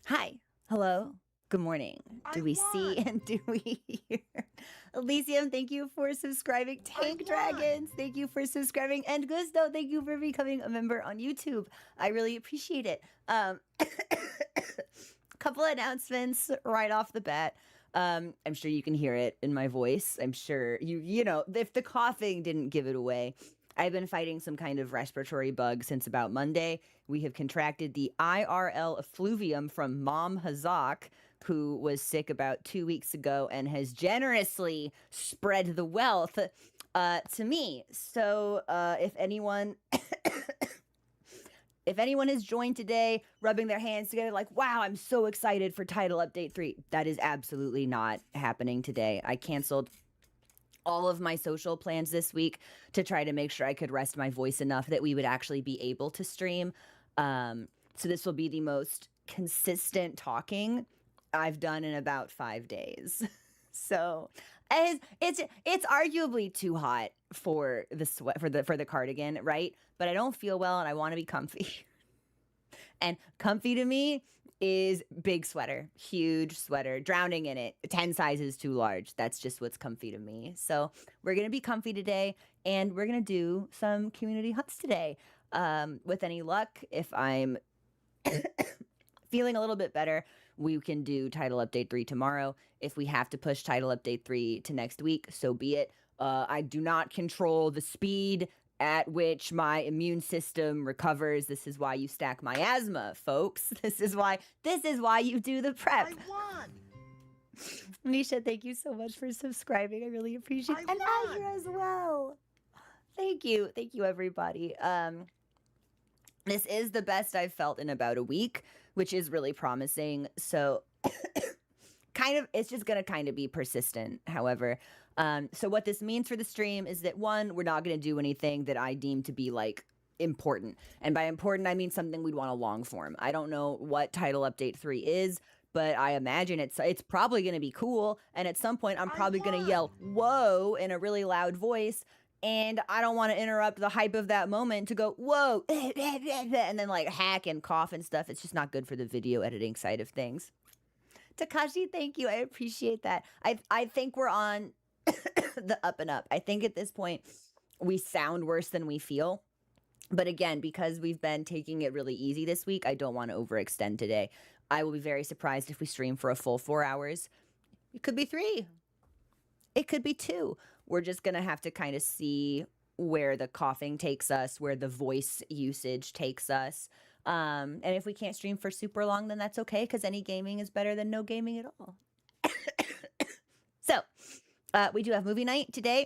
Hi. Hello. Good morning. I Do we see won! and do we hear? Elysium, thank you for subscribing. I Tank won! Dragons, thank you for subscribing. And Gusto, thank you for becoming a member on YouTube. I really appreciate it. Couple announcements right off the bat. I'm sure you can hear it in my voice. I'm sure you know, if the coughing didn't give it away. I've been fighting some kind of respiratory bug since about Monday. We have contracted the IRL effluvium from Mom Hazak, who was sick about 2 weeks ago and has generously spread the wealth to me. So if anyone has joined today, rubbing their hands together, like, wow, I'm so excited for Title Update 3, that is absolutely not happening today. I canceled all of my social plans this week to try to make sure I could rest my voice enough that we would actually be able to stream. So this will be the most consistent talking I've done in about 5 days. So it's arguably too hot for the sweat for the cardigan, right? But I don't feel well and I want to be comfy. And comfy to me is big sweater, huge sweater, drowning in it, 10 sizes too large. That's just what's comfy to me. So we're going to be comfy today and we're going to do some community hunts today. With any luck, if I'm feeling a little bit better, we can do Title Update 3 tomorrow. If we have to push Title Update 3 to next week, so be it. I do not control the speed at which my immune system recovers. This is why you stack miasma, folks. This is why you do the prep. I won! Misha, thank you so much for subscribing. I really appreciate it. I And won! Azure as well. Thank you. Thank you, everybody. This is the best I've felt in about a week, which is really promising. So it's just gonna kind of be persistent. However, so what this means for the stream is that one, we're not gonna do anything that I deem to be like important, and by important I mean something we'd want a long form. I don't know what Title Update 3 is, but I imagine it's probably gonna be cool, and at some point I'm probably gonna yell "whoa" in a really loud voice. And I don't want to interrupt the hype of that moment to go, whoa, and then like hack and cough and stuff. It's just not good for the video editing side of things. Takashi, thank you. I appreciate that. I think we're on the up and up. I think at this point we sound worse than we feel. But again, because we've been taking it really easy this week, I don't want to overextend today. I will be very surprised if we stream for a full 4 hours. It could be 3. It could be 2. We're just going to have to kind of see where the coughing takes us, where the voice usage takes us. And if we can't stream for super long, then that's okay, because any gaming is better than no gaming at all. So, we do have movie night today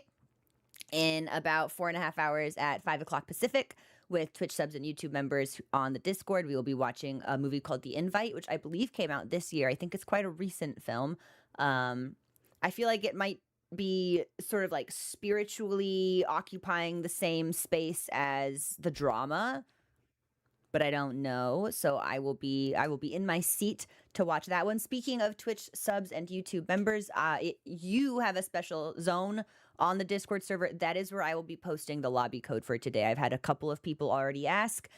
in about 4.5 hours at 5 o'clock Pacific with Twitch subs and YouTube members on the Discord. We will be watching a movie called The Invite, which I believe came out this year. I think it's quite a recent film. I feel like it might be sort of like spiritually occupying the same space as the drama, but I don't know. So I will be in my seat to watch that one. Speaking of Twitch subs and YouTube members, you have a special zone on the Discord server. That is where I will be posting the lobby code for today. I've had a couple of people already ask.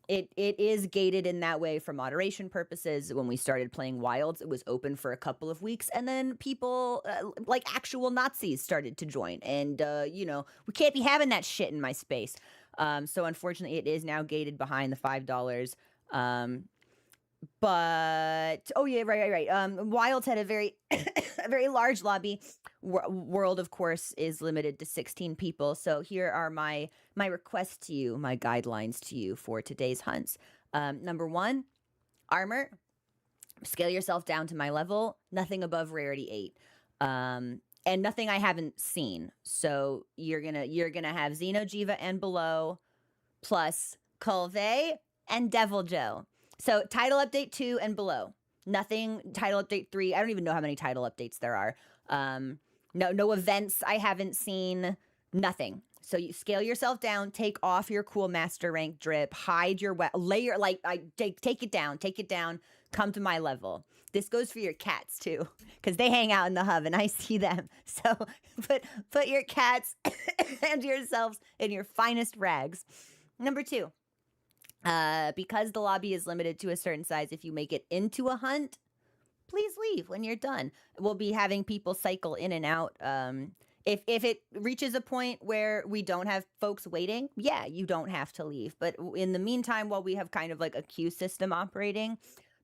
It is gated in that way for moderation purposes. When we started playing Wilds, it was open for a couple of weeks, and then people like actual Nazis started to join, and we can't be having that shit in my space. So unfortunately, it is now gated behind the $5. But oh yeah, right. Wilds had a very a very large lobby. World, of course, is limited to 16 people. So here are my requests to you, my guidelines to you for today's hunts. Number 1, armor. Scale yourself down to my level. Nothing above rarity 8. And nothing I haven't seen. So you're gonna have Xeno'jiiva and below, plus Kulve and Devil Joe. So Title Update 2 and below. Nothing Title Update 3. I don't even know how many title updates there are. No events I haven't seen. Nothing. So you scale yourself down, take off your cool master rank drip, hide your layer, like take it down, come to my level. This goes for your cats too, because they hang out in the hub and I see them. So put your cats and yourselves in your finest rags. Number 2, Because the lobby is limited to a certain size, if you make it into a hunt, please leave when you're done. We'll be having people cycle in and out. If it reaches a point where we don't have folks waiting, yeah, you don't have to leave. But in the meantime, while we have kind of like a queue system operating,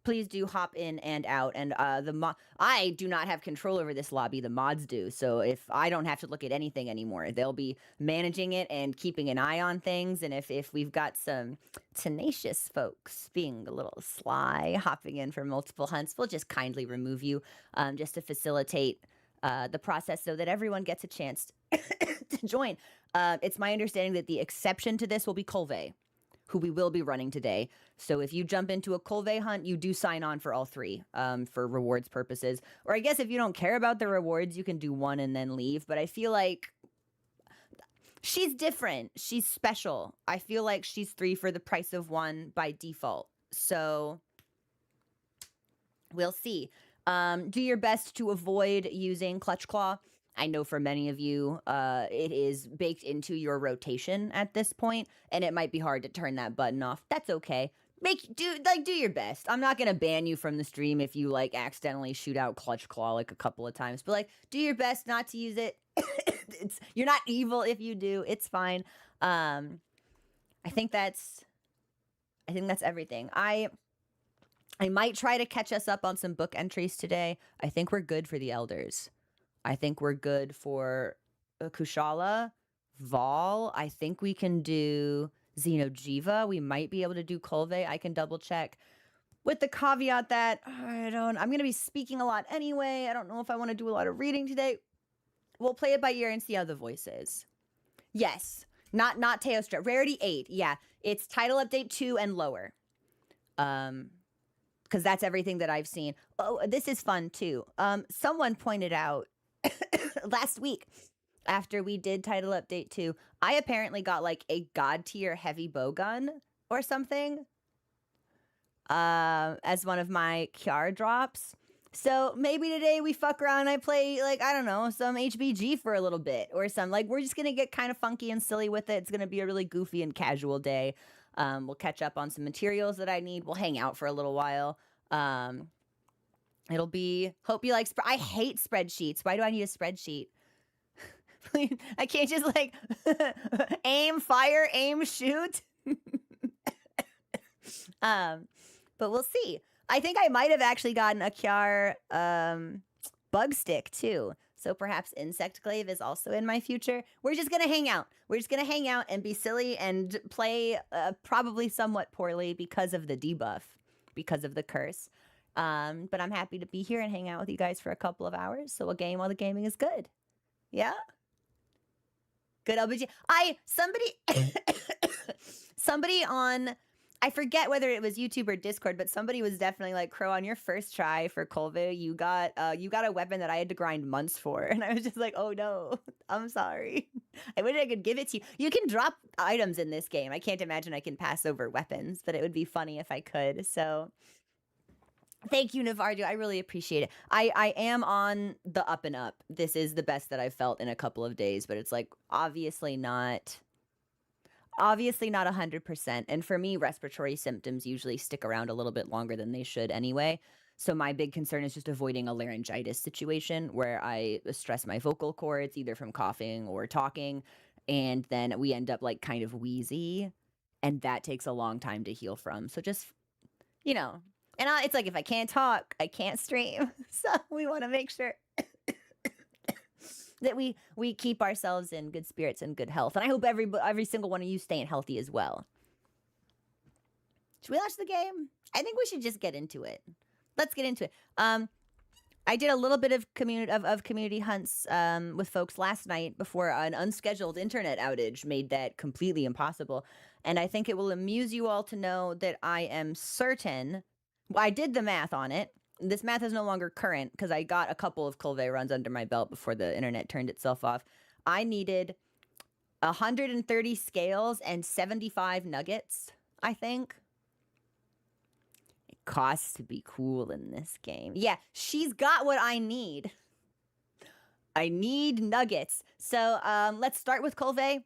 please do hop in and out. And I do not have control over this lobby. The mods do. So if I don't have to look at anything anymore, they'll be managing it and keeping an eye on things. And if we've got some tenacious folks being a little sly, hopping in for multiple hunts, we'll just kindly remove you, just to facilitate the process so that everyone gets a chance to join. It's my understanding that the exception to this will be Colvey, who we will be running today. So if you jump into a Colvey hunt, you do sign on for all three, for rewards purposes. Or I guess if you don't care about the rewards, you can do one and then leave. But I feel like she's different. She's special. I feel like she's 3 for the price of 1 by default. So we'll see. Do your best to avoid using Clutch Claw. I know for many of you, it is baked into your rotation at this point, and it might be hard to turn that button off. That's okay. Do your best. I'm not gonna ban you from the stream if you like accidentally shoot out Clutch Claw like a couple of times, but like do your best not to use it. You're not evil if you do. It's fine. I think that's everything. I might try to catch us up on some book entries today. I think we're good for the elders. I think we're good for Kushala, Vol. I think we can do Xeno'jiiva. We might be able to do Colvey. I can double check. With the caveat that I'm going to be speaking a lot anyway. I don't know if I want to do a lot of reading today. We'll play it by ear and see how the voice is. Yes, not Teostra. Rarity 8. Yeah, it's title update 2 and lower. Because that's everything that I've seen. Oh, this is fun too. Someone pointed out last week after we did title update 2, I apparently got like a god tier heavy bowgun or something as one of my Kiara drops. So maybe today we fuck around and I play like, I don't know, some HBG for a little bit or some, like we're just going to get kind of funky and silly with it. It's going to be a really goofy and casual day. We'll catch up on some materials that I need. We'll hang out for a little while. It'll be, hope you like, I hate spreadsheets. Why do I need a spreadsheet? I can't just like aim, fire, aim, shoot. But we'll see. I think I might have actually gotten a Kiar bug stick too. So perhaps Insect Glaive is also in my future. We're just going to hang out. We're just going to hang out and be silly and play probably somewhat poorly because of the debuff, because of the curse. But I'm happy to be here and hang out with you guys for a couple of hours. So a game while the gaming is good. Yeah? Good LBG. Somebody on, I forget whether it was YouTube or Discord, but somebody was definitely like, Crow, on your first try for Colvey, you got a weapon that I had to grind months for. And I was just like, oh no, I'm sorry. I wish I could give it to you. You can drop items in this game. I can't imagine I can pass over weapons, but it would be funny if I could. So thank you, Navardo. I really appreciate it. I am on the up and up. This is the best that I've felt in a couple of days, but it's like obviously not 100%. And for me, respiratory symptoms usually stick around a little bit longer than they should anyway. So my big concern is just avoiding a laryngitis situation where I stress my vocal cords either from coughing or talking, and then we end up like kind of wheezy, and that takes a long time to heal from. So just, and it's like if I can't talk, I can't stream. So we want to make sure that we keep ourselves in good spirits and good health. And I hope every single one of you staying healthy as well. Should we launch the game? I think we should just get into it. Let's get into it. I did a little bit of community hunts with folks last night before an unscheduled internet outage made that completely impossible. And I think it will amuse you all to know that I am certain, I did the math on it. This math is no longer current because I got a couple of Colvey runs under my belt before the internet turned itself off. I needed 130 scales and 75 nuggets, I think. It costs to be cool in this game. Yeah, she's got what I need. I need nuggets. So let's start with Colvey.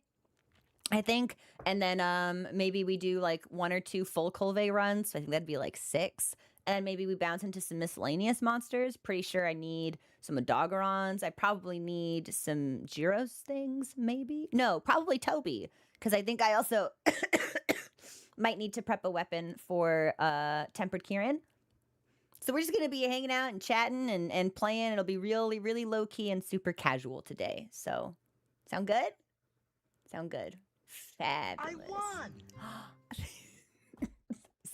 I think, and then maybe we do like 1 or 2 full Colve runs. So I think that'd be like 6. And maybe we bounce into some miscellaneous monsters. Pretty sure I need some Odogarons. I probably need some Gyros things, maybe. No, probably Toby. Because I think I also might need to prep a weapon for Tempered Kieran. So we're just gonna be hanging out and chatting and playing. It'll be really, really low key and super casual today. So, sound good? Sound good. Fabulous. I won.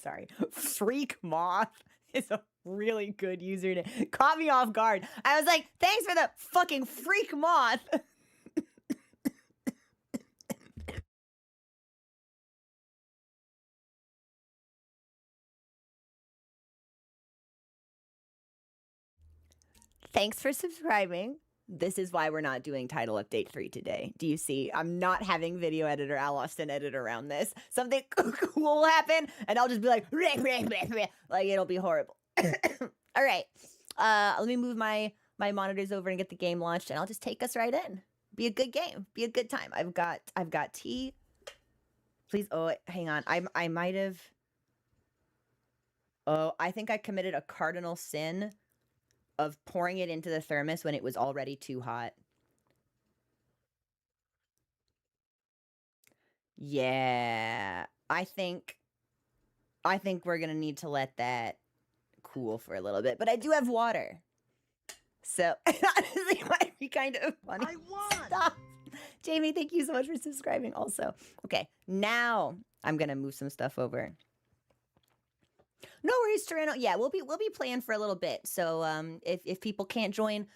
Sorry. Freak Moth is a really good username. Caught me off guard. I was like, thanks for the fucking Freak Moth. Thanks for subscribing. This is why we're not doing title update 3 today. Do you see? I'm not having video editor Al Austin edit around this. Something cool will happen, and I'll just be like, like it'll be horrible. All right. Let me move my monitors over and get the game launched, and I'll just take us right in. Be a good game. Be a good time. I've got tea. Please. Oh, hang on. I might have. Oh, I think I committed a cardinal sin of pouring it into the thermos when it was already too hot. Yeah, I think we're gonna need to let that cool for a little bit. But I do have water, so honestly, it might be kind of funny. I won. Stop, Jamie. Thank you so much for subscribing. Also, okay, now I'm gonna move some stuff over. No worries, Torino. Yeah, we'll be playing for a little bit. So if people can't join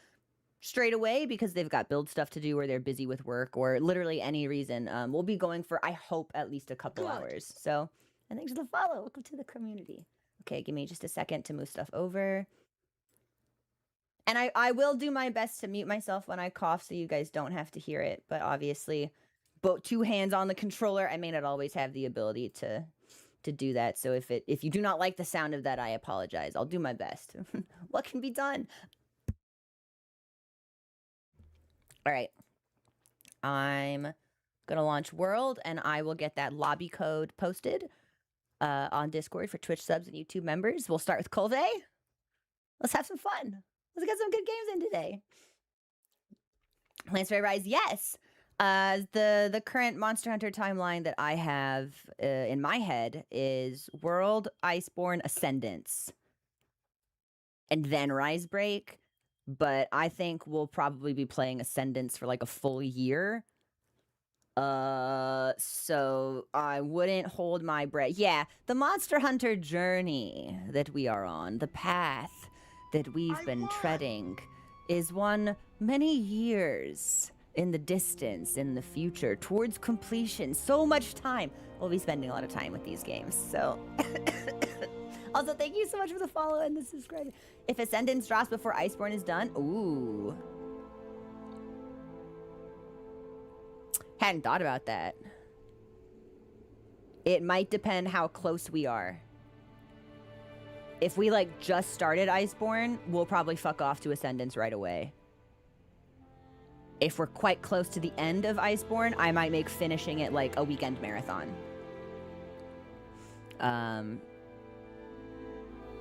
straight away because they've got build stuff to do or they're busy with work or literally any reason, we'll be going for, I hope, at least a couple hours. So, and thanks for the follow. Welcome to the community. Okay, give me just a second to move stuff over. And I will do my best to mute myself when I cough so you guys don't have to hear it. But obviously, both 2 hands on the controller, I may not always have the ability to do that. So if you do not like the sound of that, I apologize. I'll do my best. What can be done? All right. I'm gonna launch World, and I will get that lobby code posted on Discord for Twitch subs and YouTube members. We'll start with Colve. Let's have some fun. Let's get some good games in today. Plants Rise, yes. The current Monster Hunter timeline that I have in my head is World, Iceborne, Ascendance, and then Risebreak. But I think we'll probably be playing Ascendance for like a full year. So I wouldn't hold my breath. Yeah, the Monster Hunter journey that we are on, the path that we've been treading, is one many years in the distance, in the future, towards completion. So much time. We'll be spending a lot of time with these games, so... Also, thank you so much for the follow and the subscribe. If Ascendance drops before Iceborne is done, ooh. Hadn't thought about that. It might depend how close we are. If we, like, just started Iceborne, we'll probably fuck off to Ascendance right away. If we're quite close to the end of Iceborne, I might make finishing it, like, a weekend marathon.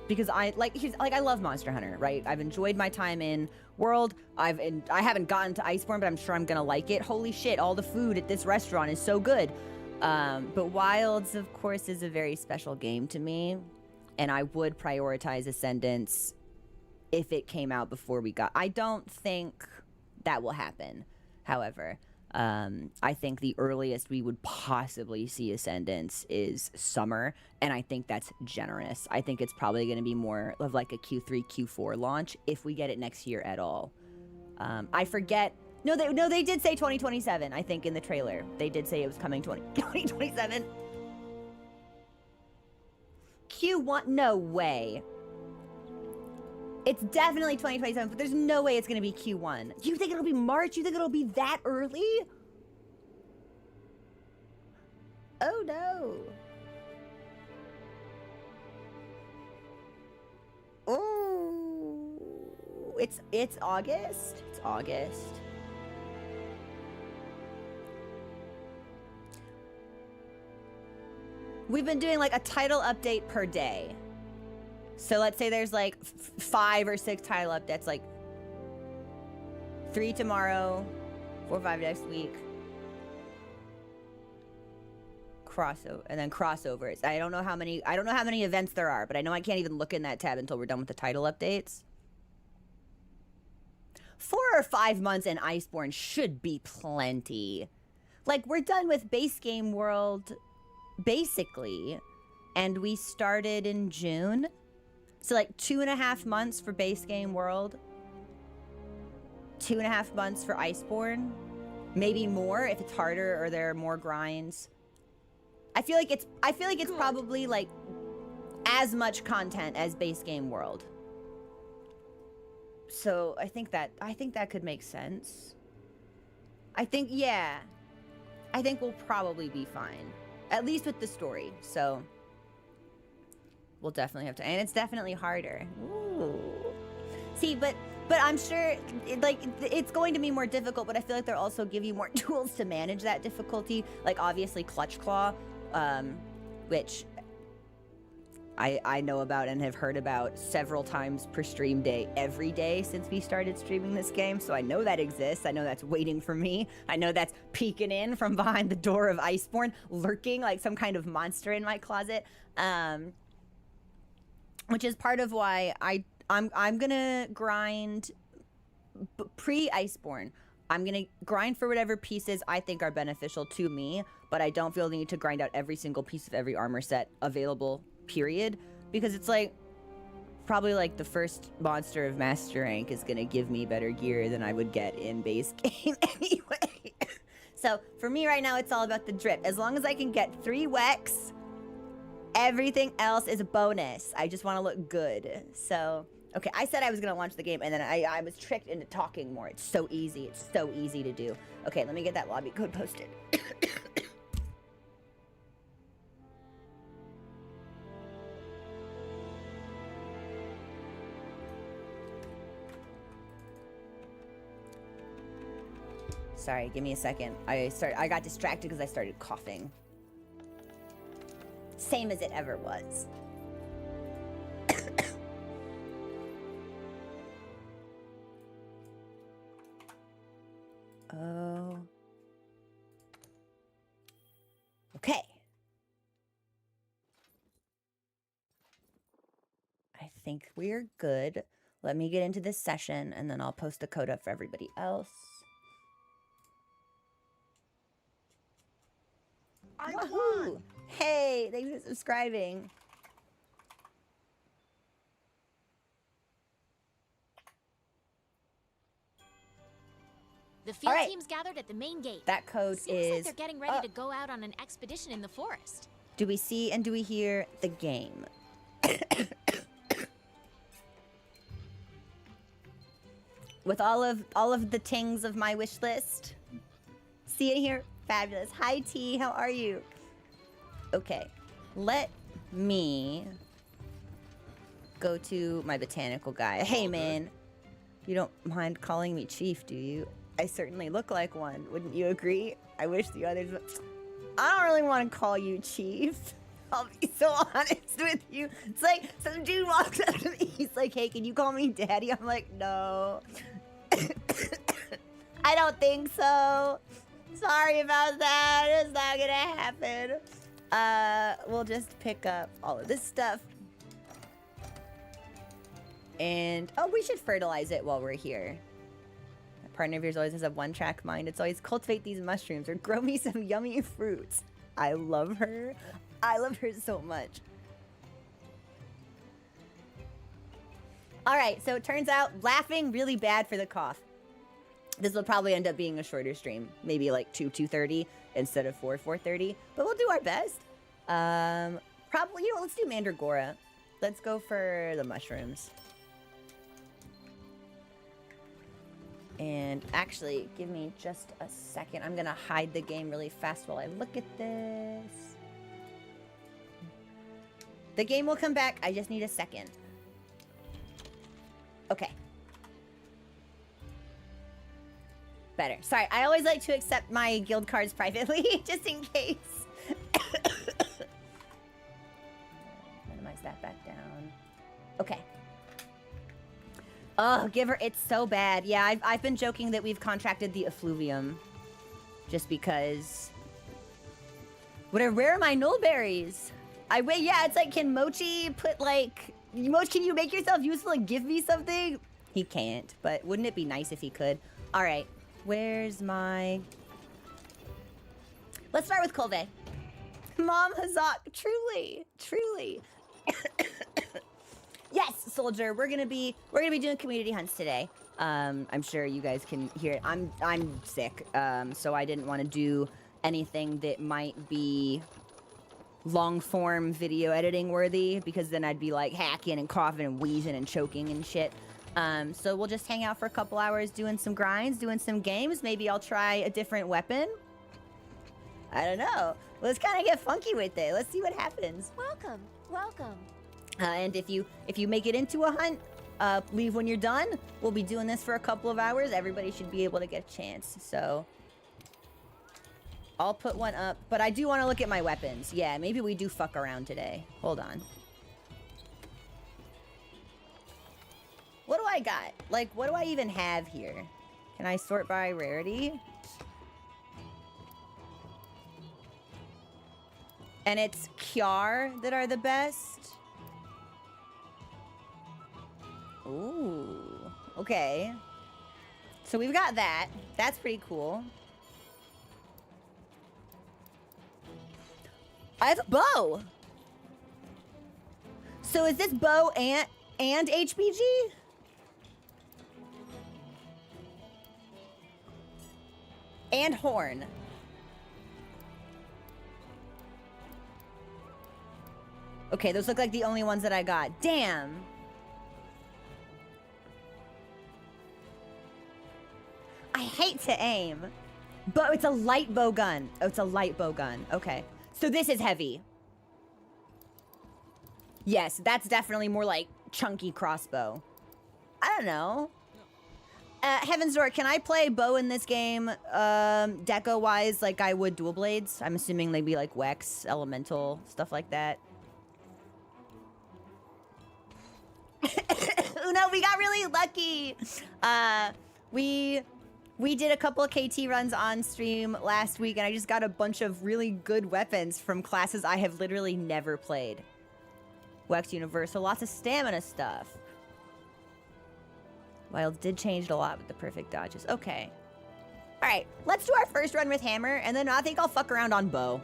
Because I love Monster Hunter, right? I've enjoyed my time in World. I haven't gotten to Iceborne, but I'm sure I'm gonna like it. Holy shit, all the food at this restaurant is so good. But Wilds, of course, is a very special game to me, and I would prioritize Ascendance if it came out before we got... I don't think that will happen, however. I think the earliest we would possibly see Ascendance is summer, and I think that's generous. I think it's probably going to be more of like a Q3, Q4 launch if we get it next year at all. I forget. No, they did say 2027, I think, in the trailer. They did say it was coming 2027. Q1? No way. It's definitely 2027, but there's no way it's going to be Q1. You think it'll be March? You think it'll be that early? Oh, no. Oh, it's August. It's August. we've been doing like a title update per day. So let's say there's like 5 or 6 title updates, like 3 tomorrow, 4 or 5 next week. Crossover, and then crossovers. I don't know how many events there are, but I know I can't even look in that tab until we're done with the title updates. 4 or 5 months in Iceborne should be plenty. Like, we're done with base game world, basically, and we started in June. So like 2.5 months for base game world, 2.5 months for Iceborne, maybe more if it's harder or there are more grinds. I feel like it's probably like as much content as base game world. So I think that could make sense. I think we'll probably be fine, at least with the story. So we'll definitely have to, and it's definitely harder. Ooh. See, but I'm sure it's going to be more difficult, but I feel like they'll also give you more tools to manage that difficulty. Like obviously Clutch Claw, which I know about and have heard about several times per stream day every day since we started streaming this game. So I know that exists. I know that's waiting for me. I know that's peeking in from behind the door of Iceborne, lurking like some kind of monster in my closet. Which is part of why I'm gonna grind pre-Iceborne. I'm gonna grind for whatever pieces I think are beneficial to me, but I don't feel the need to grind out every single piece of every armor set available, period. Because it's like, probably like the first monster of Master Rank is gonna give me better gear than I would get in base game anyway. So for me right now, it's all about the drip. As long as I can get 3 Wex, everything else is a bonus. I just want to look good. So, okay, I said I was going to launch the game, and then I was tricked into talking more. It's so easy. It's so easy to do. Okay, let me get that lobby code posted. Sorry, give me a second. I got distracted because I started coughing. Same as it ever was. Oh. Okay. I think we're good. Let me get into this session and then I'll post the code up for everybody else. Woohoo! Hey, thanks for subscribing. The field team's gathered at the main gate. That code Seems like they're getting ready to go out on an expedition in the forest. Do we see and do we hear the game? With all of the tings of my wish list. See it here? Fabulous. Hi T, how are you? Okay, let me go to my botanical guy. Hey man, you don't mind calling me Chief, do you? I certainly look like one, wouldn't you agree? I wish the others would. I don't really want to call you Chief. I'll be so honest with you. It's like some dude walks up to me, he's like, hey, can you call me Daddy? I'm like, no. I don't think so. Sorry about that, it's not gonna happen. We'll just pick up all of this stuff. And, oh, we should fertilize it while we're here. A partner of yours always has a one-track mind. It's always cultivate these mushrooms or grow me some yummy fruits. I love her. I love her so much. All right, so it turns out laughing really bad for the cough. This will probably end up being a shorter stream, maybe like 2:30 instead of 4:30, but we'll do our best. Probably, you know, let's do Mandragora. Let's go for the mushrooms. And actually, give me just a second. I'm gonna hide the game really fast while I look at this. The game will come back. I just need a second. Okay. Better. Sorry, I always like to accept my guild cards privately, just in case. minimize that back down. Okay. Oh, give her, it's so bad. Yeah, I've been joking that we've contracted the effluvium. Just because. Where are my nullberries? Yeah, it's like, can Mochi put like, Mochi, can you make yourself useful and give me something? He can't, but wouldn't it be nice if he could? All right, where's my... Let's start with Kolve. Mom Hazak, truly. Yes, soldier, we're gonna be doing community hunts today. I'm sure you guys can hear it. I'm sick, so I didn't want to do anything that might be long form video editing worthy, because then I'd be like hacking and coughing and wheezing and choking and shit. So we'll just hang out for a couple hours doing some grinds, doing some games. Maybe I'll try a different weapon. I don't know. Let's kind of get funky with it. Let's see what happens. Welcome. And if you make it into a hunt, leave when you're done. We'll be doing this for a couple of hours. Everybody should be able to get a chance. So I'll put one up, but I do want to look at my weapons. Yeah, maybe we do fuck around today. Hold on. What do I got? Like, what do I even have here? Can I sort by rarity? And it's Kjar that are the best. Ooh, okay. So we've got that. That's pretty cool. I have a bow. So is this bow and HBG? And horn. Okay, those look like the only ones that I got. Damn. I hate to aim. But it's a light bow gun. Oh, it's a light bow gun. Okay. So this is heavy. Yes, that's definitely more like chunky crossbow. I don't know. Heaven's Door, can I play bow in this game deco-wise like I would dual blades? I'm assuming they'd be like Wex, Elemental, stuff like that. Uno, we got really lucky. We did a couple of KT runs on stream last week, and I just got a bunch of really good weapons from classes I have literally never played. Wex Universal, lots of stamina stuff. Wilds did change a lot with the perfect dodges. Okay. All right, let's do our first run with hammer, and then I think I'll fuck around on bow.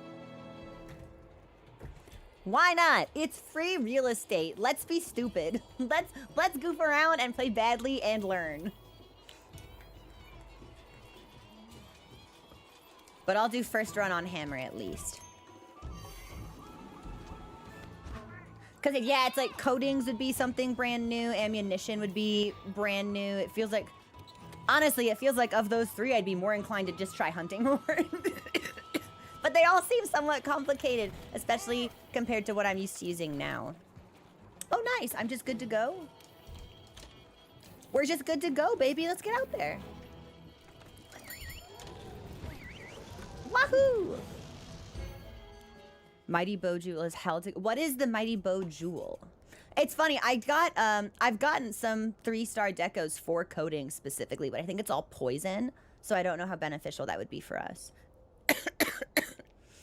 Why not? It's free real estate. Let's be stupid. Let's goof around and play badly and learn. But I'll do first run on hammer at least. Because, yeah, it's like coatings would be something brand new. Ammunition would be brand new. It feels like... Honestly, it feels like of those three, I'd be more inclined to just try hunting horn. But they all seem somewhat complicated, especially compared to what I'm used to using now. Oh, nice. I'm just good to go. We're just good to go, baby. Let's get out there. Wahoo! Mighty Bow Jewel is held to... What is the Mighty Bow Jewel? It's funny, I've gotten some 3-star decos for coating specifically, but I think it's all poison, so I don't know how beneficial that would be for us.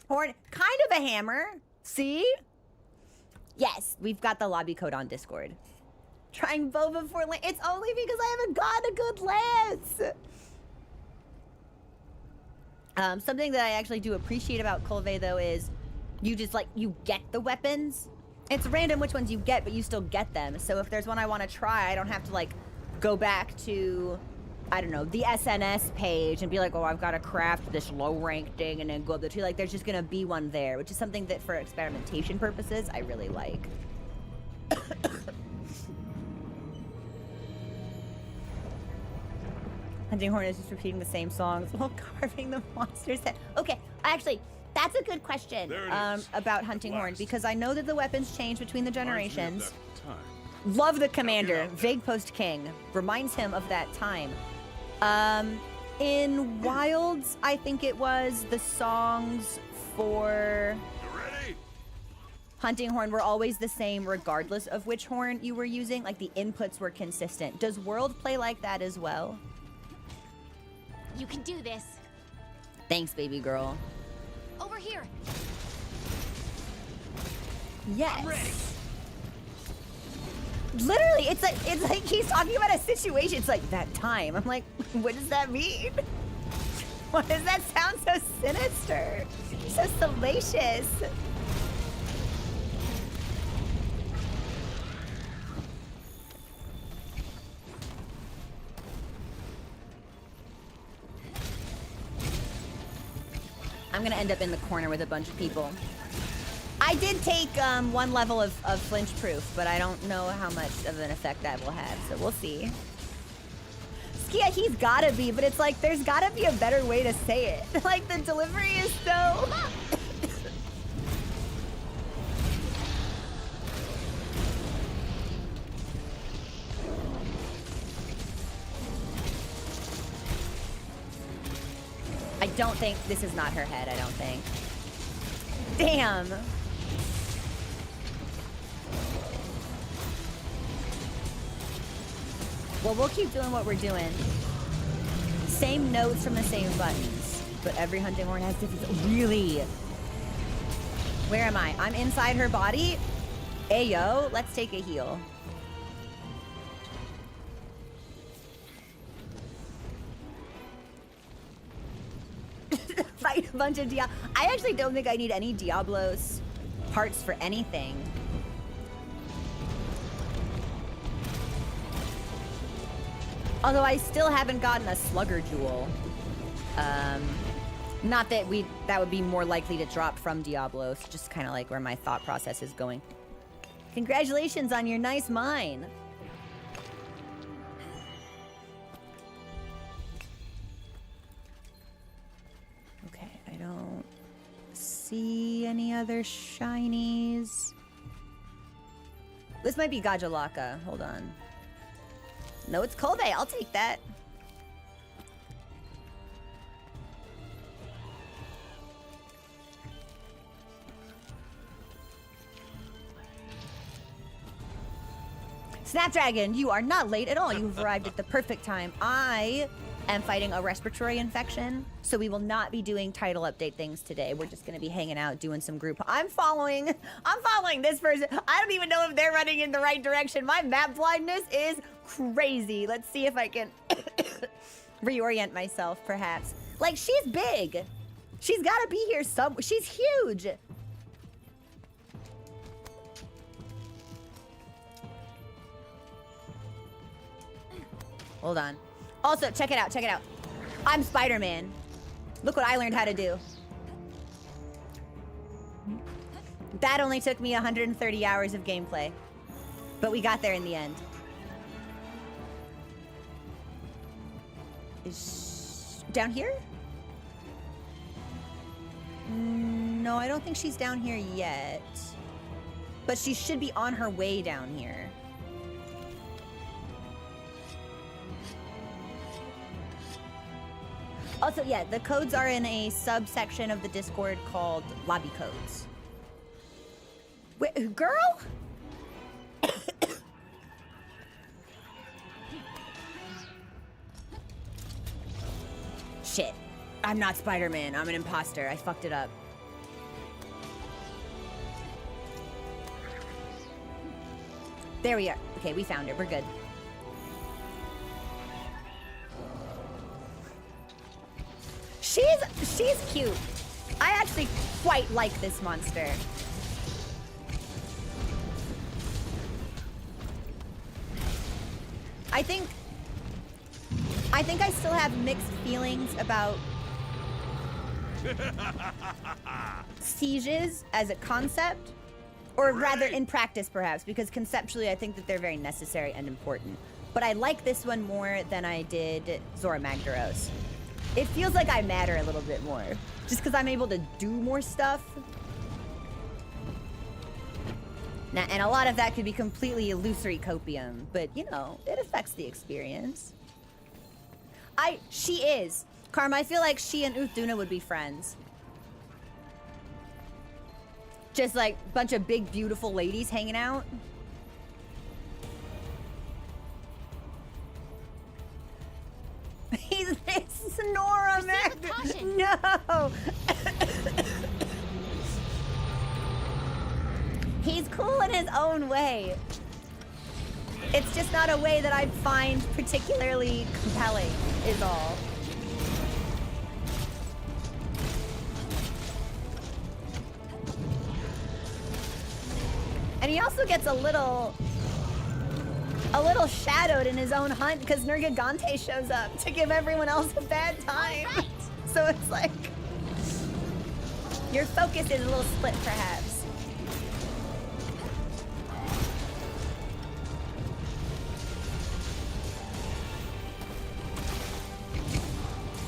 Horn, kind of a hammer. See? Yes, we've got the lobby code on Discord. Trying bow before lance. It's only because I haven't gotten a good lance. Something that I actually do appreciate about Kolve, though, is you just, like, you get the weapons. It's random which ones you get, but you still get them. So if there's one I want to try, I don't have to, like, go back to, I don't know, the SNS page and be like, oh, I've got to craft this low-rank thing and then go up the tree. Like, there's just going to be one there, which is something that, for experimentation purposes, I really like. Hunting Horn is just repeating the same songs while carving the monster's head. Okay, actually, that's a good question about Hunting Horn, because I know that the weapons change between the generations. Love the commander. Vague Post King reminds him of that time. In Wilds, I think it was the songs for... Hunting horn were always the same regardless of which horn you were using. Like the inputs were consistent. Does World play like that as well? You can do this. Thanks, baby girl. Over here. Yes. Literally, it's like he's talking about a situation. It's like that time. I'm like, what does that mean? Why does that sound so sinister? So salacious. I'm gonna end up in the corner with a bunch of people. I did take 1 level of flinch proof, but I don't know how much of an effect that will have, so we'll see. Skia, he's gotta be, but it's like there's gotta be a better way to say it. Like the delivery is so... I don't think this is not her head, I don't think. Damn. Well, we'll keep doing what we're doing. Same notes from the same buttons, but every hunting horn has different... Really? Where am I? I'm inside her body? Ayo, let's take a heal. Fight a bunch of Diablos. I actually don't think I need any Diablos parts for anything. Although I still haven't gotten a Slugger Jewel. Not that that would be more likely to drop from Diablos, just kind of like where my thought process is going. Congratulations on your nice mine. Okay, I don't see any other shinies. This might be Gajalaka. Hold on. No, it's Kobe. I'll take that. Snapdragon, you are not late at all. You've arrived at the perfect time. I am fighting a respiratory infection, so we will not be doing title update things today. We're just gonna be hanging out, doing some group. I'm following this person. I don't even know if they're running in the right direction. My map blindness is crazy. Let's see if I can reorient myself, perhaps. Like, she's big. She's gotta be here somewhere. She's huge. Hold on. Also, check it out, check it out. I'm Spider-Man. Look what I learned how to do. That only took me 130 hours of gameplay. But we got there in the end. Is she down here? No, I don't think she's down here yet. But she should be on her way down here. Also, yeah, the codes are in a subsection of the Discord called Lobby Codes. Wait, girl? Shit. I'm not Spider-Man. I'm an imposter. I fucked it up. There we are. Okay, we found her. We're good. She's cute. I actually quite like this monster. I think I still have mixed feelings about sieges as a concept, or rather in practice perhaps, because conceptually I think that they're very necessary and important. But I like this one more than I did Zora Magdaros. It feels like I matter a little bit more, just because I'm able to do more stuff. Now, and a lot of that could be completely illusory copium, but you know, it affects the experience. She is. Karma, I feel like she and Uthduna would be friends. Just like a bunch of big, beautiful ladies hanging out. He's Sonora, man. No. He's cool in his own way. It's just not a way that I find particularly compelling, is all. And he also gets a little shadowed in his own hunt because Nergigante shows up to give everyone else a bad time. Right. So it's like your focus is a little split, perhaps.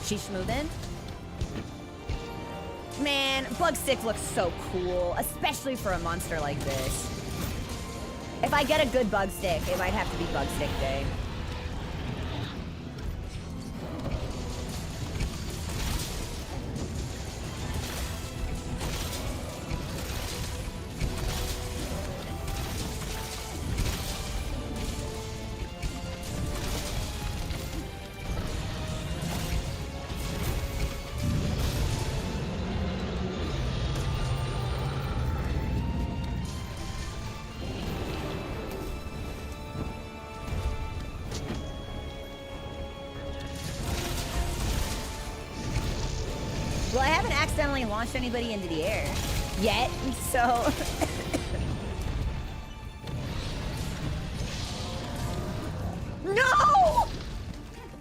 She's smoothing. Man, Bug Stick looks so cool, especially for a monster like this. If I get a good Bug Stick, it might have to be Bug Stick Day. Well, I haven't accidentally launched anybody into the air yet, so... No!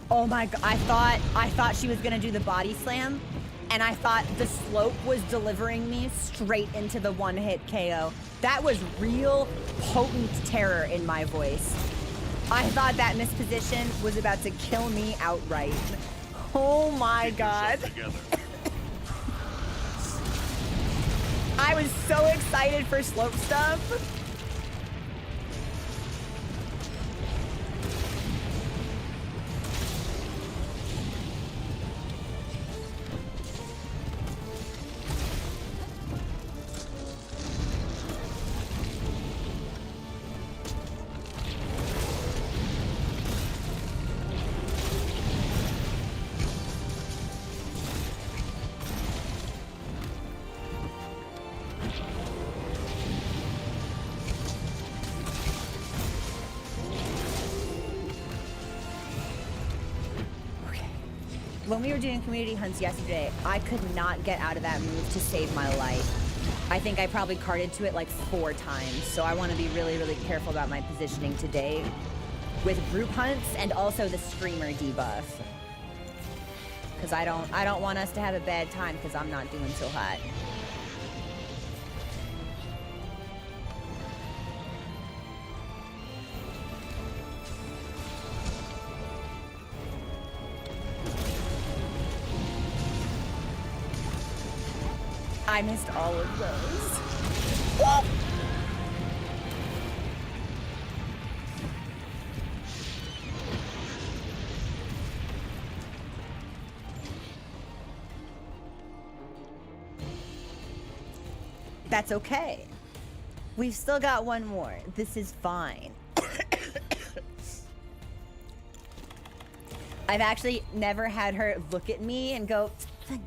Oh my god, I thought she was gonna do the body slam, and I thought the slope was delivering me straight into the one-hit KO. That was real potent terror in my voice. I thought that misposition was about to kill me outright. Oh my god. I was so excited for slope stuff. When we were doing community hunts yesterday, I could not get out of that move to save my life. I think I probably carded to it like 4 times, so I want to be really, really careful about my positioning today with group hunts and also the Screamer debuff. Because I don't want us to have a bad time because I'm not doing so hot. I missed all of those. Whoa! That's okay. We've still got one more. This is fine. I've actually never had her look at me and go,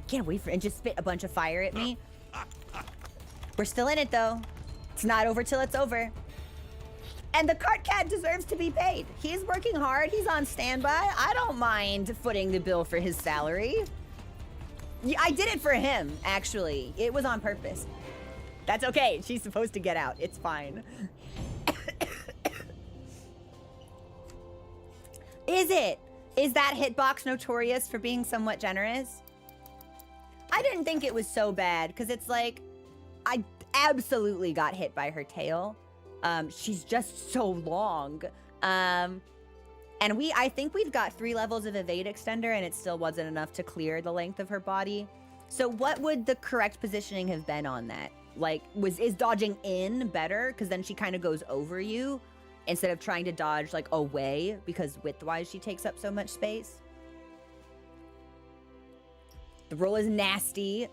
get away from it, and just spit a bunch of fire at me. We're still in it though. It's not over till it's over. And the cart cat deserves to be paid. He's working hard, he's on standby. I don't mind footing the bill for his salary. I did it for him, actually. It was on purpose. That's okay, she's supposed to get out, it's fine. Is it? Is that hitbox notorious for being somewhat generous? I didn't think it was so bad, because it's like, I absolutely got hit by her tail. She's just so long. And I think we've got 3 levels of evade extender, and it still wasn't enough to clear the length of her body. So what would the correct positioning have been on that? Like, is dodging in better? Because then she kind of goes over you, instead of trying to dodge, like, away, because width-wise she takes up so much space. The roll is nasty.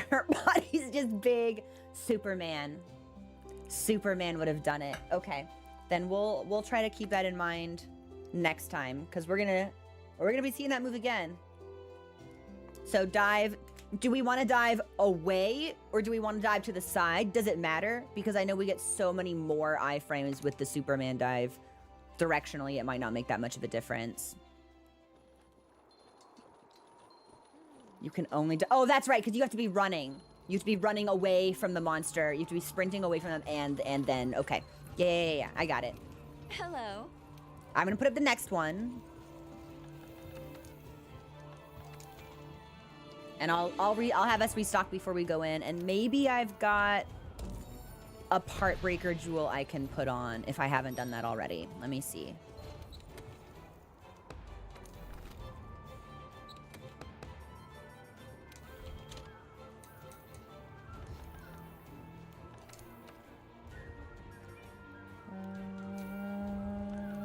Her body's just big. Superman. Superman would have done it. Okay. Then we'll try to keep that in mind next time, because we're gonna be seeing that move again. So dive. Do we want to dive away or do we want to dive to the side? Does it matter? Because I know we get so many more iframes with the Superman dive. Directionally, it might not make that much of a difference. You can only... Oh, that's right, because you have to be running. You have to be running away from the monster. You have to be sprinting away from them and then... Okay. Yeah. I got it. Hello. I'm going to put up the next one. And I'll have us restock before we go in. And maybe I've got a part breaker jewel I can put on if I haven't done that already. Let me see.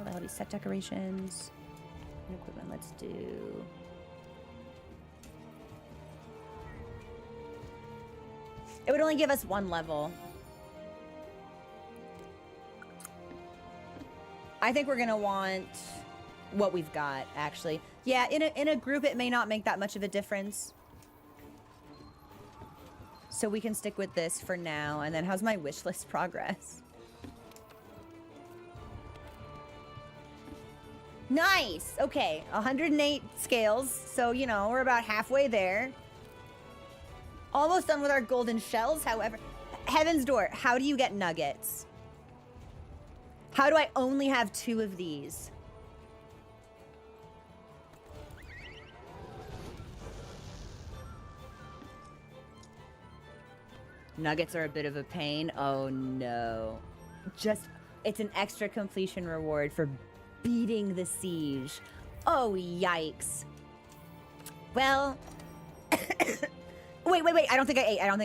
That'll be set decorations and equipment. Let's do... It would only give us one level. I think we're gonna want what we've got, actually. Yeah, in a group it may not make that much of a difference. So we can stick with this for now. And then how's my wish list progress? Nice! Okay, 108 scales. So, you know, we're about halfway there. Almost done with our golden shells, however. Heaven's Door, how do you get nuggets? How do I only have 2 of these? Nuggets are a bit of a pain. Oh no. It's an extra completion reward for beating the siege. Oh, yikes. Well... Wait. I don't think I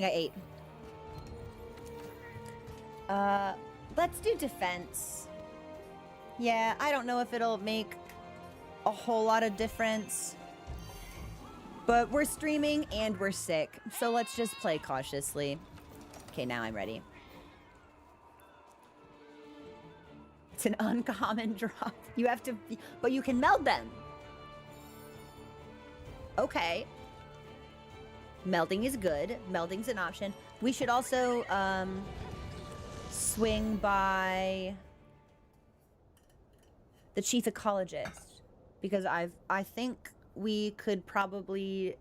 ate. Let's do defense. Yeah, I don't know if it'll make a whole lot of difference. But we're streaming and we're sick. So let's just play cautiously. Okay, now I'm ready. It's an uncommon drop. You have to... But you can meld them. Okay. Melding is good. Melding's an option. We should also swing by the chief ecologist, because I think we could probably...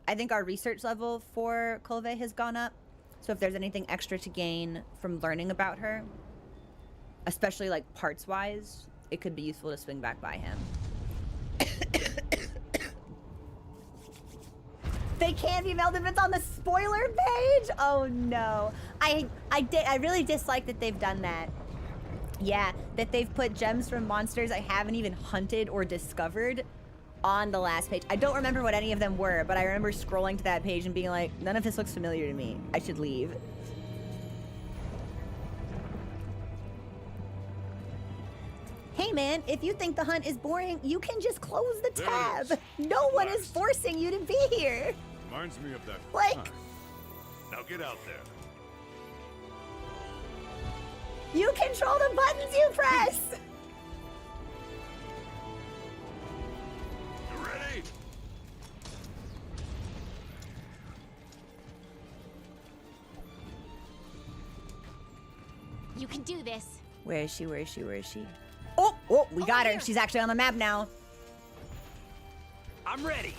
I think our research level for Kolve has gone up. So if there's anything extra to gain from learning about her, especially like parts-wise, it could be useful to swing back by him. They can be melded if it's on the spoiler page? Oh no. I really dislike that they've done that. Yeah, that they've put gems from monsters I haven't even hunted or discovered on the last page. I don't remember what any of them were, but I remember scrolling to that page and being like, none of this looks familiar to me. I should leave. Hey man, if you think the hunt is boring, you can just close the tab. No one is forcing you to be here. Reminds me of that. Like... Time. Now get out there. You control the buttons you press. You ready? You can do this. Where is she? Where is she? Where is she? Oh, we got her. Here. She's actually on the map now. I'm ready.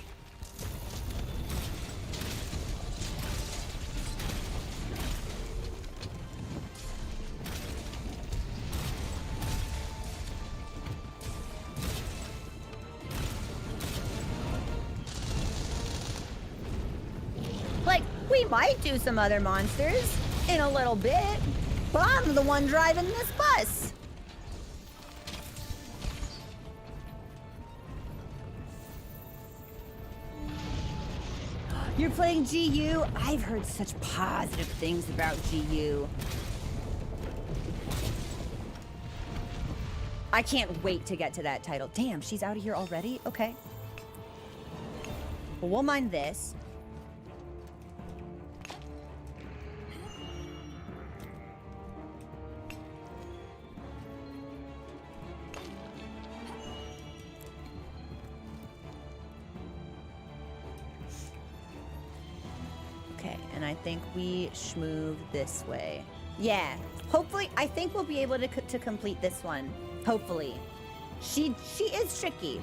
Like, we might do some other monsters in a little bit, but I'm the one driving this bus. You're playing GU? I've heard such positive things about GU. I can't wait to get to that title. Damn, she's out of here already? Okay. Well, we'll mind this. I think we schmoove this way. Yeah, hopefully, I think we'll be able to complete this one. Hopefully. She is tricky.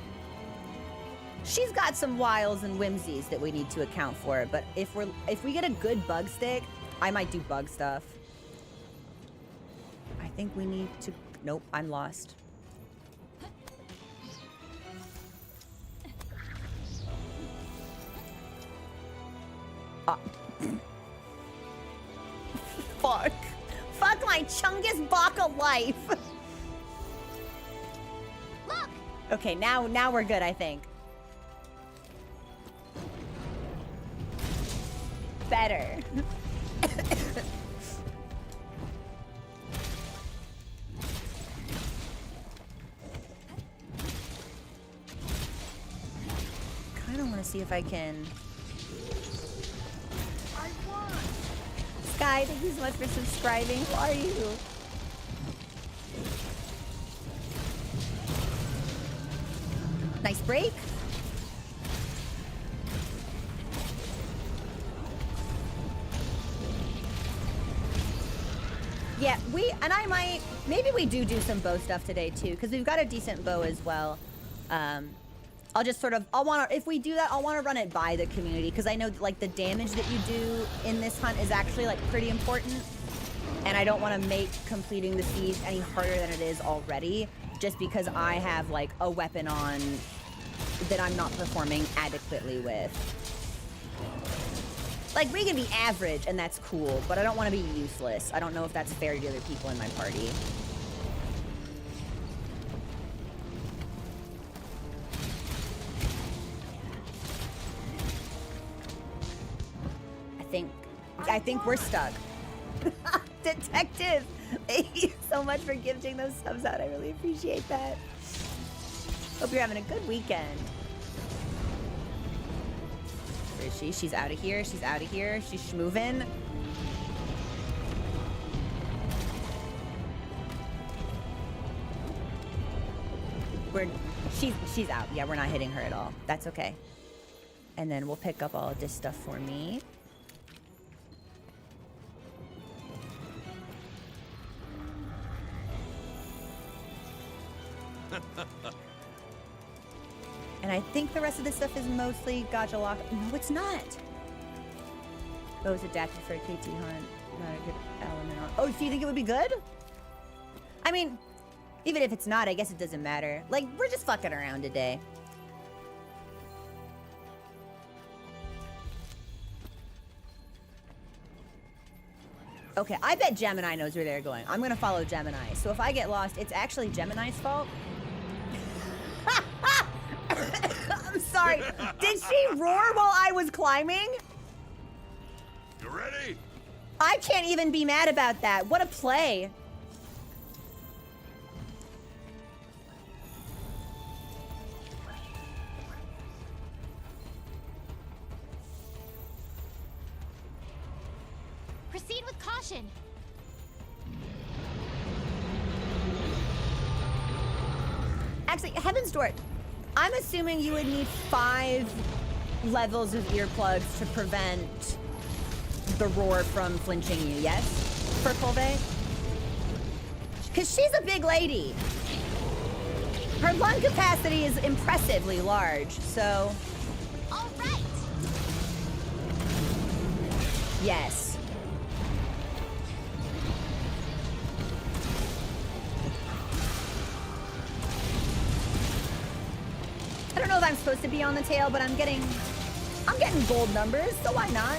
She's got some wiles and whimsies that we need to account for, but if we get a good bug stick, I might do bug stuff. I think we need to... Nope, I'm lost. Fuck. Fuck my Chungus Baka life. Look! Okay, now we're good, I think. Better. Kind of want to see if I can... Sky, thank you so much for subscribing. Who are you? Nice break. Yeah, maybe we do some bow stuff today too, because we've got a decent bow as well. I'll just sort of, if we do that, I'll want to run it by the community, because I know like the damage that you do in this hunt is actually like pretty important, and I don't want to make completing the siege any harder than it is already, just because I have like a weapon on that I'm not performing adequately with. Like, we can be average, and that's cool, but I don't want to be useless. I don't know if that's fair to the other people in my party. I think we're stuck. Detective, thank you so much for gifting those subs out. I really appreciate that. Hope you're having a good weekend. Where is she? She's out of here. She's out of here. She's schmoovin'. She's out. Yeah, we're not hitting her at all. That's okay. And then we'll pick up all of this stuff for me. And I think the rest of this stuff is mostly gacha lock. No, it's not. Bow's adapted for a KT hunt. Not a good element on. Oh, so you think it would be good? I mean, even if it's not, I guess it doesn't matter. Like, we're just fucking around today. Okay, I bet Gemini knows where they're going. I'm gonna follow Gemini. So if I get lost, it's actually Gemini's fault. I'm sorry. Did she roar while I was climbing? You ready? I can't even be mad about that. What a play. Proceed with caution. Actually, Heaven's Door, I'm assuming you would need 5 levels of earplugs to prevent the roar from flinching you, yes? For Colve? Because she's a big lady. Her lung capacity is impressively large, so... All right. Yes. I don't know if I'm supposed to be on the tail, but I'm getting gold numbers, so why not?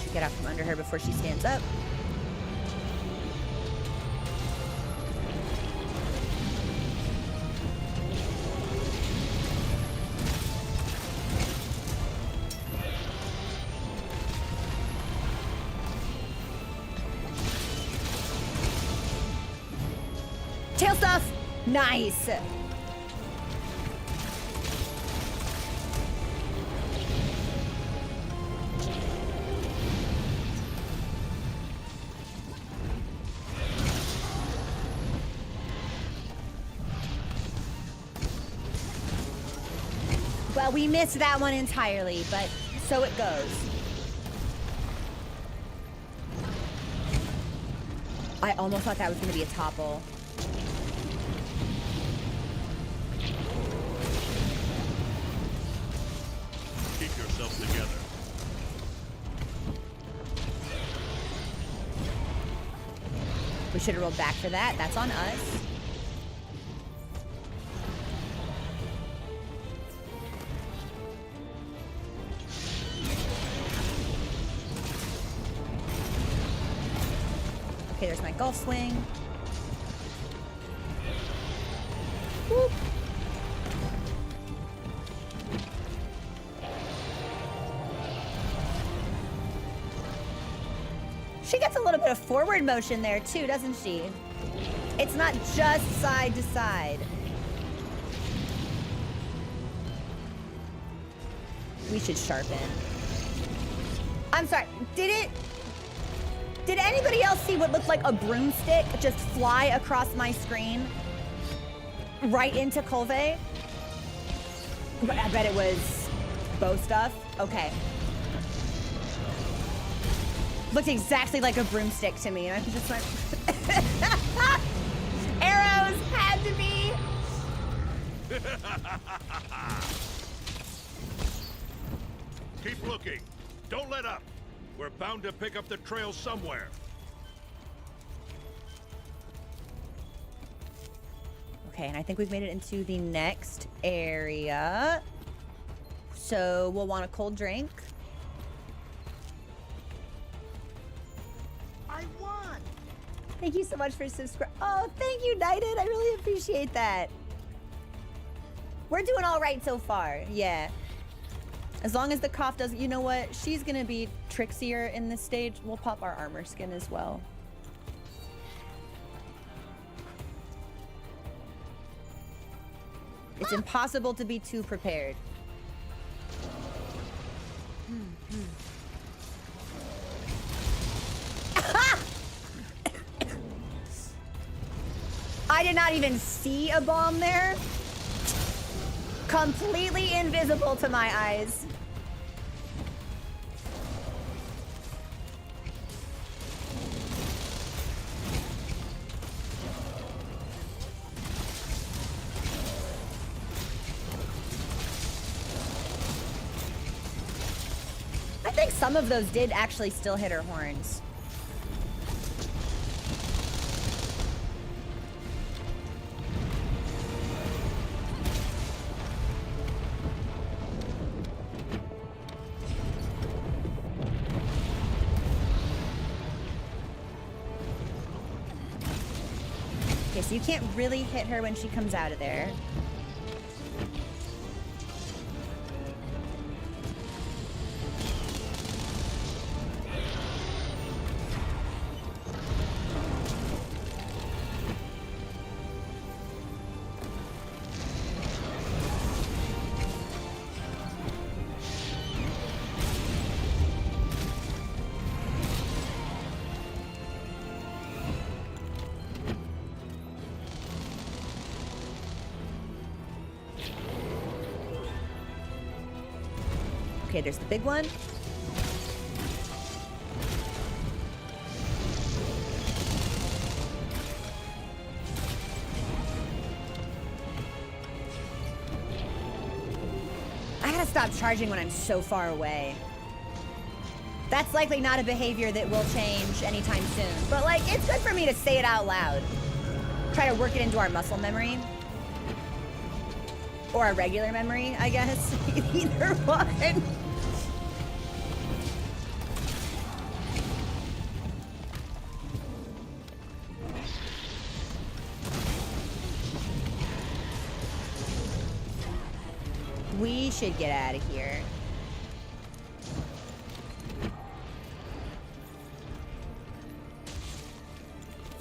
Should get out from under her before she stands up. Tail stuff! Nice! Well, we missed that one entirely, but so it goes. I almost thought that was going to be a topple. Keep yourself together. We should have rolled back for that. That's on us. Okay, there's my golf swing. Whoop. She gets a little bit of forward motion there too, doesn't she? It's not just side to side. We should sharpen. I'm sorry, did anybody else see what looked like a broomstick just fly across my screen? Right into Colve? I bet it was bow stuff. Okay. Looked exactly like a broomstick to me, and I was just like, arrows had to be. Keep looking. Don't let up. We're bound to pick up the trail somewhere. Okay, and I think we've made it into the next area. So we'll want a cold drink. I won. Thank you so much for subscribing. Oh, thank you, Knighted. I really appreciate that. We're doing all right so far. Yeah. As long as the cough doesn't, you know what? She's gonna be trixier in this stage. We'll pop our armor skin as well. It's impossible to be too prepared. I did not even see a bomb there. Completely invisible to my eyes. I think some of those did actually still hit her horns. Okay, so you can't really hit her when she comes out of there. Okay, there's the big one. I gotta stop charging when I'm so far away. That's likely not a behavior that will change anytime soon. But, like, it's good for me to say it out loud. Try to work it into our muscle memory. Or our regular memory, I guess. Either one. We should get out of here.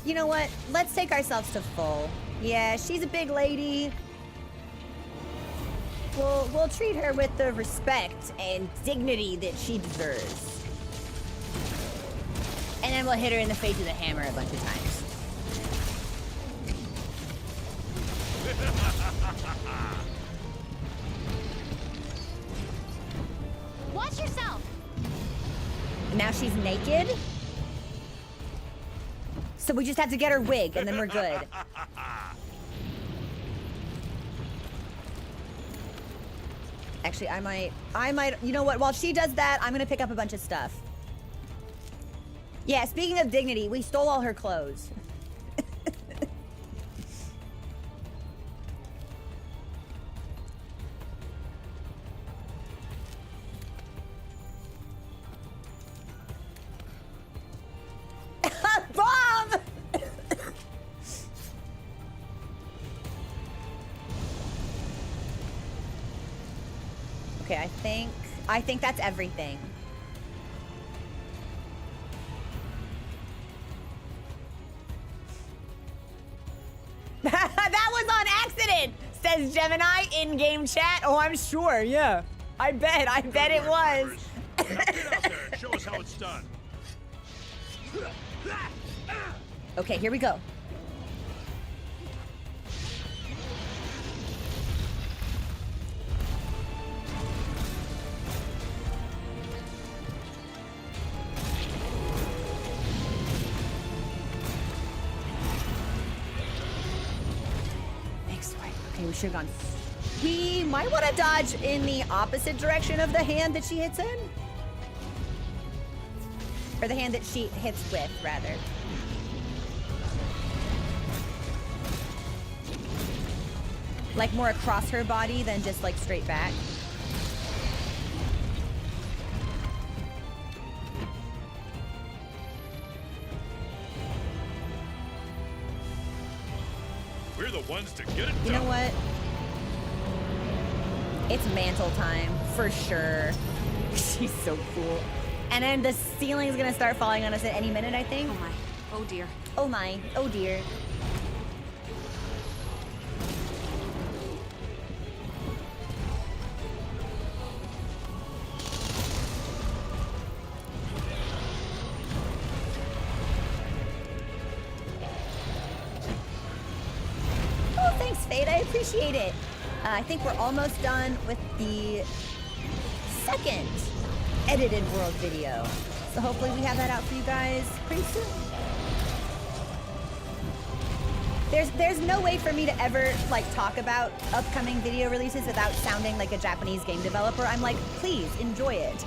You know what? Let's take ourselves to full. Yeah, she's a big lady. We'll treat her with the respect and dignity that she deserves. And then we'll hit her in the face with a hammer a bunch of times. she's naked. So we just have to get her wig, and then we're good. Actually, I might, you know what? While she does that, I'm gonna pick up a bunch of stuff. Yeah, speaking of dignity, we stole all her clothes. Bomb! Okay, I think that's everything. That was on accident, says Gemini in-game chat. Oh, I'm sure, yeah. I bet it was. Now get out there and show us how it's done. Okay, here we go. Thanks, right. Okay, we should have gone. We might want to dodge in the opposite direction of the hand that she hits in. Or the hand that she hits with, rather. Like more across her body than just like straight back. We're the ones to get it You done. know what? It's mantle time, for sure. She's so cool. And then the ceiling is gonna start falling on us at any minute, I think. Oh my. Oh dear. Oh my. Oh dear. Oh, thanks, Fade. I appreciate it. I think we're almost done with the second edited world video. So hopefully we have that out for you guys pretty soon. There's no way for me to ever like talk about upcoming video releases without sounding like a Japanese game developer. I'm like, please enjoy it.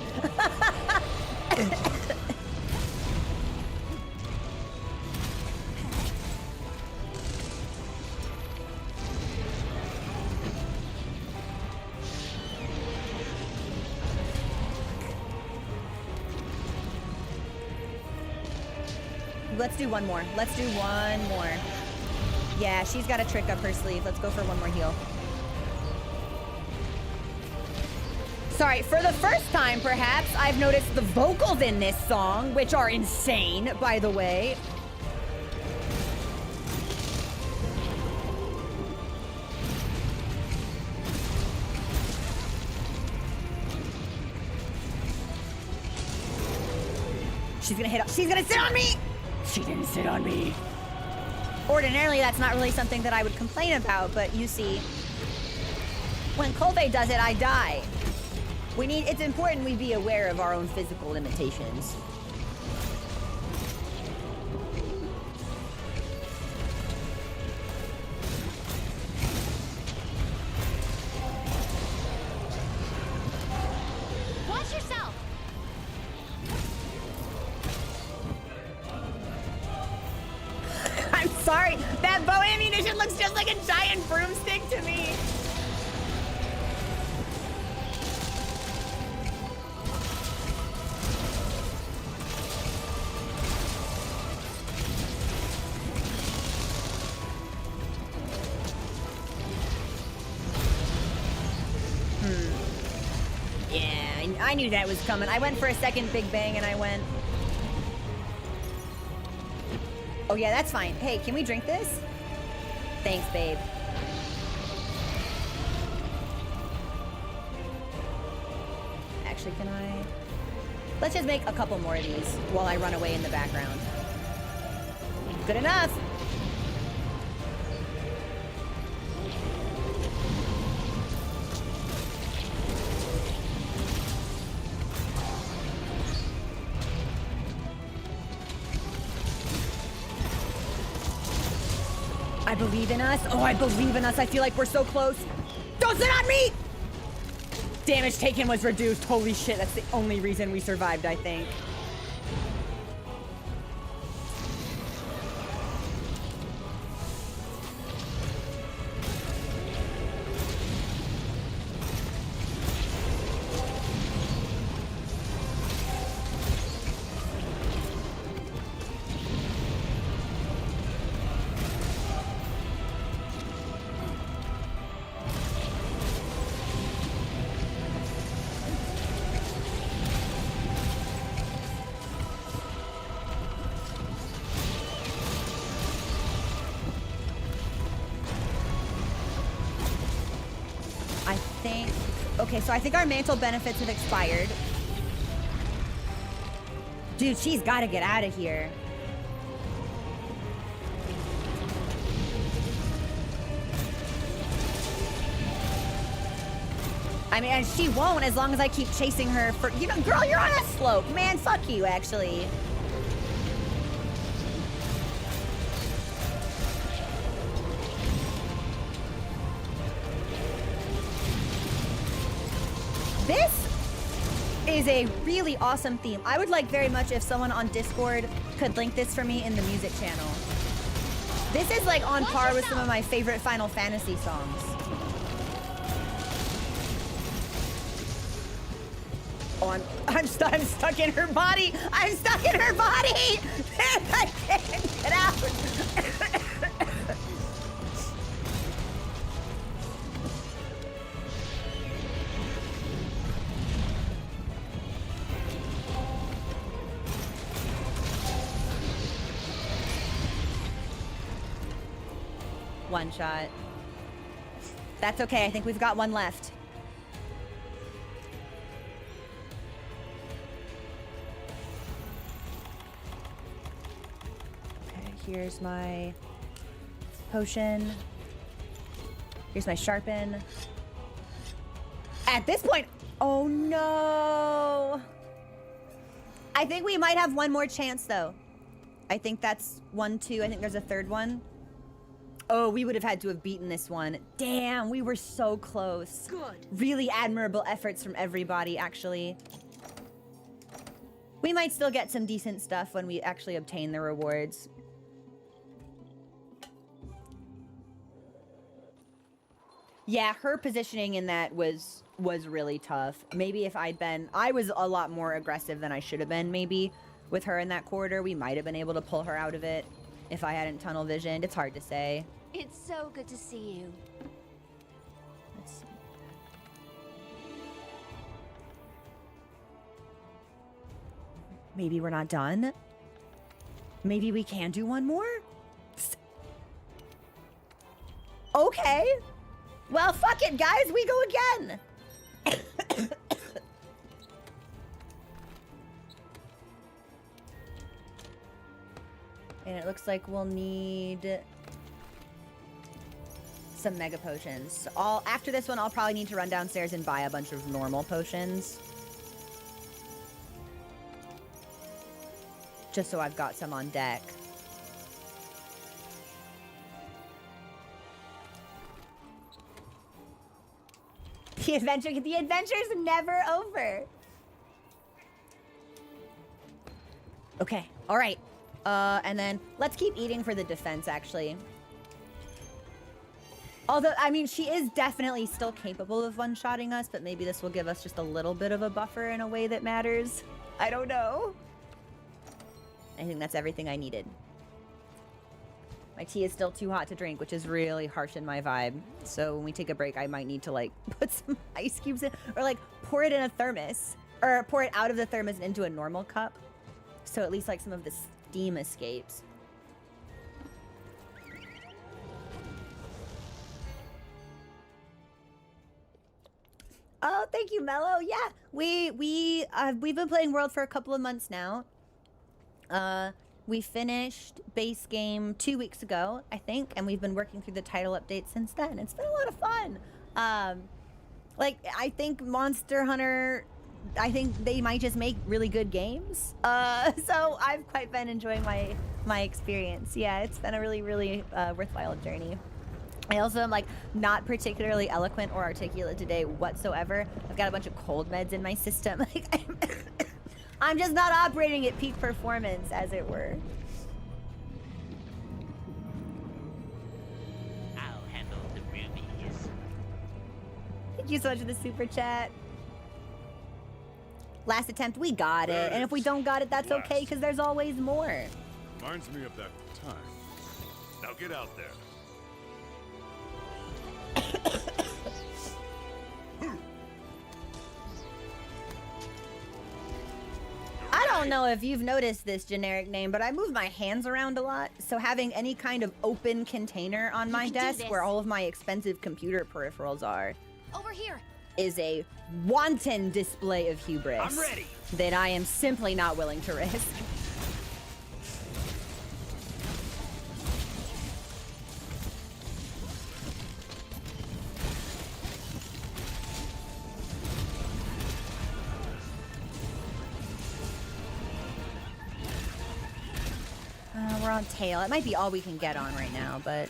Let's do one more. Let's do one more. Yeah, she's got a trick up her sleeve. Let's go for one more heal. Sorry, for the first time, perhaps, I've noticed the vocals in this song, which are insane, by the way. She's gonna sit on me! She didn't sit on me. Ordinarily, that's not really something that I would complain about, but you see, when Kolbe does it, I die. It's important we be aware of our own physical limitations. Watch yourself. I'm sorry, that bow ammunition looks just like a giant broomstick to me. Yeah, I knew that was coming. I went for a second Big Bang and I went... Oh yeah, that's fine. Hey, can we drink this? Thanks, babe. Actually, can I? Let's just make a couple more of these while I run away in the background. Good enough. I believe in us. Oh, I believe in us. I feel like we're so close. Don't sit on me! Damage taken was reduced. Holy shit, that's the only reason we survived, I think. Okay, so I think our mantle benefits have expired. Dude, she's got to get out of here. I mean, and she won't as long as I keep chasing her for... You know, girl, you're on a slope. Man, fuck you, actually. This is a really awesome theme. I would like very much if someone on Discord could link this for me in the music channel. This is like on par with some of my favorite Final Fantasy songs. Oh, I'm stuck in her body. I'm stuck in her body. I can't get out. One shot. That's okay. I think we've got one left. Okay, here's my potion. Here's my sharpen. At this point, oh no. I think we might have one more chance though. I think that's 1, 2. I think there's a third one. Oh, we would have had to have beaten this one. Damn, we were so close. Good. Really admirable efforts from everybody, actually. We might still get some decent stuff when we actually obtain the rewards. Yeah, her positioning in that was really tough. Maybe if I was a lot more aggressive than I should have been, maybe. With her in that corridor, we might have been able to pull her out of it if I hadn't tunnel visioned. It's hard to say. It's so good to see you. Let's see. Maybe we're not done. Maybe we can do one more? Okay. Well, fuck it, guys. We go again. And it looks like we'll need some mega potions. After this one, I'll probably need to run downstairs and buy a bunch of normal potions. Just so I've got some on deck. The adventure's never over. Okay, all right. And then let's keep eating for the defense, actually. Although, I mean, she is definitely still capable of one-shotting us, but maybe this will give us just a little bit of a buffer in a way that matters. I don't know. I think that's everything I needed. My tea is still too hot to drink, which is really harsh in my vibe. So when we take a break, I might need to, like, put some ice cubes in, or, like, pour it in a thermos, or pour it out of the thermos and into a normal cup. So at least, like, some of the steam escapes. Oh, thank you, Mello. Yeah, we've been playing World for a couple of months now. We finished base game 2 weeks ago, I think, and we've been working through the title update since then. It's been a lot of fun. Like, I think Monster Hunter I think they might just make really good games. So I've quite been enjoying my experience. Yeah, it's been a really, really worthwhile journey. I also am like not particularly eloquent or articulate today whatsoever. I've got a bunch of cold meds in my system. Like, I'm just not operating at peak performance, as it were. I'll handle the rubies. Thank you so much for the super chat. Last attempt, we got it. And if we don't got it, that's okay, because there's always more. Reminds me of that time. Now get out there. I don't know if you've noticed this generic name, but I move my hands around a lot. So having any kind of open container on my can do desk this. where all of my expensive computer peripherals are Over here. is a wanton display of hubris I'm ready. that I am simply not willing to risk. We're on tail. It might be all we can get on right now, but...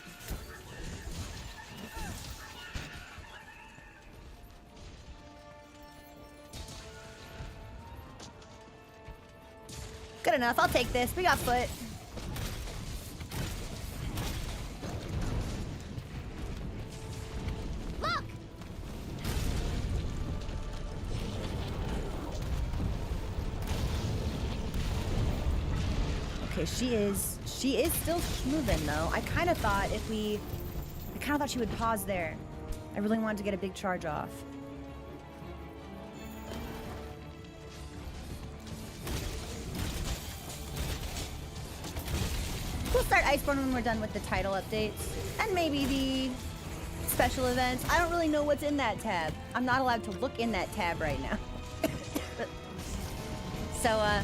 Good enough. I'll take this. We got foot. Look! Okay, she is still moving though. I kind of thought she would pause there. I really wanted to get a big charge off. We'll start Iceborne when we're done with the title updates and maybe the special events. I don't really know what's in that tab. I'm not allowed to look in that tab right now. So,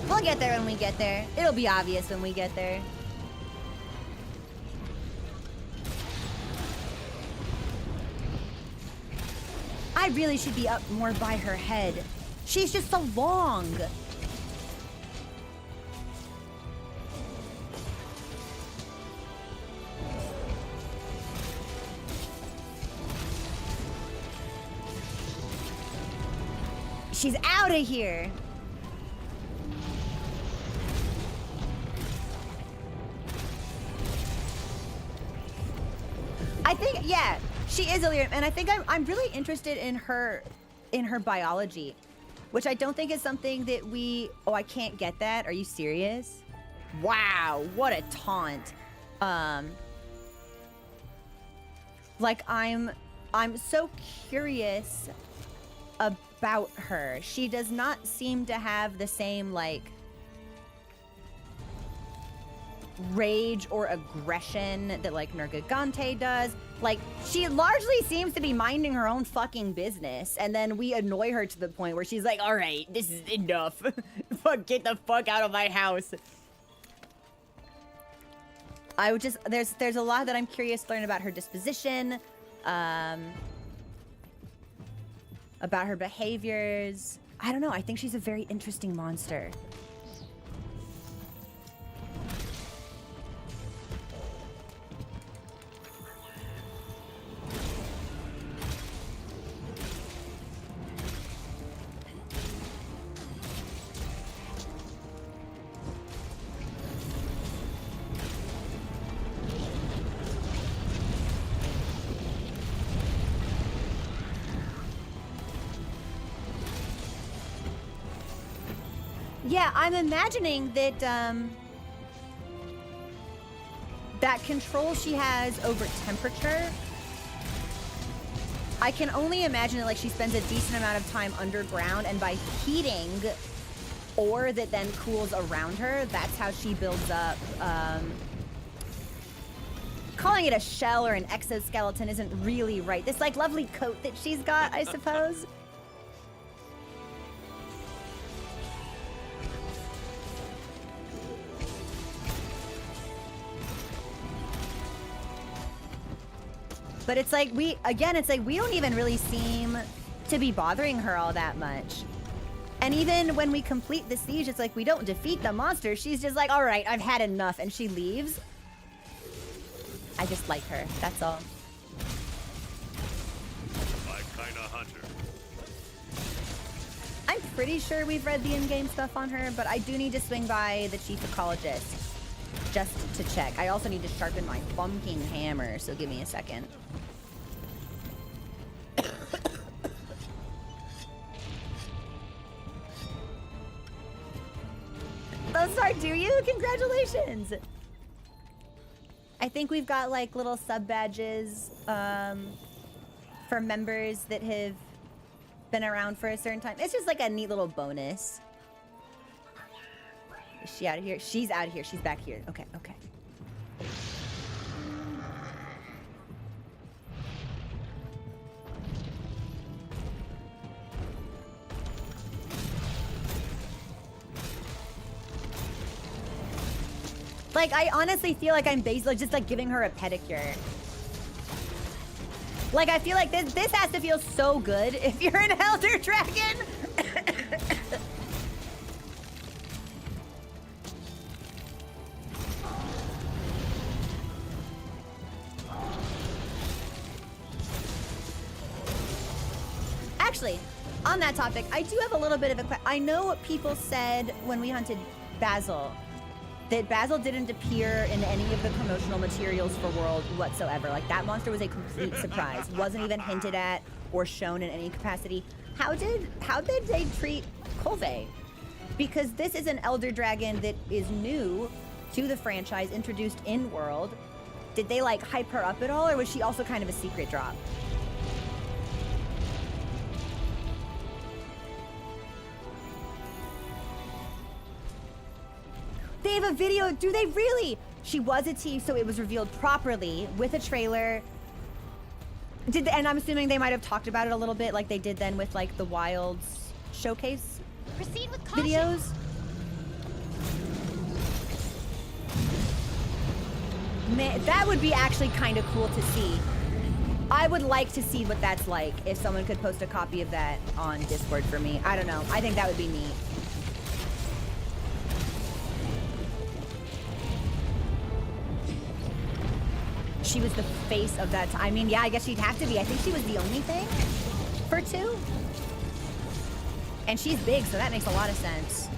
we'll get there when we get there. It'll be obvious when we get there. I really should be up more by her head. She's just so long. She's out of here. I think, yeah, she is Illyrian, and I think I'm really interested in her biology, which I don't think is something that we. Oh, I can't get that. Are you serious? Wow, what a taunt. Like I'm so curious about her. She does not seem to have the same like rage or aggression that like Nergigante does. Like she largely seems to be minding her own fucking business, and then we annoy her to the point where she's like, all right, this is enough. Fuck, get the fuck out of my house. I would just there's a lot that I'm curious to learn about her disposition, about her behaviors. I don't know, I think she's a very interesting monster. Yeah, I'm imagining that that control she has over temperature. I can only imagine that like she spends a decent amount of time underground, and by heating ore that then cools around her, that's how she builds up. Calling it a shell or an exoskeleton isn't really right. This like lovely coat that she's got, I suppose. But it's like we don't even really seem to be bothering her all that much. And even when we complete the siege, it's like we don't defeat the monster. She's just like, all right, I've had enough, and she leaves. I just like her, that's all. My kind of hunter. I'm pretty sure we've read the in-game stuff on her, but I do need to swing by the chief ecologist just to check. I also need to sharpen my fucking hammer, so give me a second. Lozar, do you? Congratulations! I think we've got like little sub badges for members that have been around for a certain time. It's just like a neat little bonus. Is she out of here? She's out of here. She's back here. Okay, okay. Like, I honestly feel like I'm basically just like giving her a pedicure. Like, I feel like this has to feel so good if you're an Elder Dragon. Actually, on that topic, I do have a little bit of a I know what people said when we hunted Basil, that Basil didn't appear in any of the promotional materials for World whatsoever. Like, that monster was a complete surprise. Wasn't even hinted at or shown in any capacity. How did they treat Kolve? Because this is an Elder Dragon that is new to the franchise, introduced in World. Did they, like, hype her up at all, or was she also kind of a secret drop? They have a video. Do they really? She was a thief, so it was revealed properly with a trailer. And I'm assuming they might have talked about it a little bit, like they did then with like the Wilds showcase Proceed with caution. videos. Man, that would be actually kind of cool to see. I would like to see what that's like if someone could post a copy of that on Discord for me. I don't know. I think that would be neat. She was the face of that. I mean, yeah, I guess she'd have to be. I think she was the only thing for 2. And she's big, so that makes a lot of sense.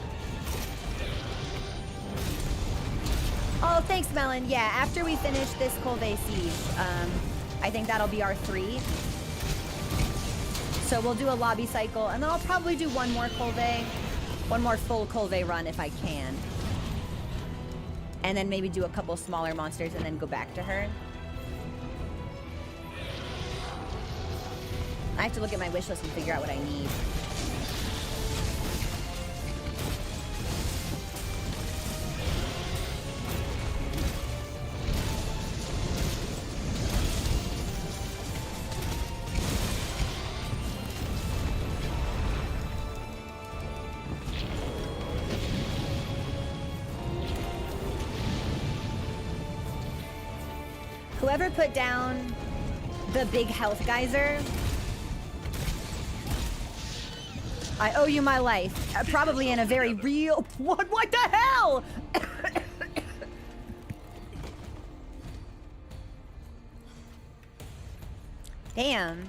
Oh, thanks, Melon. Yeah, after we finish this Kolve siege, I think that'll be our 3. So we'll do a lobby cycle, and then I'll probably do one more full Kolve run if I can. And then maybe do a couple smaller monsters and then go back to her. I have to look at my wish list and figure out what I need. Whoever put down the big health geyser, I owe you my life. Probably in a very real... What the hell? Damn.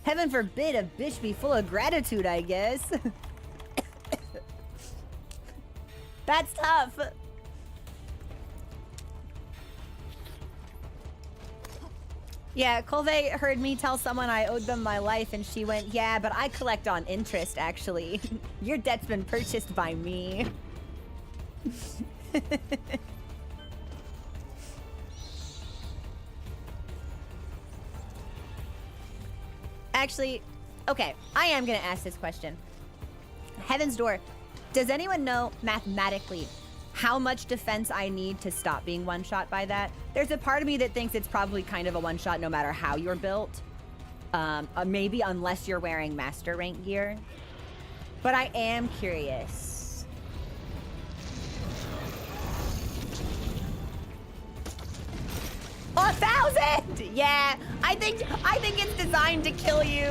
Heaven forbid a bitch be full of gratitude, I guess. That's tough. Yeah, Kolve heard me tell someone I owed them my life, and she went, yeah, but I collect on interest, actually. Your debt's been purchased by me. Actually, okay, I am gonna ask this question. Heaven's Door, does anyone know mathematically how much defense I need to stop being one-shot by that? There's a part of me that thinks it's probably kind of a one-shot no matter how you're built. Maybe unless you're wearing master rank gear. But I am curious. Oh, 1,000! Yeah, I think it's designed to kill you.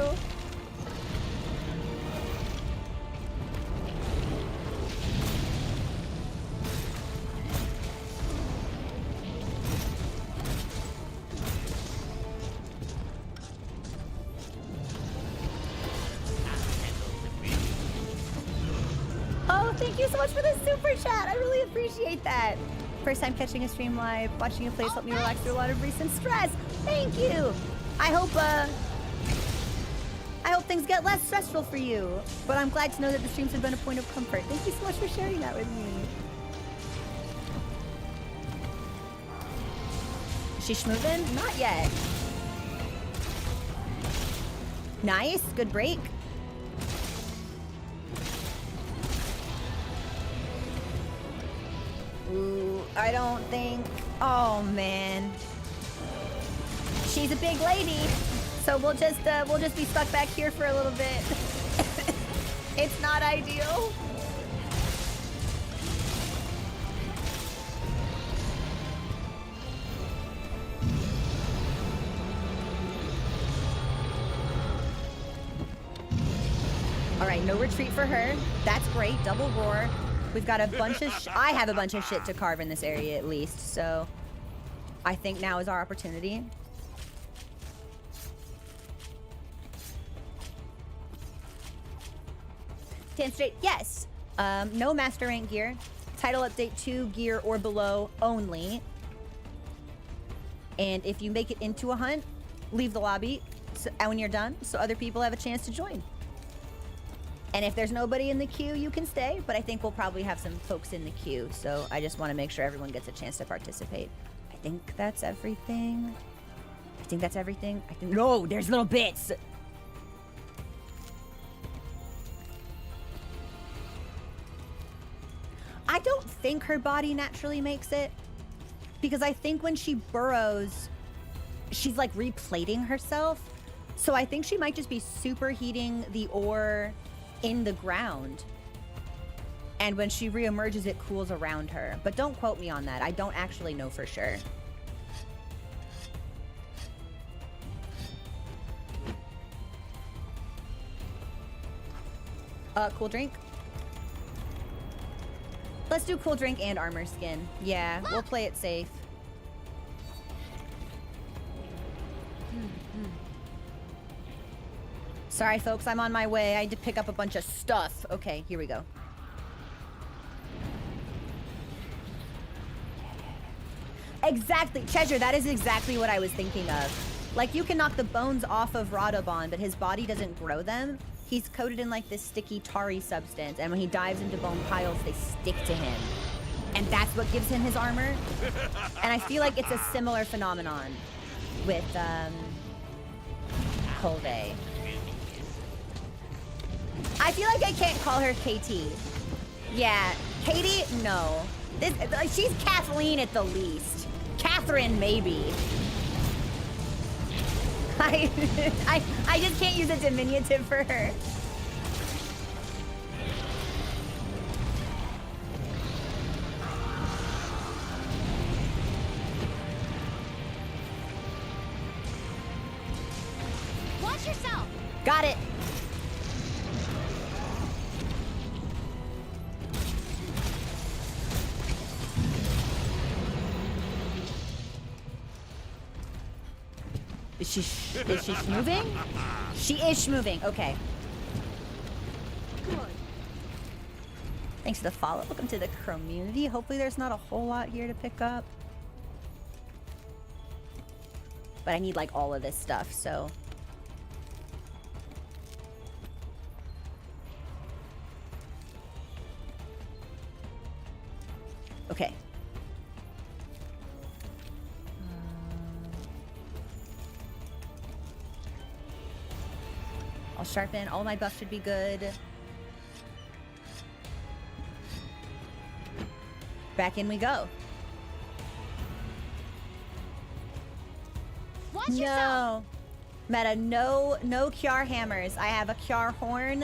Oh, thank you so much for the super chat. I really appreciate that. First time catching a stream live, watching you play helped me relax through a lot of recent stress. Thank you. I hope things get less stressful for you. But I'm glad to know that the streams have been a point of comfort. Thank you so much for sharing that with me. Is she schmoovin'? Not yet. Nice, good break. Ooh, I don't think. Oh man, she's a big lady, so we'll just be stuck back here for a little bit. It's not ideal. All right, no retreat for her. That's great. Double roar. We've got a bunch of I have a bunch of shit to carve in this area at least, so I think now is our opportunity. Dan straight, yes. No master rank gear. Title update 2 gear or below only. And if you make it into a hunt, leave the lobby when you're done so other people have a chance to join. And if there's nobody in the queue, you can stay, but I think we'll probably have some folks in the queue, so I just want to make sure everyone gets a chance to participate. I think that's everything. No, there's little bits! I don't think her body naturally makes it, because I think when she burrows, she's like replating herself, so I think she might just be superheating the ore in the ground, and when she reemerges it cools around her, but don't quote me on that. I don't actually know for sure. Cool drink. Let's do cool drink and armor skin. Yeah, we'll play it safe. Sorry, folks, I'm on my way. I had to pick up a bunch of stuff. Okay, here we go. Exactly, Treasure, that is exactly what I was thinking of. Like, you can knock the bones off of Radobon, but his body doesn't grow them. He's coated in, like, this sticky, tarry substance, and when he dives into bone piles, they stick to him. And that's what gives him his armor. And I feel like it's a similar phenomenon with, Colve. I feel like I can't call her KT. Yeah, Katie, no. She's Kathleen at the least. Catherine, maybe. I just can't use a diminutive for her. Watch yourself. Got it. Is she moving? She is moving. Okay. Thanks for the follow. Welcome to the community. Hopefully there's not a whole lot here to pick up. But I need like all of this stuff, so. Okay. I'll sharpen. All my buffs should be good. Back in we go. Watch yourself. Meta, no Kiar hammers. I have a Kiar horn,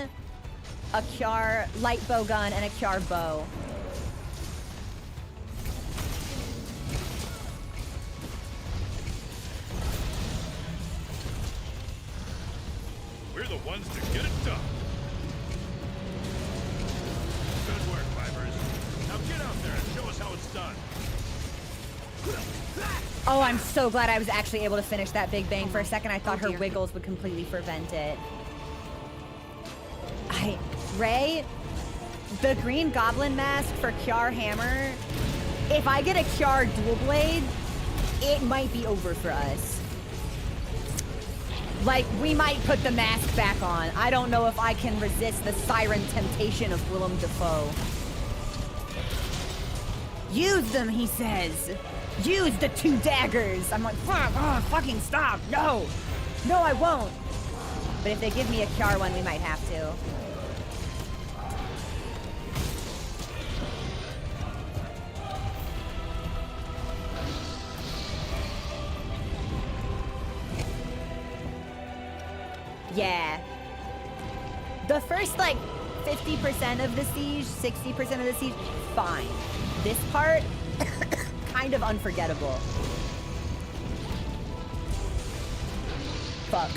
a Kiar light bow gun, and a Kiar bow. ones to get it done. Good work, Vipers. Now get out there and show us how it's done. Oh, I'm so glad I was actually able to finish that Big Bang. For a second, I thought her wiggles would completely prevent it. Ray, the Green Goblin mask for Kiar Hammer, if I get a Kiar dual blade, it might be over for us. Like, we might put the mask back on. I don't know if I can resist the siren temptation of Willem Dafoe. Use them, he says. Use the 2 daggers. I'm like, fuck, oh, fucking stop. No. No, I won't. But if they give me a Kiar one, we might have to. Yeah. The first, like, 50% of the siege, 60% of the siege, fine. This part, kind of unforgettable. Fuck.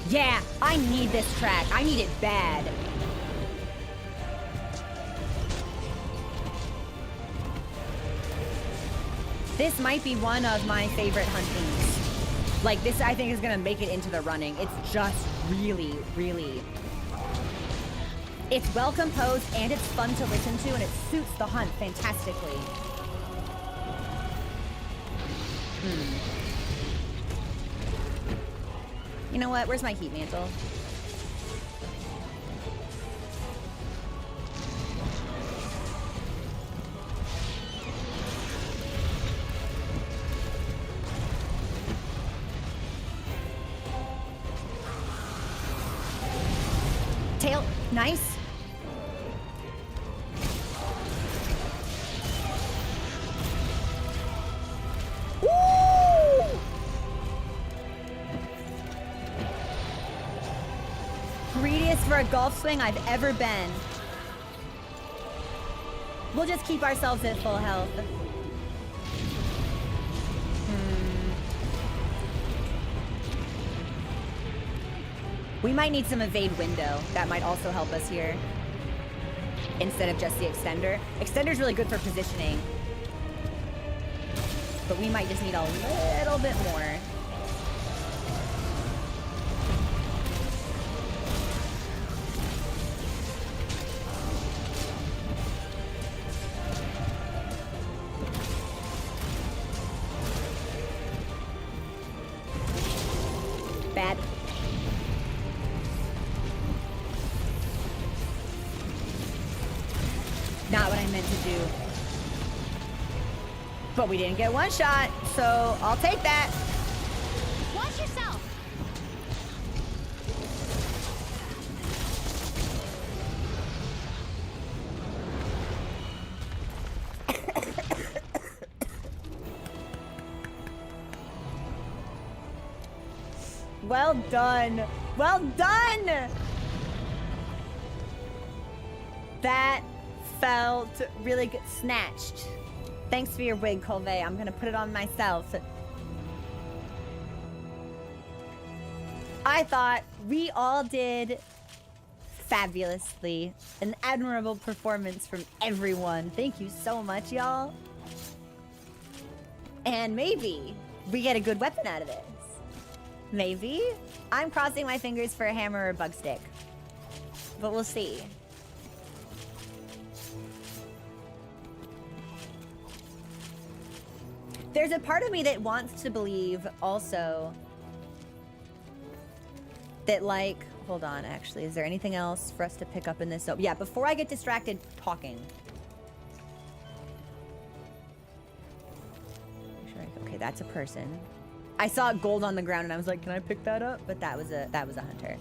Yeah, I need this track. I need it bad. This might be one of my favorite huntings. Like, this I think is gonna make it into the running. It's just really, really... It's well composed and it's fun to listen to and it suits the hunt fantastically. You know what? Where's my heat mantle? Tail, nice. Woo! Greediest for a golf swing I've ever been. We'll just keep ourselves at full health. We might need some evade window. That might also help us here. Instead of just the extender. Extender's really good for positioning. But we might just need a little bit more. Bad. Not what I meant to do. But we didn't get one shot, so I'll take that. Watch yourself. Well done. Well done! That felt really good. Snatched. Thanks for your wig, Colvey. I'm gonna put it on myself. I thought we all did fabulously. An admirable performance from everyone. Thank you so much, y'all. And maybe we get a good weapon out of this. Maybe. I'm crossing my fingers for a hammer or a bug stick. But we'll see. There's a part of me that wants to believe also that, like, hold on, actually, is there anything else for us to pick up in this? Oh, yeah, before I get distracted talking. Okay, that's a person. I saw gold on the ground and I was like, can I pick that up? But that was a hunter.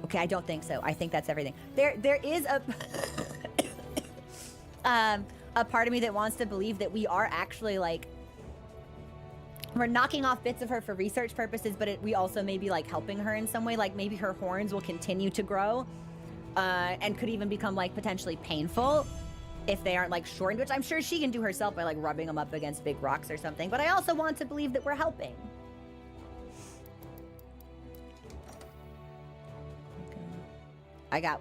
Okay, I don't think so. I think that's everything. There is a a part of me that wants to believe that we are actually, like We're knocking off bits of her for research purposes, but we also may be like helping her in some way. Like maybe her horns will continue to grow and could even become like potentially painful if they aren't like shortened, which I'm sure she can do herself by like rubbing them up against big rocks or something. But I also want to believe that we're helping. Okay.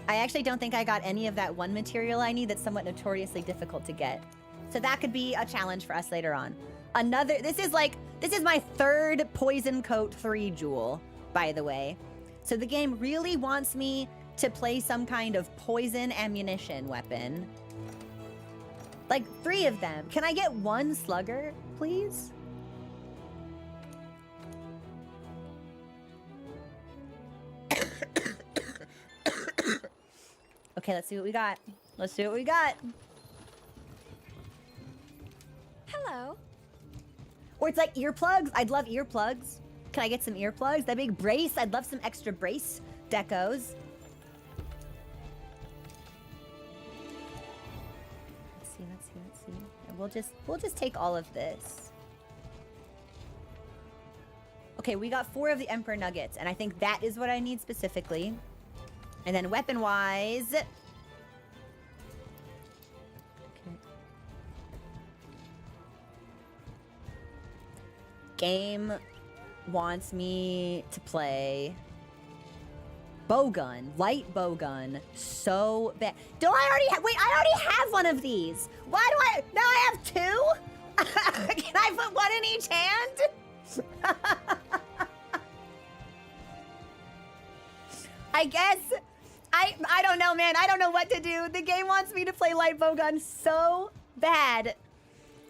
I actually don't think I got any of that one material I need that's somewhat notoriously difficult to get. So that could be a challenge for us later on. This is my third Poison Coat 3 jewel, by the way. So the game really wants me to play some kind of poison ammunition weapon. Like 3 of them. Can I get 1 slugger, please? Okay, let's see what we got. Let's see what we got. Hello. Or it's like earplugs. I'd love earplugs. Can I get some earplugs? That big brace. I'd love some extra brace decos. Let's see. And we'll just take all of this. Okay, we got 4 of the Emperor Nuggets, and I think that is what I need specifically. And then weapon-wise... Okay. Game wants me to play... bowgun, light bowgun, so bad. Don't I already have, wait, I already have one of these. Why do I, now I have 2? Can I put 1 in each hand? I guess, I don't know, man. I don't know what to do. The game wants me to play light bowgun so bad.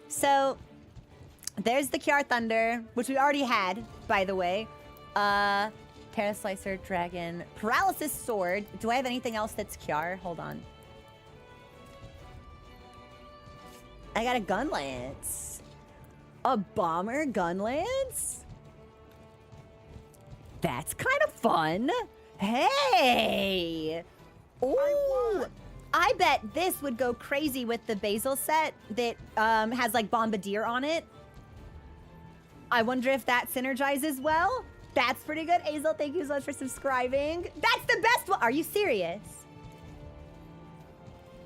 So, there's the Kiar Thunder, which we already had, by the way. Paraslicer, Dragon, Paralysis Sword. Do I have anything else that's Kiar? Hold on. I got a Gun Lance. A Bomber Gun Lance? That's kind of fun. Hey! Ooh! I bet this would go crazy with the Basil set that has like Bombardier on it. I wonder if that synergizes well. That's pretty good. Azel, thank you so much for subscribing. That's the best one. Are you serious?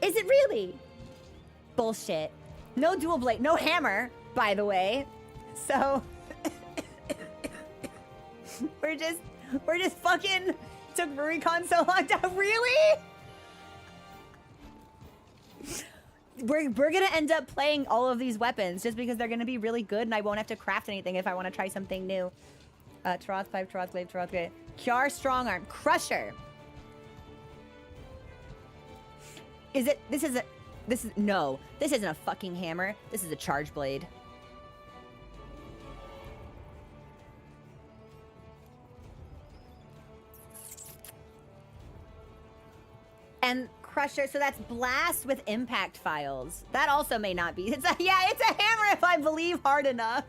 Is it really? Bullshit. No dual blade, no hammer, by the way. So we're just fucking took Rurikon so long to really? We're gonna end up playing all of these weapons just because they're gonna be really good and I won't have to craft anything if I want to try something new. Troth Pipe, Troth Glaive, Troth Glaive. Kiar Strong Arm. Crusher. No. This isn't a fucking hammer. This is a charge blade. And Crusher, so that's blast with impact files. That also may not be. It's a hammer if I believe hard enough.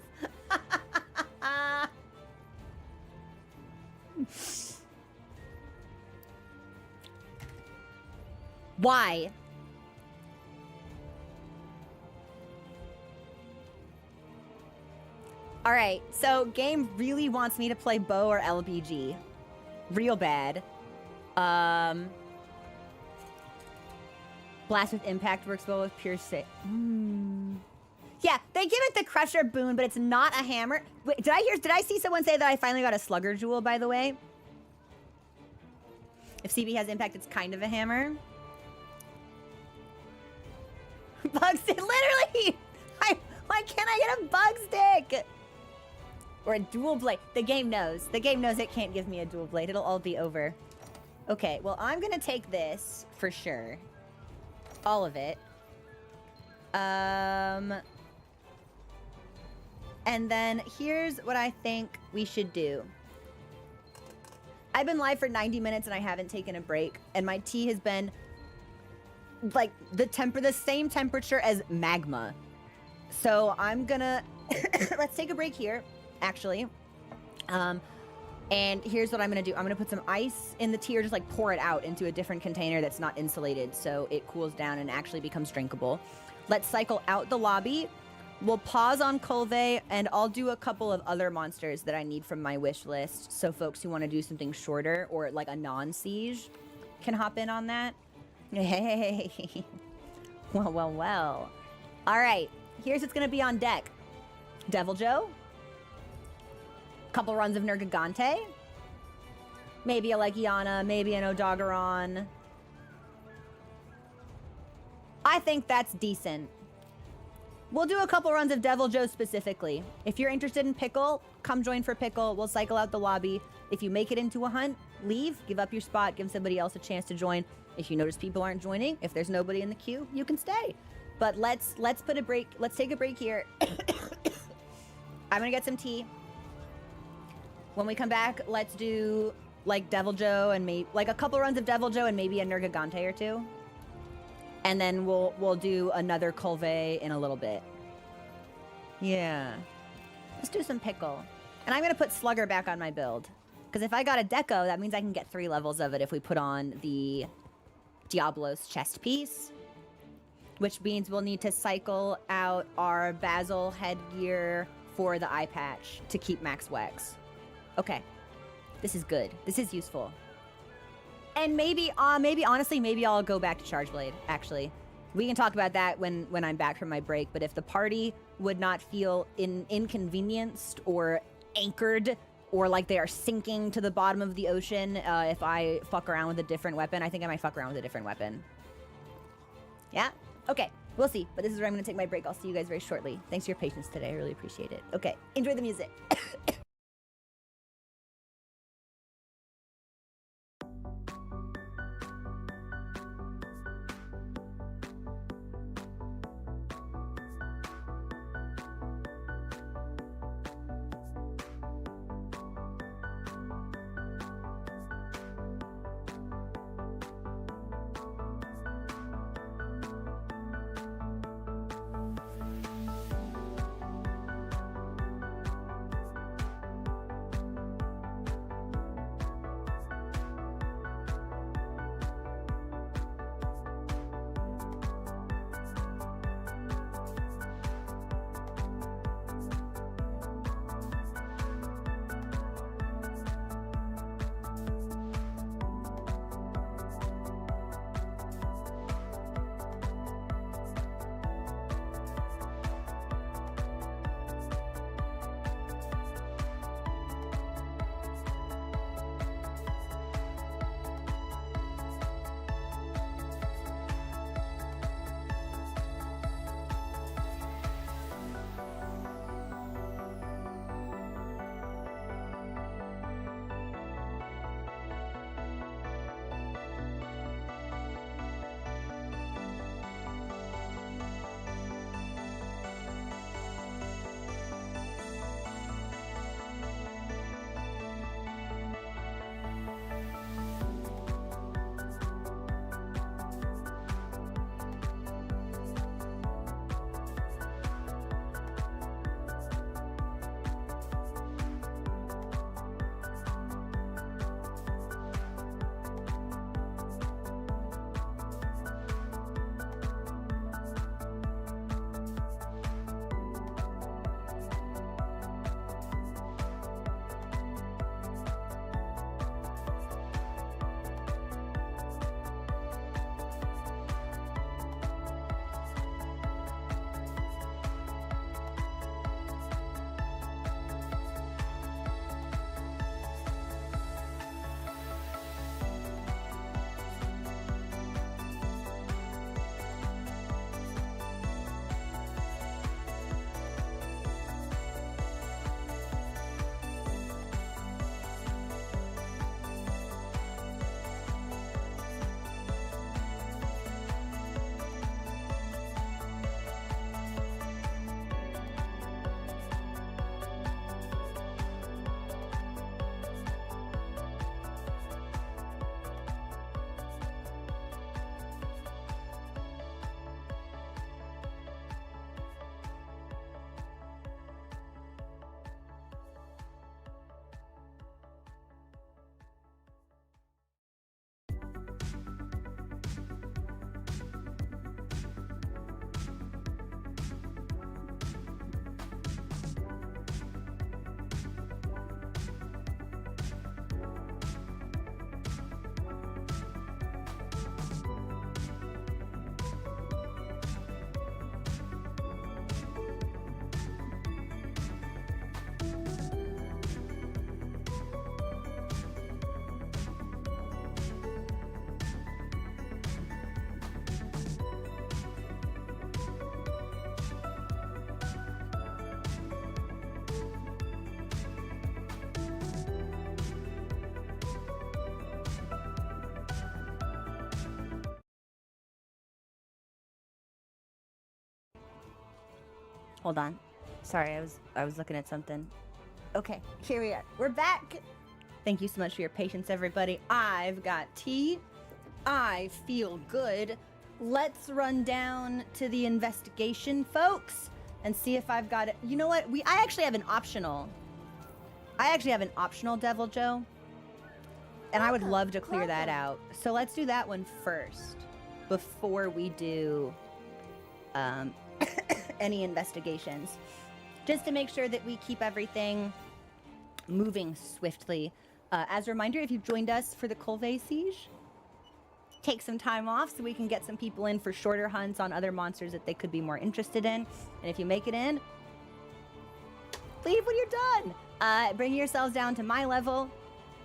Why? All right, so game really wants me to play bow or LBG. Real bad. Blast with impact works well with pure state. Yeah, they give it the Crusher boon, but it's not a hammer. Wait, did I see someone say that I finally got a Slugger Jewel, by the way? If CB has impact, it's kind of a hammer. Bug stick, literally! Why can't I get a bug stick? Or a dual blade. The game knows. The game knows it can't give me a dual blade. It'll all be over. Okay, well, I'm gonna take this for sure. All of it. And then here's what I think we should do. I've been live for 90 minutes and I haven't taken a break. And my tea has been like the same temperature as magma. So I'm gonna, let's take a break here, actually. And here's what I'm gonna do. I'm gonna put some ice in the tea or just like pour it out into a different container that's not insulated so it cools down and actually becomes drinkable. Let's cycle out the lobby. We'll pause on Colve, and I'll do a couple of other monsters that I need from my wish list, so folks who want to do something shorter or like a non-siege can hop in on that. Hey. Well. All right, here's what's going to be on deck. Deviljho. Couple runs of Nergigante. Maybe a Legiana, maybe an Odogaron. I think that's decent. We'll do a couple runs of Deviljho specifically. If you're interested in Pickle, come join for Pickle. We'll cycle out the lobby. If you make it into a hunt, leave, give up your spot, give somebody else a chance to join. If you notice people aren't joining, if there's nobody in the queue, you can stay. But let's put a break. Let's take a break here. I'm gonna get some tea. When we come back, let's do like Deviljho and maybe like a couple runs of Deviljho and maybe a Nergigante or two. And then we'll do another Colve in a little bit. Yeah. Let's do some Pickle. And I'm going to put Slugger back on my build. Because if I got a Deco, that means I can get 3 levels of it if we put on the Diablos chest piece. Which means we'll need to cycle out our Basil headgear for the eye patch to keep max Wex. Okay. This is good. This is useful. And maybe honestly, maybe I'll go back to Chargeblade, actually. We can talk about that when I'm back from my break, but if the party would not feel inconvenienced or anchored or like they are sinking to the bottom of the ocean if I fuck around with a different weapon, I think I might fuck around with a different weapon. Yeah? Okay, we'll see. But this is where I'm going to take my break. I'll see you guys very shortly. Thanks for your patience today. I really appreciate it. Okay, enjoy the music. Hold on. Sorry, I was looking at something. Okay, here we are. We're back. Thank you so much for your patience, everybody. I've got tea. I feel good. Let's run down to the investigation, folks, and see if I've got it. You know what? I actually have an optional. I actually have an optional Devil Joe, and I would love to clear that out. So let's do that one first before we do any investigations, just to make sure that we keep everything moving swiftly. As a reminder, if you've joined us for the Colvay Siege, take some time off so we can get some people in for shorter hunts on other monsters that they could be more interested in. And if you make it in, leave when you're done. Bring yourselves down to my level.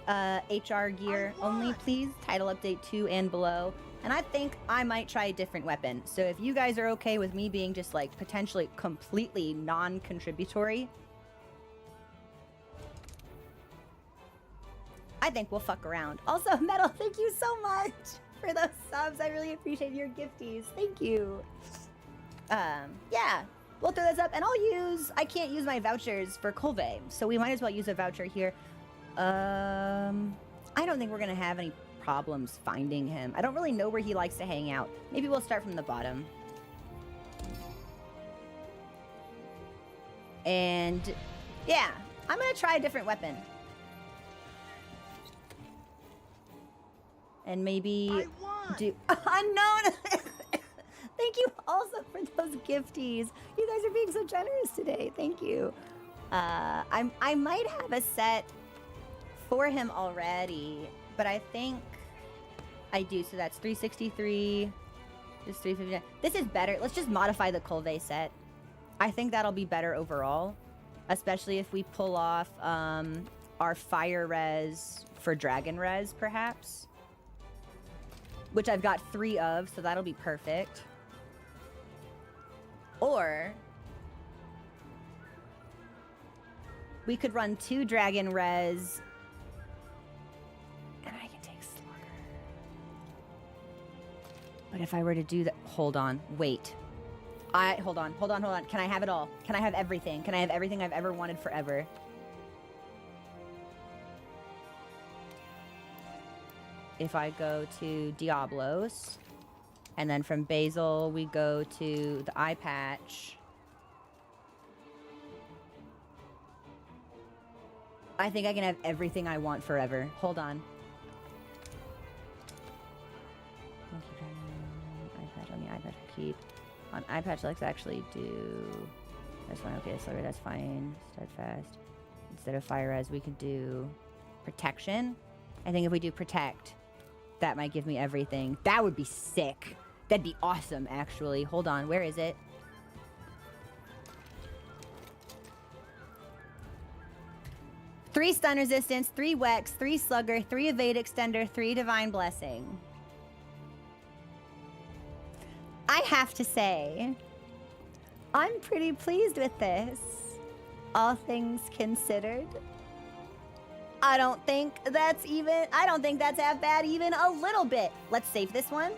HR gear only, please. Title update 2 and below. And I think I might try a different weapon. So if you guys are okay with me being just like potentially completely non-contributory, I think we'll fuck around. Also, Metal, thank you so much for those subs. I really appreciate your gifties. Thank you. Yeah, we'll throw this up, and I can't use my vouchers for Colvay, so we might as well use a voucher here. I don't think we're gonna have any problems finding him. I don't really know where he likes to hang out. Maybe we'll start from the bottom. And yeah, I'm gonna try a different weapon. And maybe do unknown. Thank you also for those gifties. You guys are being so generous today. Thank you. I might have a set for him already, but I think I do. So that's 363. This 359. This is better. Let's just modify the Colvay set. I think that'll be better overall, especially if we pull off our fire res for dragon res, perhaps. Which I've got 3 of, so that'll be perfect. Or we could run 2 dragon res, and I can take Slugger. But if I were to do that, hold on, wait. Hold on. Can I have it all? Can I have everything? Can I have everything I've ever wanted forever? If I go to Diablos, and then from Basil, we go to the eye patch. I think I can have everything I want forever. Hold on. Eye patch on the eye patch keep. On eye patch, let's actually do... That's fine. Okay, Slugger, that's fine. Steadfast. Instead of fire res, we could do protection. I think if we do protect, that might give me everything. That would be sick. That'd be awesome, actually. Hold on, where is it? Three stun resistance, 3 Wex, 3 Slugger, 3 evade extender, 3 divine blessing. I have to say, I'm pretty pleased with this. All things considered. I don't think that's half bad even a little bit. Let's save this one.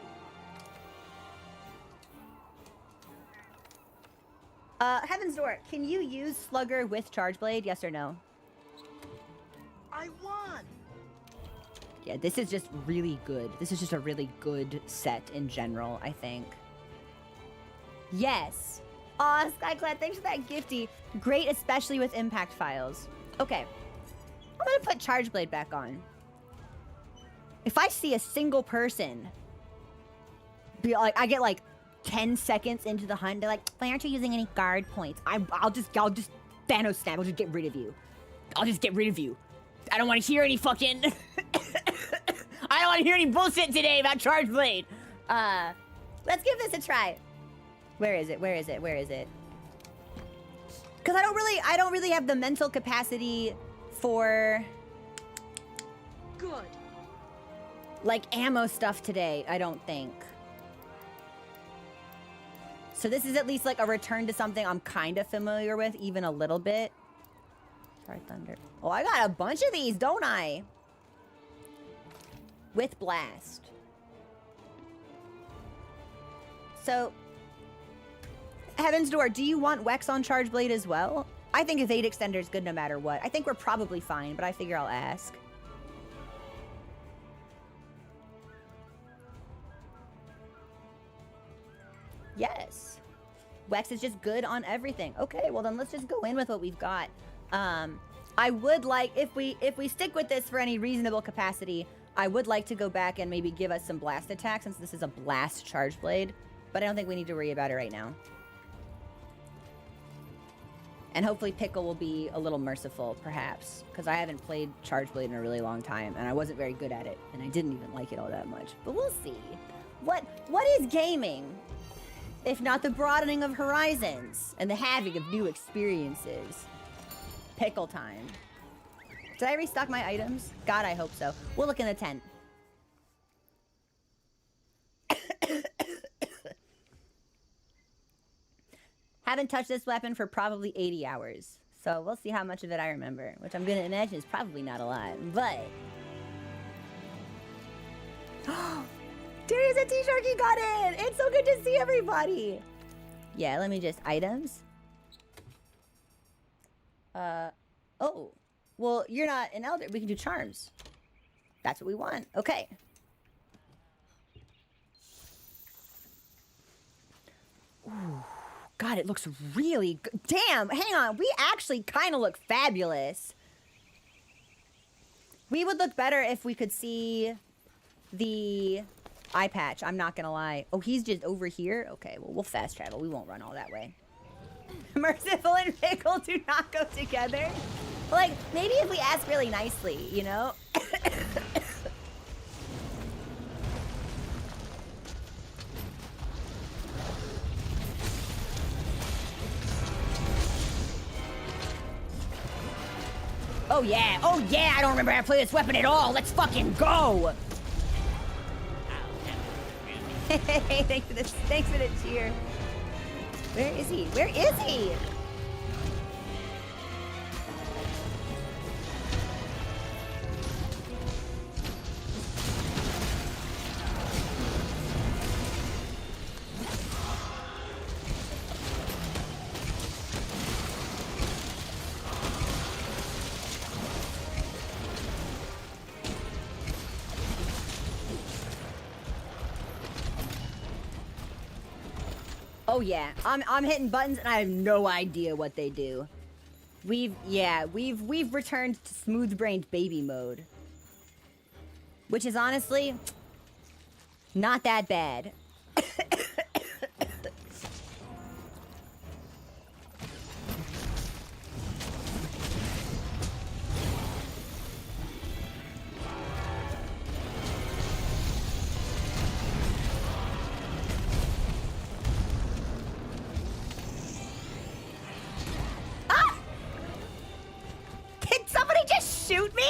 Heaven's Door, can you use Slugger with Charge Blade? Yes or no? I won! Yeah, this is just really good. This is just a really good set in general, I think. Yes. Aw, Skyclad, thanks for that gifty. Great, especially with impact files. Okay. I'm gonna put Charge Blade back on. If I see a single person be like, I get like 10 seconds into the hunt, they're like, why aren't you using any guard points? I'll just Thanos snap. I'll just get rid of you. I'll just get rid of you. I don't want to hear any fucking... I don't want to hear any bullshit today about Charge Blade. Let's give this a try. Where is it? Where is it? Where is it? Because I don't really have the mental capacity for... Good. like ammo stuff today, I don't think. So this is at least like a return to something I'm kind of familiar with, even a little bit. Sorry, Thunder. Oh, I got a bunch of these, don't I? With Blast. So, Heaven's Door, do you want Wex on Charge Blade as well? I think a Fade Extender is good no matter what. I think we're probably fine, but I figure I'll ask. Yes. Wex is just good on everything. Okay, well then let's just go in with what we've got. I would like, if we stick with this for any reasonable capacity, I would like to go back and maybe give us some blast attack since this is a blast Charge Blade. But I don't think we need to worry about it right now. And hopefully Pickle will be a little merciful, perhaps. Because I haven't played Charge Blade in a really long time, and I wasn't very good at it. And I didn't even like it all that much. But we'll see. What is gaming? If not the broadening of horizons and the having of new experiences. Pickle time. Did I restock my items? God, I hope so. We'll look in the tent. Haven't touched this weapon for probably 80 hours. So we'll see how much of it I remember. Which I'm going to imagine is probably not a lot. But... Darius and T-Sharky got in! It's so good to see everybody! Yeah, let me just... Items? Oh. Well, you're not an elder. We can do charms. That's what we want. Okay. Ooh. God, it looks really good. Damn, hang on. We actually kind of look fabulous. We would look better if we could see the eye patch. I'm not going to lie. Oh, he's just over here? Okay, well, we'll fast travel. We won't run all that way. Merciful and Pickle do not go together. Like, maybe if we ask really nicely, you know? Oh yeah, I don't remember how to play this weapon at all. Let's fucking go! Hey, thanks for the cheer. Where is he? Where is he? Oh yeah, I'm hitting buttons and I have no idea what they do. We've returned to smooth-brained baby mode. Which is honestly not that bad. Shoot me?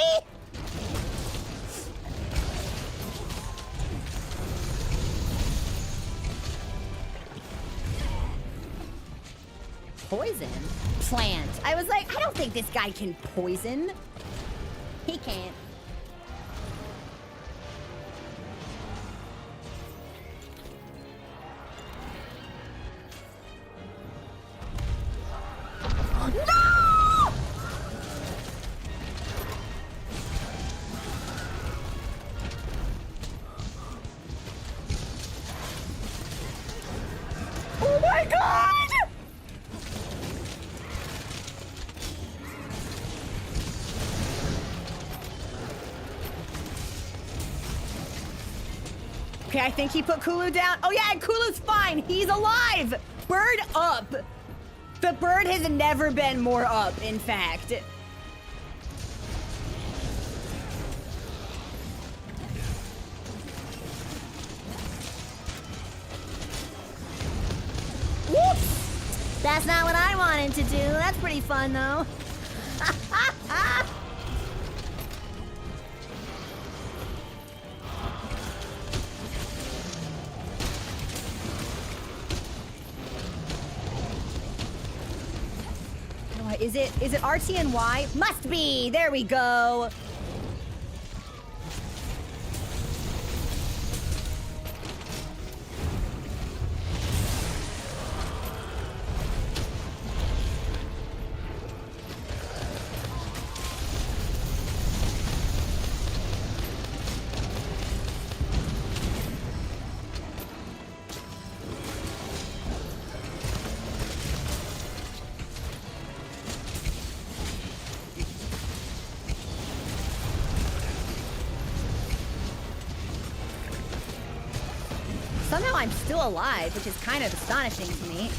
Poison? Plant. I was like, I don't think this guy can poison. He can't. Okay, I think he put Kulu down. Oh yeah, and Kulu's fine. He's alive. Bird up. The bird has never been more up, in fact. Whoops! That's not what I wanted to do. That's pretty fun, though. Is it RTNY? Must be! There we go! Somehow I'm still alive, which is kind of astonishing to me.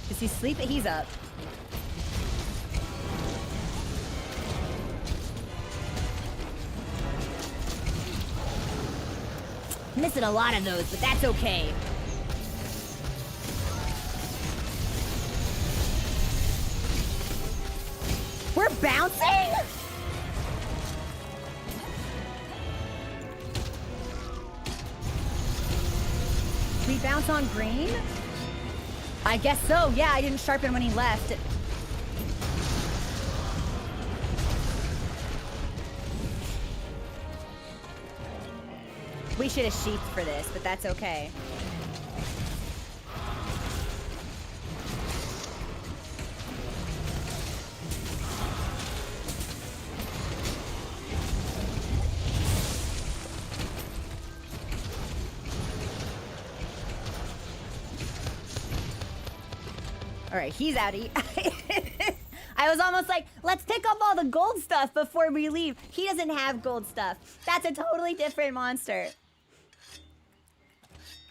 Is he sleeping? He's up. Missing a lot of those, but that's okay. We're bouncing? We bounce on green? I guess so. Yeah, I didn't sharpen when he left. We should have sheathed for this, but that's okay. All right, he's outie. I was almost like, let's pick up all the gold stuff before we leave. He doesn't have gold stuff. That's a totally different monster.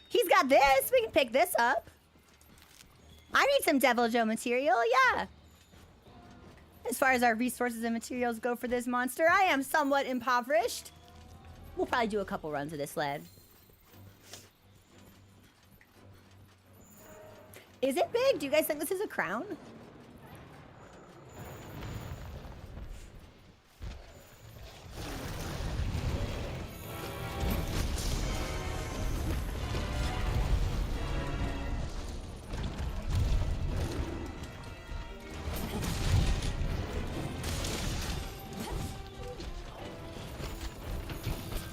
He's got this. We can pick this up. I need some Devil Joe material, yeah. As far as our resources and materials go for this monster, I am somewhat impoverished. We'll probably do a couple runs of this lad. Is it big? Do you guys think this is a crown?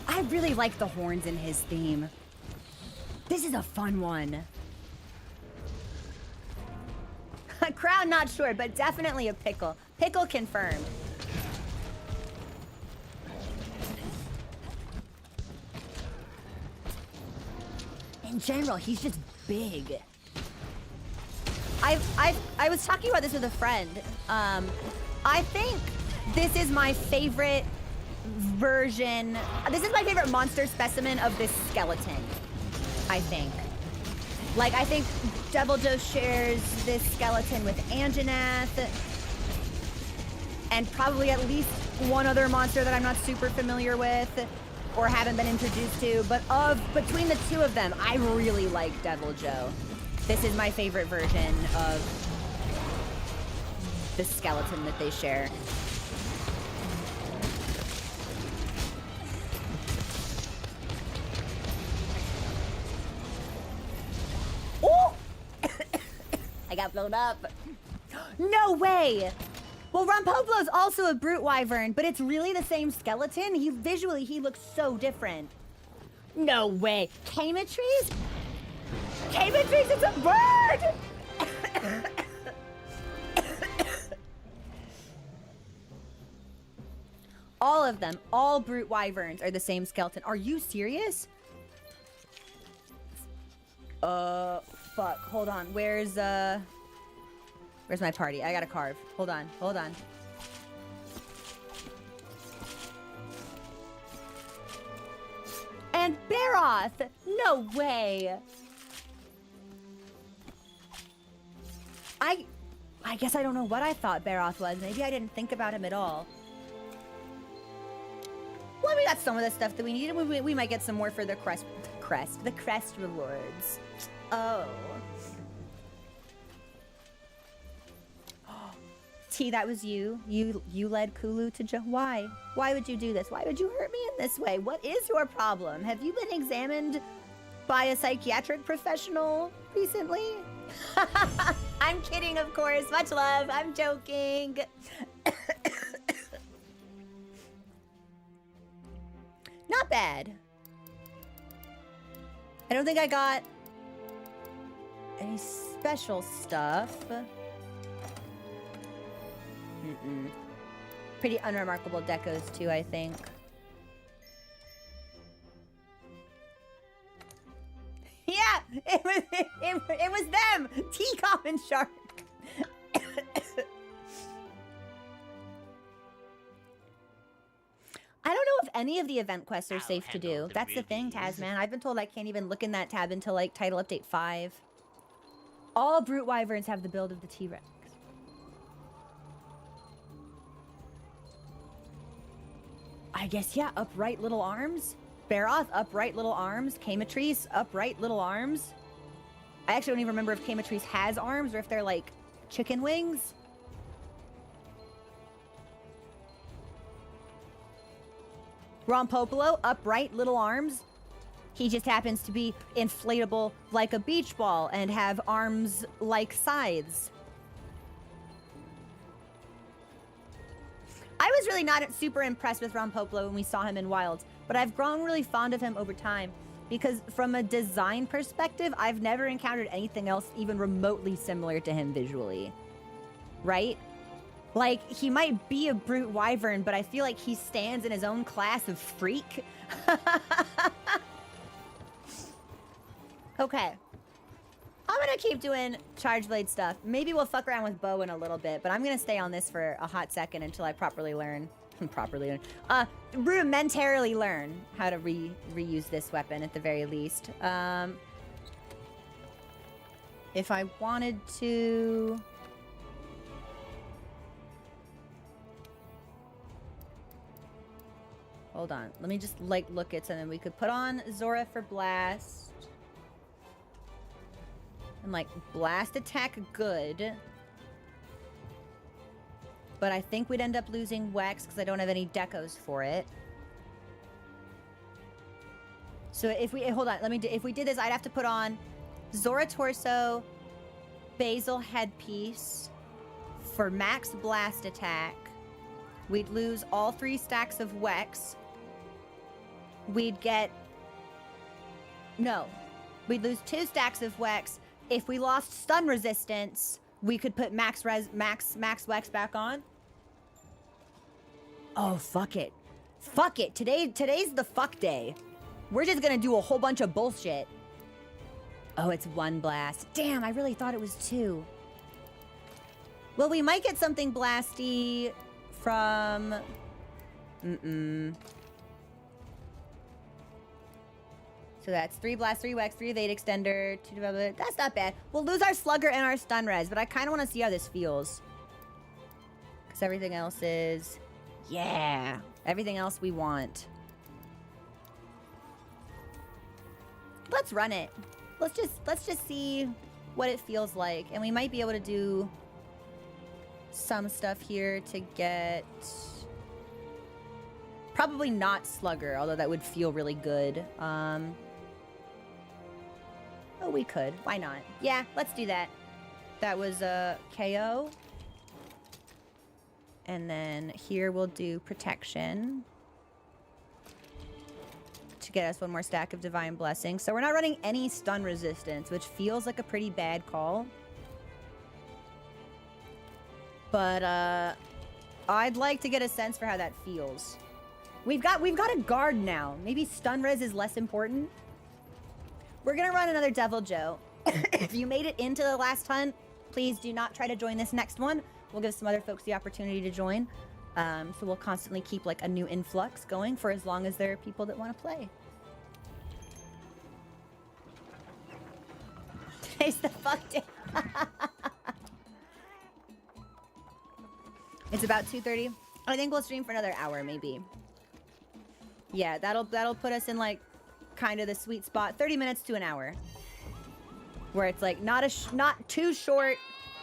I really like the horns in his theme. This is a fun one. Crown, not sure, but definitely a pickle. Pickle confirmed. In general, he's just big. I was talking about this with a friend. I think this is my favorite version. This is my favorite monster specimen of this skeleton, I think. Like, I think Devil Joe shares this skeleton with Anjanath, and probably at least one other monster that I'm not super familiar with or haven't been introduced to. But between the two of them, I really like Devil Joe. This is my favorite version of the skeleton that they share. Oh! I got blown up. No way! Well, Rampoplo's also a brute wyvern, but it's really the same skeleton. Visually, he looks so different. No way. Cametries? Cametries is a bird! All of them, all brute wyverns are the same skeleton. Are you serious? Fuck. Hold on. Where's my party? I gotta carve. Hold on. Hold on. And Baroth! No way! I guess I don't know what I thought Baroth was. Maybe I didn't think about him at all. Well, we got some of the stuff that we needed. We might get some more for the crest rewards. Oh. T, that was you. You led Kulu to Why? Why would you do this? Why would you hurt me in this way? What is your problem? Have you been examined by a psychiatric professional recently? I'm kidding, of course. Much love. I'm joking. Not bad. I don't think I got any special stuff. Pretty unremarkable decos too, I think. Yeah, it was them. T-Common Shark. any of the event quests are I'll safe to handle do. the That's the thing, rubies. Tasman. I've been told I can't even look in that tab until like title update 5. All brute wyverns have the build of the T-Rex. I guess, yeah, upright little arms. Baroth, upright little arms. Camatrice, upright little arms. I actually don't even remember if Camatrice has arms or if they're like chicken wings. Rompopolo, upright little arms. He just happens to be inflatable like a beach ball and have arms like scythes. I was really not super impressed with Rompopolo when we saw him in Wilds, but I've grown really fond of him over time because from a design perspective, I've never encountered anything else even remotely similar to him visually. Right? Like, he might be a brute wyvern, but I feel like he stands in his own class of freak. Okay. I'm gonna keep doing Charge Blade stuff. Maybe we'll fuck around with bow in a little bit, but I'm gonna stay on this for a hot second until I properly learn. Rudimentarily learn how to reuse this weapon at the very least. If I wanted to... Hold on. Let me just, like, look at something. We could put on Zora for Blast. And, like, Blast attack good. But I think we'd end up losing Wex because I don't have any decos for it. So if we... Hold on. If we did this, I'd have to put on Zora Torso, Basil Headpiece for max Blast attack. We'd lose all 3 stacks of Wex. We'd get... No. We'd lose 2 stacks of Wex. If we lost stun resistance, we could put max Wex back on. Oh, fuck it. Fuck it. Today's the fuck day. We're just gonna do a whole bunch of bullshit. Oh, it's 1 blast. Damn, I really thought it was 2. Well, we might get something blasty from... So that's 3 blast, 3 Wex, 3 evade extender, 2 development. That's not bad. We'll lose our slugger and our stun res, but I kind of want to see how this feels. Because everything else is... Yeah. Everything else we want. Let's run it. Let's just see what it feels like. And we might be able to do some stuff here to get... Probably not slugger, although that would feel really good. Oh, we could. Why not? Yeah, let's do that. That was a KO. And then here we'll do protection to get us 1 more stack of divine blessing. So we're not running any stun resistance, which feels like a pretty bad call. But I'd like to get a sense for how that feels. We've got a guard now. Maybe stun res is less important. We're gonna run another Devil Joe. If you made it into the last hunt, please do not try to join this next one. We'll give some other folks the opportunity to join. So we'll constantly keep like a new influx going for as long as there are people that want to play. Today's the fuck day. It's about 2:30. I think we'll stream for another hour, maybe. Yeah, that'll put us in like kind of the sweet spot, 30 minutes to an hour, where it's like not too short,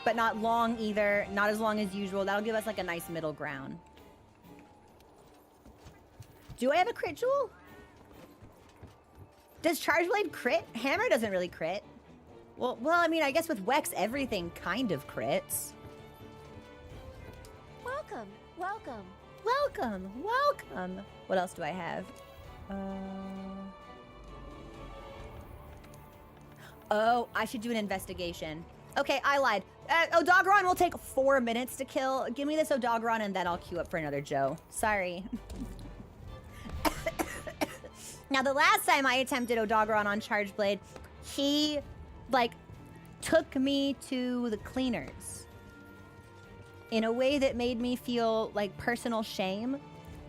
but not long either, not as long as usual. That'll give us like a nice middle ground. Do I have a crit jewel? Does Charge Blade crit? Hammer doesn't really crit. Well, I mean, I guess with Wex, everything kind of crits. Welcome, welcome. Welcome, welcome. What else do I have? Oh, I should do an investigation. Okay, I lied. Odogaron will take 4 minutes to kill. Give me this Odogaron and then I'll queue up for another Joe. Sorry. Now, the last time I attempted Odogaron on Charge Blade, he, like, took me to the cleaners in a way that made me feel, like, personal shame.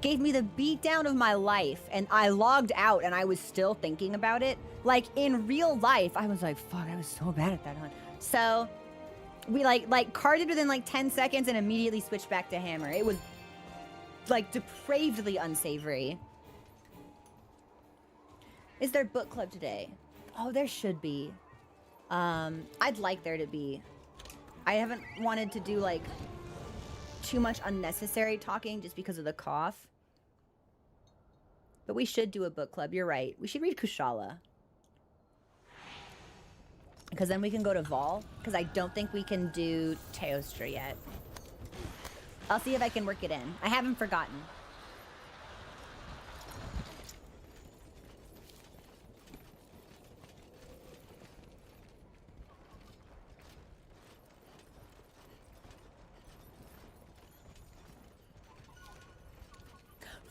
gave me the beatdown of my life, and I logged out and I was still thinking about it. Like in real life, I was like, fuck, I was so bad at that hunt. So we like carded within like 10 seconds and immediately switched back to hammer. It was like depravedly unsavory. Is there book club today? Oh, there should be. I'd like there to be. I haven't wanted to do like too much unnecessary talking just because of the cough. But we should do a book club. You're right. We should read Kushala. Because then we can go to Vol. Because I don't think we can do Teostra yet. I'll see if I can work it in. I haven't forgotten.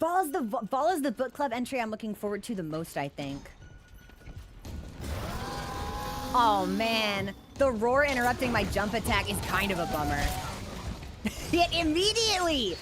Vol is the book club entry I'm looking forward to the most, I think. Oh man, the roar interrupting my jump attack is kind of a bummer. Hit immediately!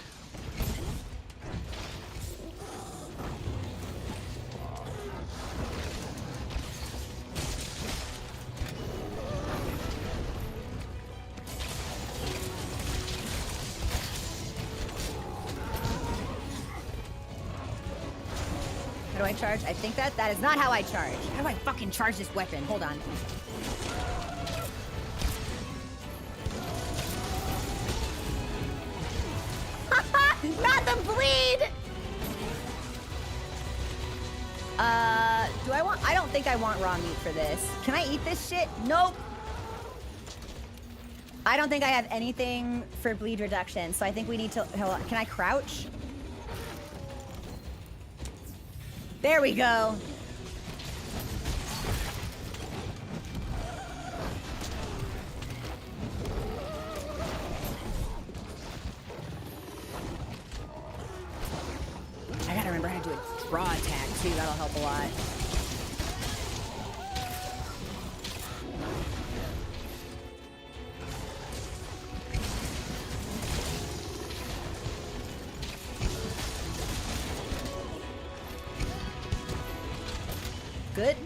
How do I charge? I think that is not how I charge. How do I fucking charge this weapon? Hold on. Not the bleed! I don't think I want raw meat for this. Can I eat this shit? Nope. I don't think I have anything for bleed reduction, so I think we need to, hold on. Can I crouch? There we go. I gotta remember how to do a draw attack too, that'll help a lot. Good.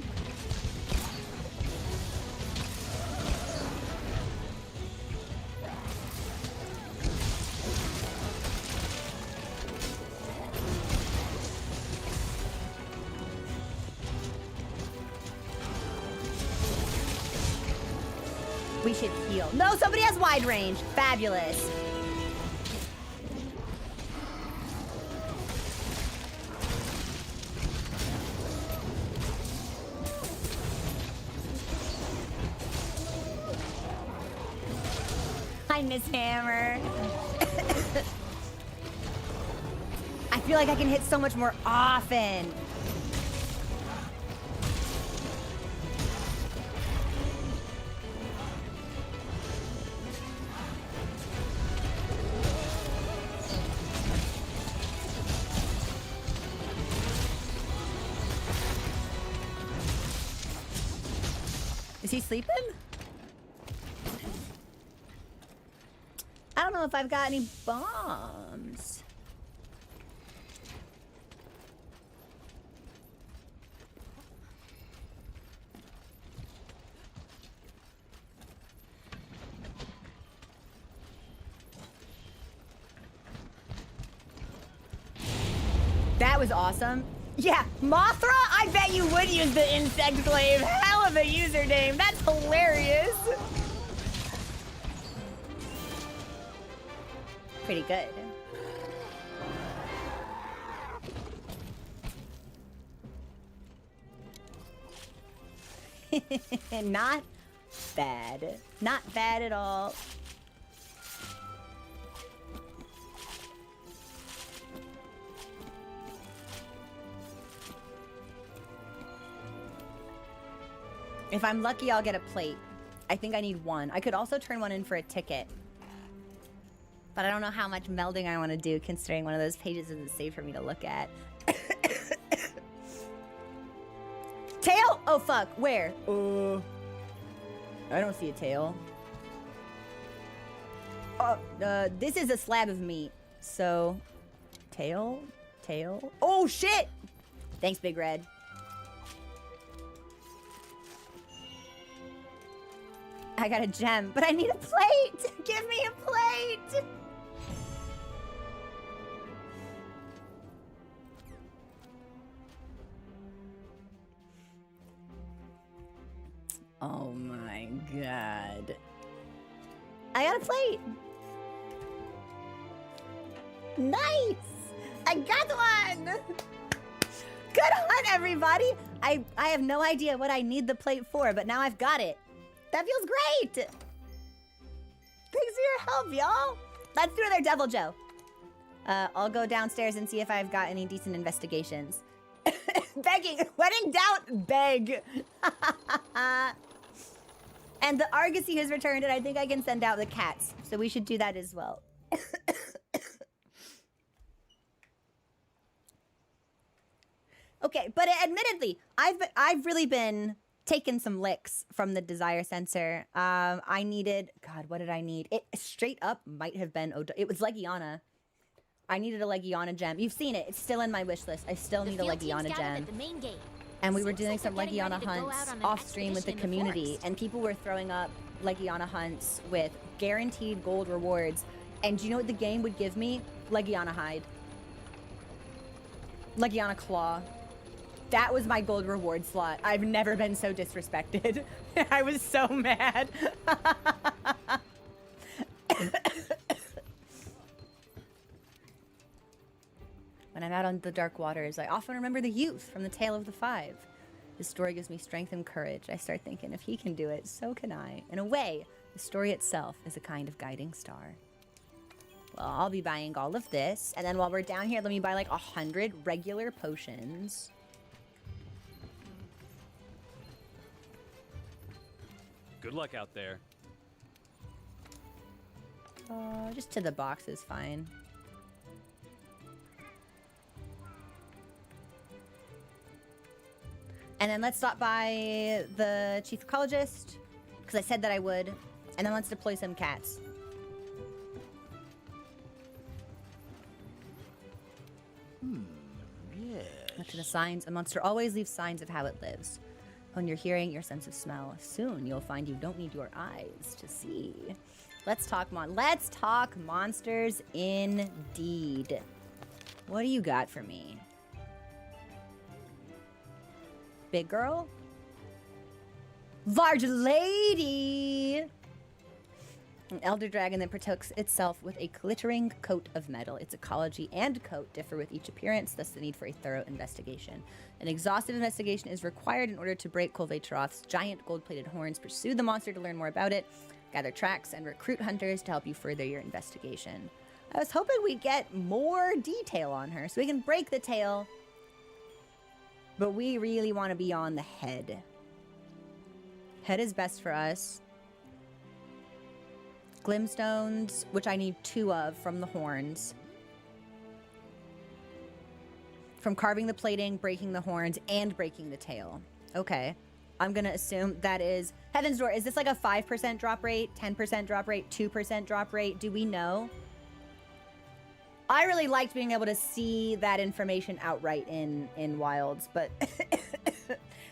We should heal. No, somebody has wide range. Fabulous. Hi, Miss Hammer. I feel like I can hit so much more often. Is he sleeping? I don't know if I've got any bombs. That was awesome. Yeah, Mothra, I bet you would use the insect glaive. Hell of a username. That's hilarious. Pretty good. Not bad. Not bad at all. If I'm lucky, I'll get a plate. I think I need one. I could also turn one in for a ticket. But I don't know how much melding I want to do, considering one of those pages isn't safe for me to look at. Tail? Oh, fuck. Where? I don't see a tail. This is a slab of meat. So, tail? tail. Oh, shit! Thanks, Big Red. I got a gem, but I need a plate! Give me a plate! Oh my god. I got a plate! Nice! I got one! Good hunt, everybody! I have no idea what I need the plate for, but now I've got it. That feels great! Thanks for your help, y'all! Let's do another Devil Joe. I'll go downstairs and see if I've got any decent investigations. Begging! When in doubt, beg! And the Argosy has returned, and I think I can send out the cats. So we should do that as well. Okay, but admittedly, I've really been taking some licks from the desire sensor. I needed, God, what did I need? It straight up might have been, it was Legiana. I needed a Legiana gem. You've seen it. It's still in my wish list. I still need a Legiana gem. And we were doing some Legiana hunts off stream with the community, and people were throwing up Legiana hunts with guaranteed gold rewards. And do you know what the game would give me? Legiana hide. Legiana claw. That was my gold reward slot. I've never been so disrespected. I was so mad. When I'm out on the dark waters, I often remember the youth from the Tale of the Five. This story gives me strength and courage. I start thinking, if he can do it, so can I. In a way, the story itself is a kind of guiding star. Well, I'll be buying all of this. And then while we're down here, let me buy like 100 regular potions. Good luck out there. Just to the box is fine. And then let's stop by the chief ecologist, because I said that I would. And then let's deploy some cats. Yes. Much of the signs, a monster always leaves signs of how it lives. When you're hearing, your sense of smell. Soon you'll find you don't need your eyes to see. Let's talk monsters indeed. What do you got for me? Big girl? Large lady! An elder dragon that protects itself with a glittering coat of metal. Its ecology and coat differ with each appearance, thus the need for a thorough investigation. An exhaustive investigation is required in order to break Kolvetroth's giant gold-plated horns, pursue the monster to learn more about it, gather tracks, and recruit hunters to help you further your investigation. I was hoping we'd get more detail on her so we can break the tail, but we really want to be on the head. Head is best for us. Glimstones, which I need 2 of from the horns. From carving the plating, breaking the horns, and breaking the tail. Okay. I'm gonna assume that is Heaven's Door. Is this like a 5% drop rate, 10% drop rate, 2% drop rate? Do we know? I really liked being able to see that information outright in Wilds, but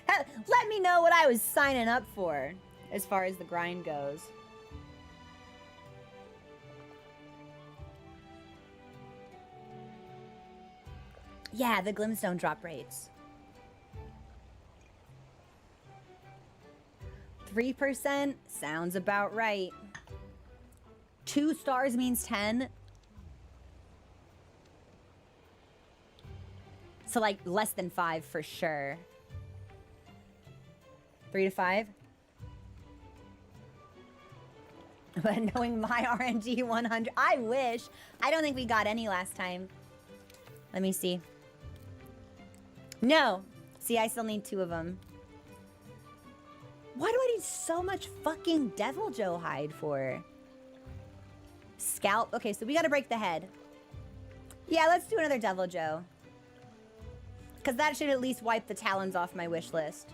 let me know what I was signing up for as far as the grind goes. Yeah, the Glimstone drop rates. 3% sounds about right. 2 stars means 10. So like less than 5 for sure. 3 to 5. But knowing my RNG 100, I wish. I don't think we got any last time. Let me see. No. See, I still need 2 of them. Why do I need so much fucking Devil Joe hide for? Scalp. Okay, so we gotta break the head. Yeah, let's do another Devil Joe. Because that should at least wipe the talons off my wish list.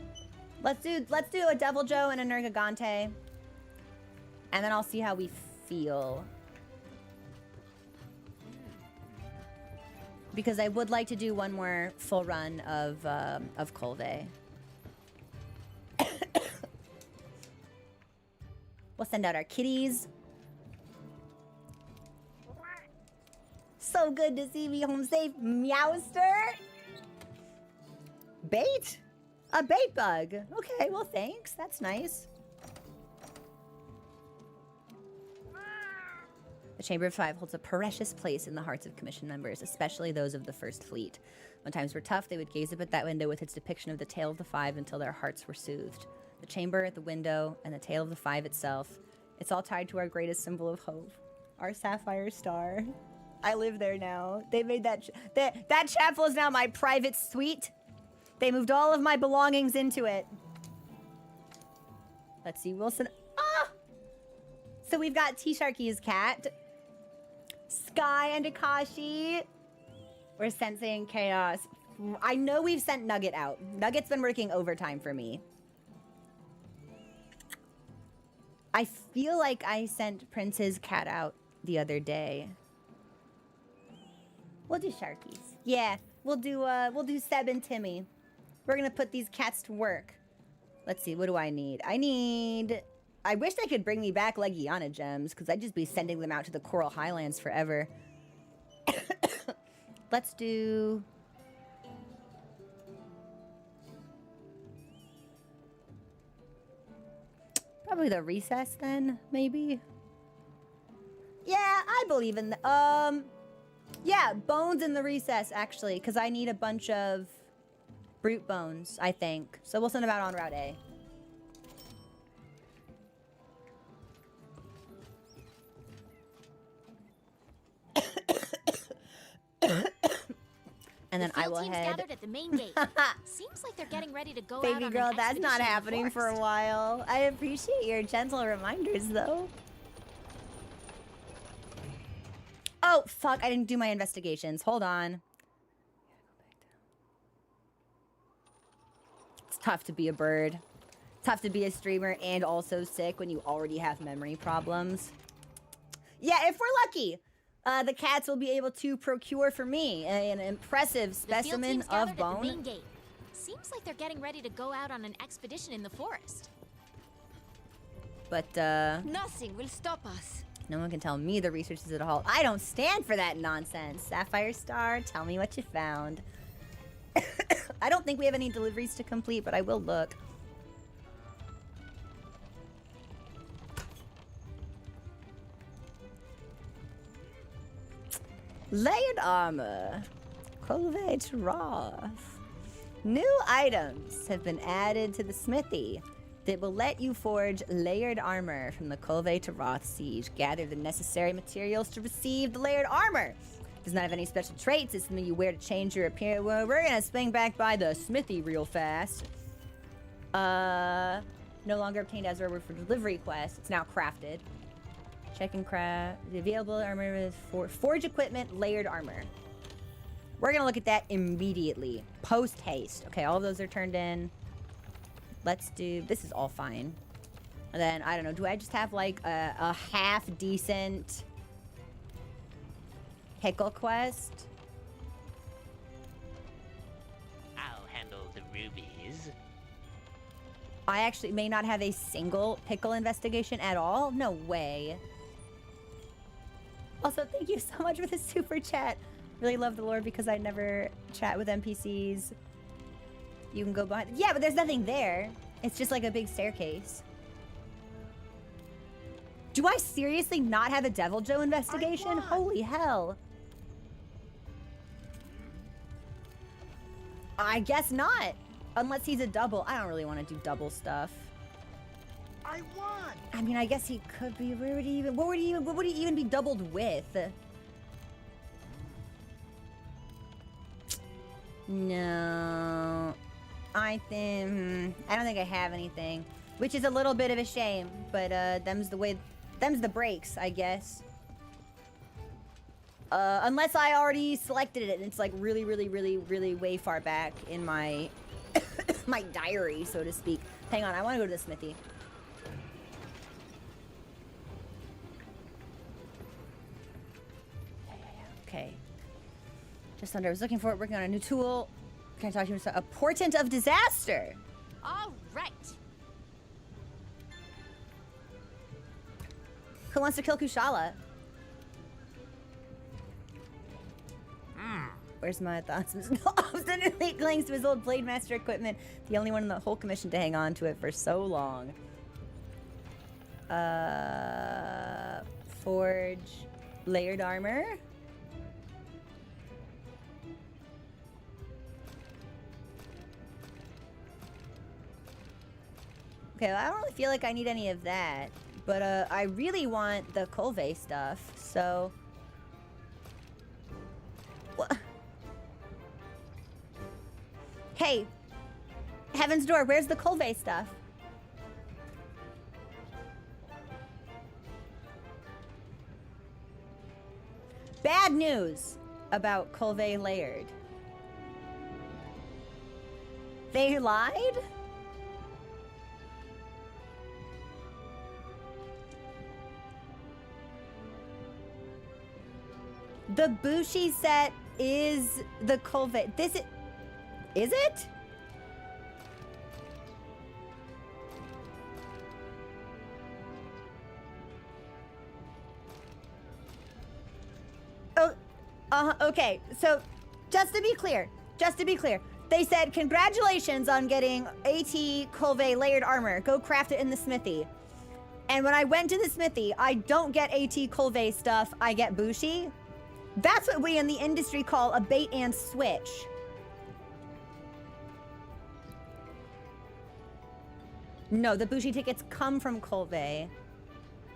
Let's do a Devil Joe and a Nergigante. And then I'll see how we feel. because I would like to do one more full run of Colve. We'll send out our kitties. So good to see me home safe, Meowster. Bait? A bait bug. Okay, well, thanks. That's nice. The Chamber of Five holds a precious place in the hearts of Commission members, especially those of the First Fleet. When times were tough, they would gaze up at that window with its depiction of the Tale of the Five until their hearts were soothed. The chamber, the window, and the Tale of the Five itself. It's all tied to our greatest symbol of hope, our sapphire star. I live there now. They made that chapel is now my private suite. They moved all of my belongings into it. Let's see, Wilson. Ah! So we've got T-Sharky's cat. Sky and Akashi. We're sensing chaos. I know we've sent Nugget out. Nugget's been working overtime for me. I feel like I sent Prince's cat out the other day. We'll do Sharkies. Yeah, we'll do Seb and Timmy. We're gonna put these cats to work. Let's see, what do I need? I wish they could bring me back Legiana gems, because I'd just be sending them out to the Coral Highlands forever. Let's do... probably the recess then, maybe? Yeah, I believe in the... yeah, bones in the recess, actually, because I need a bunch of brute bones, I think. So we'll send them out on Route A. And then I will head... gathered at the main gate. Seems like they're getting ready to go out Baby on girl, an that's not expedition in the happening for a forest. while. I appreciate your gentle reminders, though. Oh, fuck, I didn't do my investigations. Hold on. It's tough to be a bird. Tough to be a streamer and also sick when you already have memory problems. Yeah, if we're lucky, the cats will be able to procure for me an impressive specimen of bone. At the main gate. Seems like they're getting ready to go out on an expedition in the forest. But, Nothing will stop us. no one can tell me the research is at a halt. I don't stand for that nonsense. Sapphire Star, tell me what you found. I don't think we have any deliveries to complete, but I will look. Layered armor. Colvate Roth. New items have been added to the smithy that will let you forge layered armor from the Colvate Roth siege. Gather the necessary materials to receive the layered armor. Does not have any special traits. It's something you wear to change your appearance. Well, we're gonna swing back by the smithy real fast. No longer obtained as a reward for delivery quest. It's now crafted. Check and craft. The available armor is for forge equipment, layered armor. We're gonna look at that immediately. Post haste. Okay, all of those are turned in. Let's do, this is all fine. And then, I don't know, do I just have like a half decent pickle quest? I'll handle the rubies. I actually may not have a single pickle investigation at all. No way. Also, thank you so much for the super chat. Really love the lore because I never chat with NPCs. You can go behind. Yeah, but there's nothing there. It's just like a big staircase. Do I seriously not have a Devil Joe investigation? Holy hell. I guess not. Unless he's a double. I don't really want to do double stuff. I won. I mean, I guess he could be. Where would he even? What would he even be doubled with? No, I don't think I have anything, which is a little bit of a shame. But them's the breaks, I guess. Unless I already selected it, and it's like really, really, really, really way far back in my my diary, so to speak. Hang on, I want to go to the smithy. Okay. Just under I was looking for it, working on a new tool. Can I talk to you? A portent of disaster. All right. Who wants to kill Kushala? Where's my thoughts? Obstinately clings to his old Blade Master equipment. The only one in the whole commission to hang on to it for so long. Forge layered armor. Okay, well, I don't really feel like I need any of that. But I really want the Colve stuff, so... What? Hey! Heaven's Door, where's the Colve stuff? Bad news about Colve Layered. They lied? The Bushi set is the Colve. Is it? Oh, okay. So, just to be clear, they said congratulations on getting AT Colve layered armor. Go craft it in the smithy. And when I went to the smithy, I don't get AT Colve stuff. I get Bushi. That's what we in the industry call a bait and switch. No, the Bushi tickets come from Colve,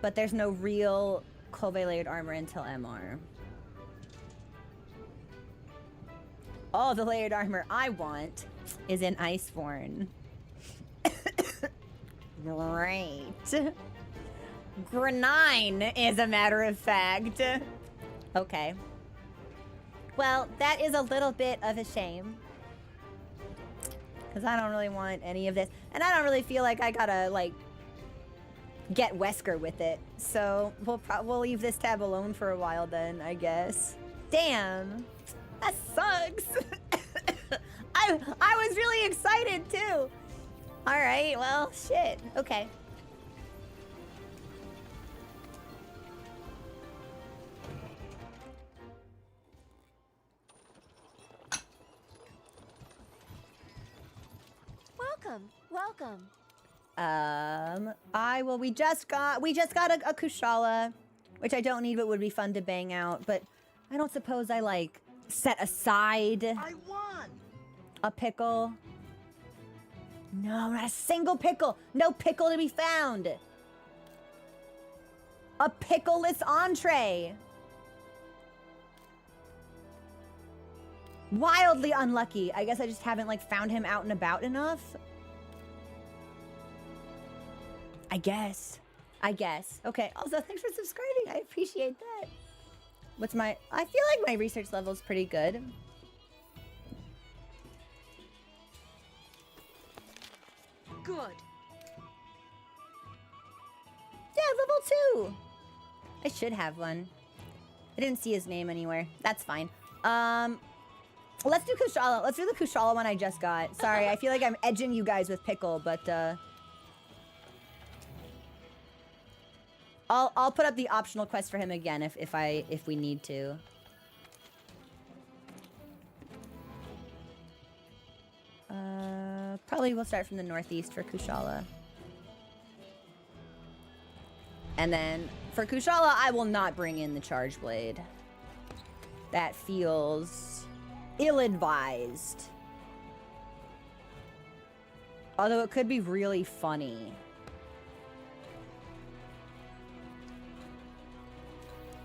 but there's no real Colve layered armor until MR. All the layered armor I want is in Iceborne. Great. Grenine, as a matter of fact. Okay. Well, that is a little bit of a shame. Because I don't really want any of this. And I don't really feel like I gotta, like, get Wesker with it. So we'll leave this tab alone for a while then, I guess. Damn. That sucks. I was really excited, too. All right, well, shit. Okay. Welcome. We just got a Kushala, which I don't need but would be fun to bang out, but I don't suppose I, like, set aside I won! a pickle. No, not a single pickle. No pickle to be found. A pickleless entree. Wildly unlucky. I guess I just haven't, like, found him out and about enough. I guess. Okay, also, thanks for subscribing. I appreciate that. I feel like my research level is pretty good. Good. Yeah, level 2. I should have one. I didn't see his name anywhere. That's fine. Let's do Kushala. Let's do the Kushala one I just got. Sorry, I feel like I'm edging you guys with Pickle, but I'll put up the optional quest for him again if we need to. Probably we'll start from the northeast for Kushala. And then for Kushala, I will not bring in the Charge Blade. That feels ill-advised. Although it could be really funny.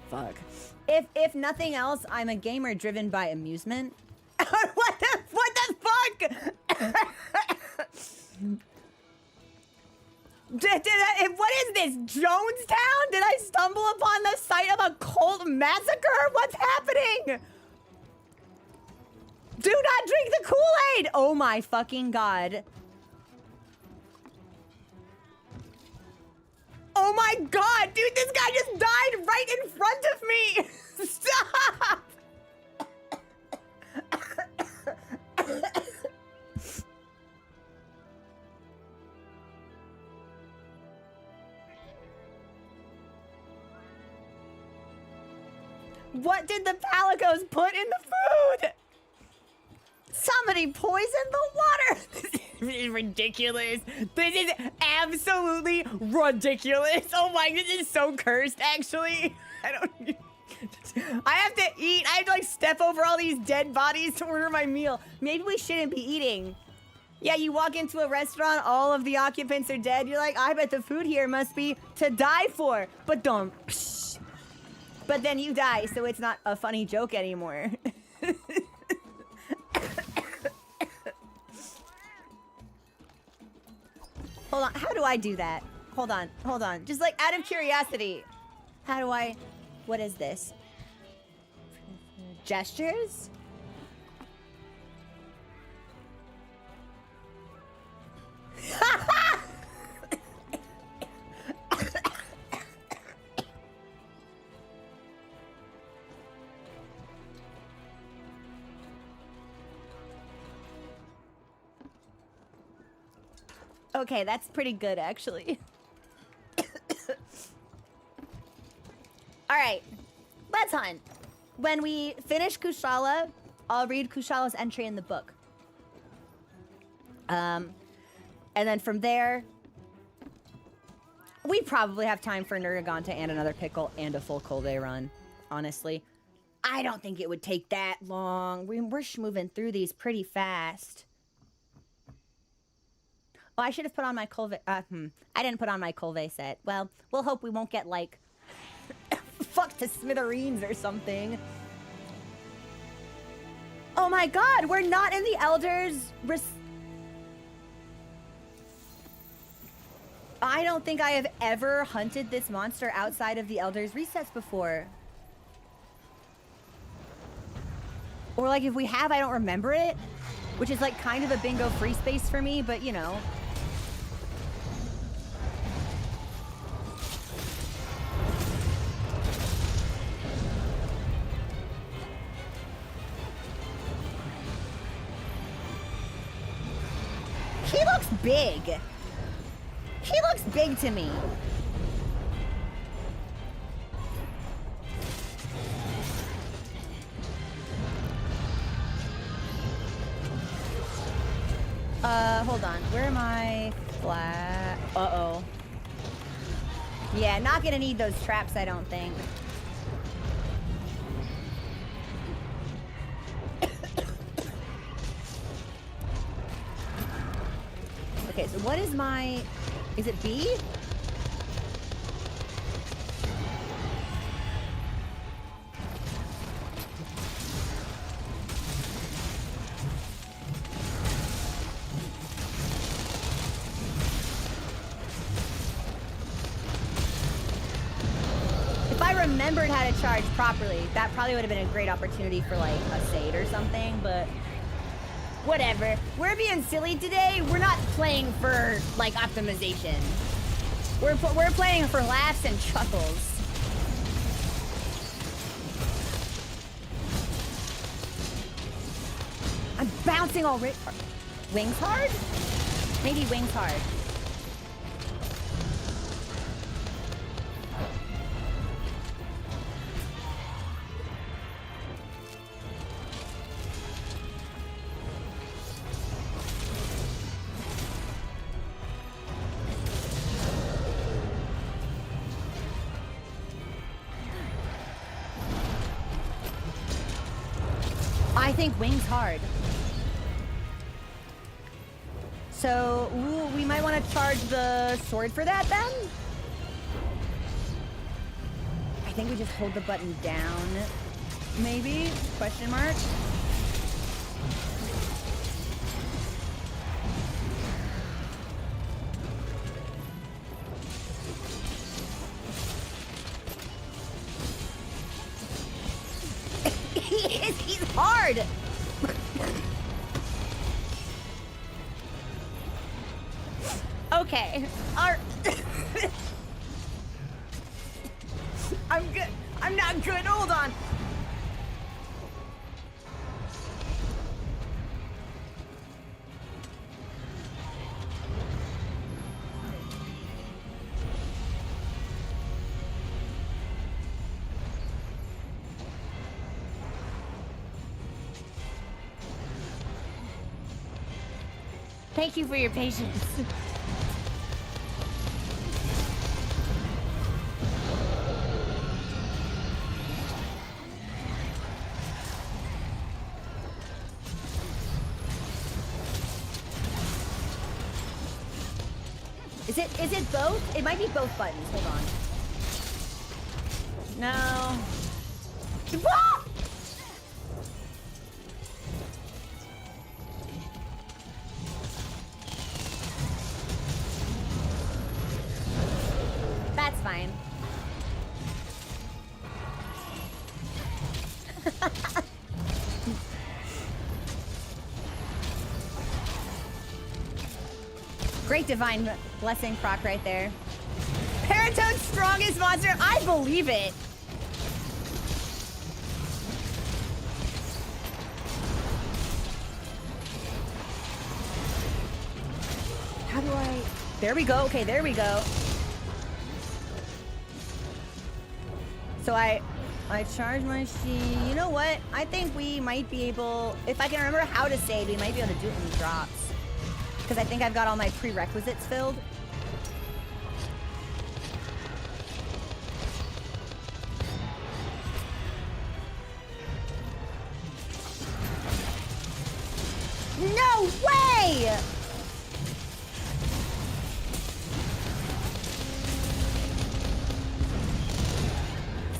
Fuck. If nothing else, I'm a gamer driven by amusement. What the fuck? What is this, Jonestown? Did I stumble upon the site of a cult massacre? What's happening? Do not drink the Kool-Aid! Oh my fucking god. Oh my god, dude, this guy just died right in front of me! Stop! What did the Palicos put in the food? Somebody poisoned the water. This is ridiculous. This is absolutely ridiculous. Oh my, this is so cursed, actually. I have to eat. I have to like step over all these dead bodies to order my meal. Maybe we shouldn't be eating. Yeah, you walk into a restaurant, all of the occupants are dead. You're like, I bet the food here must be to die for. But don't. But then you die, so it's not a funny joke anymore. Hold on, how do I do that? Hold on. Just like out of curiosity. How do I, what is this? Gestures? Okay, that's pretty good, actually. Alright, let's hunt. When we finish Kushala, I'll read Kushala's entry in the book. And then from there, we probably have time for Nergigante and another pickle and a full Kolve run, honestly. I don't think it would take that long. We're moving through these pretty fast. Oh, I should have put on my Kolve. I didn't put on my Kolve set. Well, we'll hope we won't get, like, fucked to smithereens or something. Oh my god, we're not in the Elders. I don't think I have ever hunted this monster outside of the Elders resets before. Or, like, if we have, I don't remember it. Which is, like, kind of a bingo free space for me, but, you know. He looks big. He looks big to me. Hold on. Where am I? Flat. Uh-oh. Yeah, not gonna need those traps, I don't think. Okay, so what is my... Is it B? If I remembered how to charge properly, that probably would have been a great opportunity for, like, a Sade or something, but... Whatever. We're being silly today. We're not playing for, like, optimization. We're playing for laughs and chuckles. I'm bouncing already. Wings hard? Maybe wings hard. I think wings hard. So, ooh, we might want to charge the sword for that then? I think we just hold the button down. Maybe? Question mark? He's hard! Okay. I'm good. I'm not good. Hold on. Thank you for your patience. Is it both? It might be both buttons. Hold on. No. Ah! That's fine. Great divine blessing proc right there. Paratoad's strongest monster. I believe it. How do I? There we go. Okay, there we go. So I charge my sheet. You know what? I think we might be able, if I can remember how to save, we might be able to do it in drops. Because I think I've got all my prerequisites filled. No way!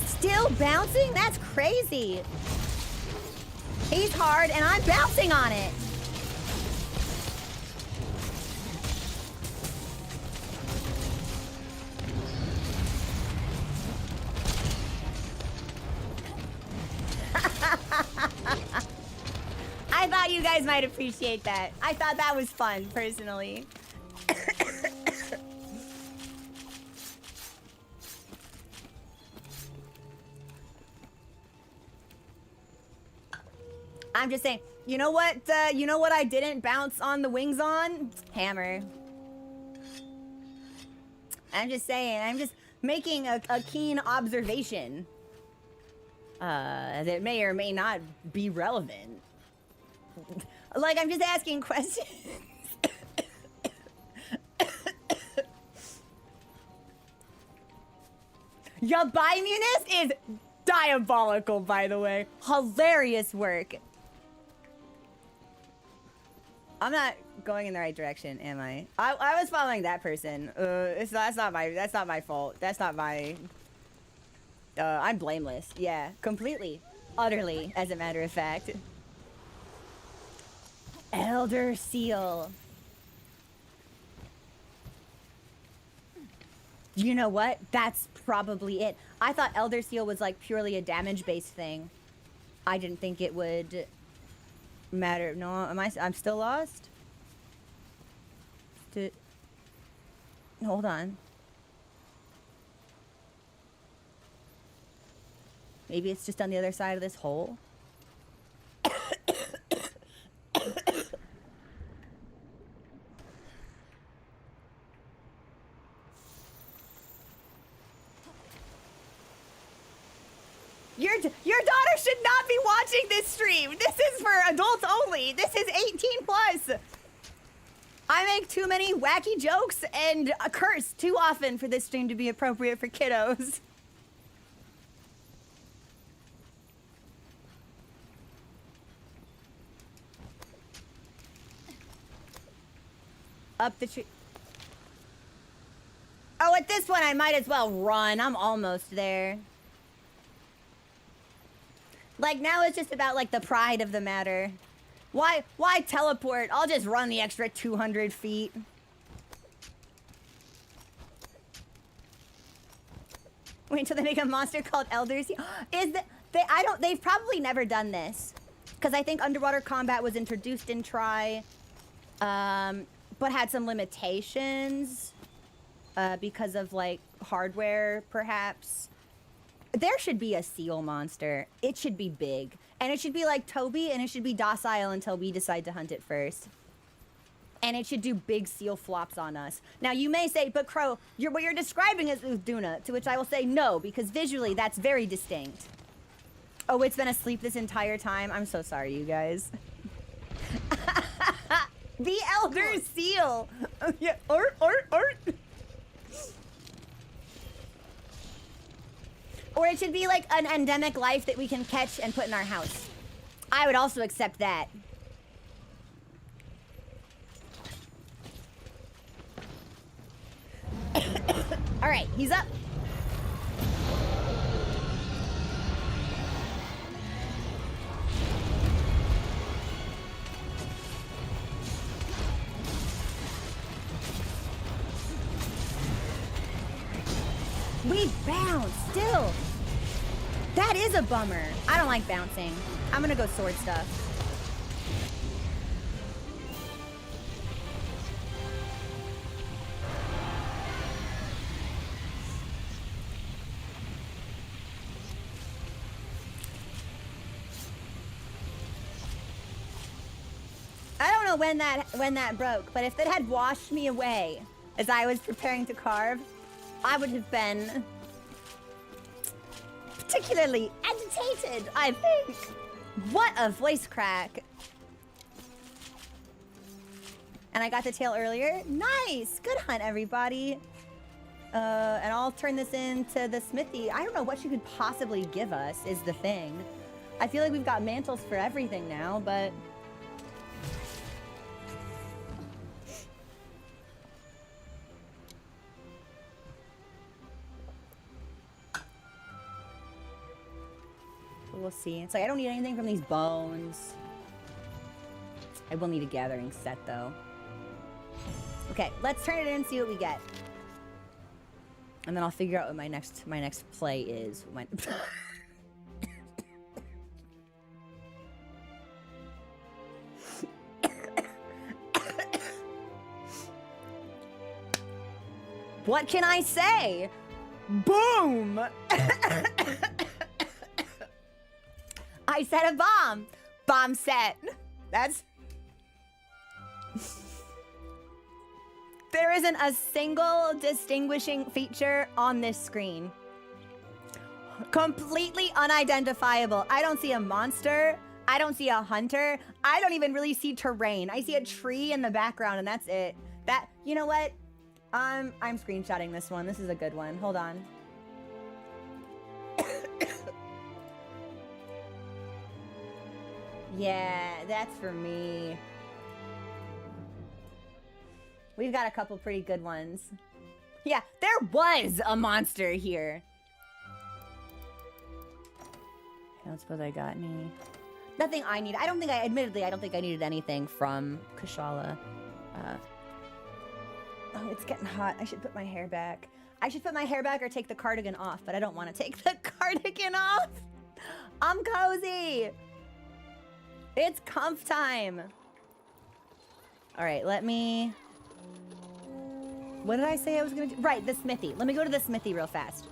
Still bouncing? That's crazy. He's hard and I'm bouncing on it. I thought you guys might appreciate that. I thought that was fun, personally. I'm just saying, you know what I didn't bounce on the wings on? Hammer. I'm just saying, I'm just making a keen observation. That may or may not be relevant. Like, I'm just asking questions. Yabimunus is diabolical, by the way. Hilarious work. I'm not going in the right direction, am I? I was following that person. That's not my fault. That's not my. I'm blameless. Yeah, completely, utterly, as a matter of fact. Elder Seal. You know what? That's probably it. I thought Elder Seal was like purely a damage-based thing. I didn't think it would matter. No, I'm still lost? Hold on. Maybe it's just on the other side of this hole? Your daughter should not be watching this stream. This is for adults only. This is 18 plus. I make too many wacky jokes and curse too often for this stream to be appropriate for kiddos. Up the tree. Oh, at this one I might as well run. I'm almost there. Like, now it's just about, like, the pride of the matter. Why teleport? I'll just run the extra 200 feet. Wait until they make a monster called Elder Seal. They've probably never done this. Because I think underwater combat was introduced in Tri, but had some limitations because of, like, hardware, perhaps. There should be a seal monster. It should be big. And it should be like Toby, and it should be docile until we decide to hunt it first. And it should do big seal flops on us. Now, you may say, but Crow, what you're describing is Uduna, to which I will say no, because visually that's very distinct. Oh, it's been asleep this entire time? I'm so sorry, you guys. The Elder Seal. Oh, yeah. Art. Or it should be like an endemic life that we can catch and put in our house. I would also accept that. All right, he's up. We bounce still. That is a bummer. I don't like bouncing. I'm gonna go sword stuff. I don't know when that broke, but if it had washed me away as I was preparing to carve, I would have been particularly agitated, I think. What a voice crack. And I got the tail earlier. Nice. Good hunt, everybody. And I'll turn this into the smithy. I don't know what you could possibly give us is the thing. I feel like we've got mantles for everything now, but... we'll see. It's like I don't need anything from these bones. I will need a gathering set though. Okay, let's turn it in and see what we get. And then I'll figure out what my next play is. What can I say? Boom! I set a bomb. Bomb set. That's... There isn't a single distinguishing feature on this screen. Completely unidentifiable. I don't see a monster. I don't see a hunter. I don't even really see terrain. I see a tree in the background and that's it. That, you know what? I'm screenshotting this one. This is a good one. Hold on. Yeah, that's for me. We've got a couple pretty good ones. Yeah, there was a monster here. I don't suppose I got any. Nothing I need. Admittedly, I don't think I needed anything from Kushala. Oh, it's getting hot. I should put my hair back. I should put my hair back or take the cardigan off, but I don't want to take the cardigan off. I'm cozy. It's comf time. All right, let me... What did I say I was gonna do? Right, the smithy. Let me go to the smithy real fast.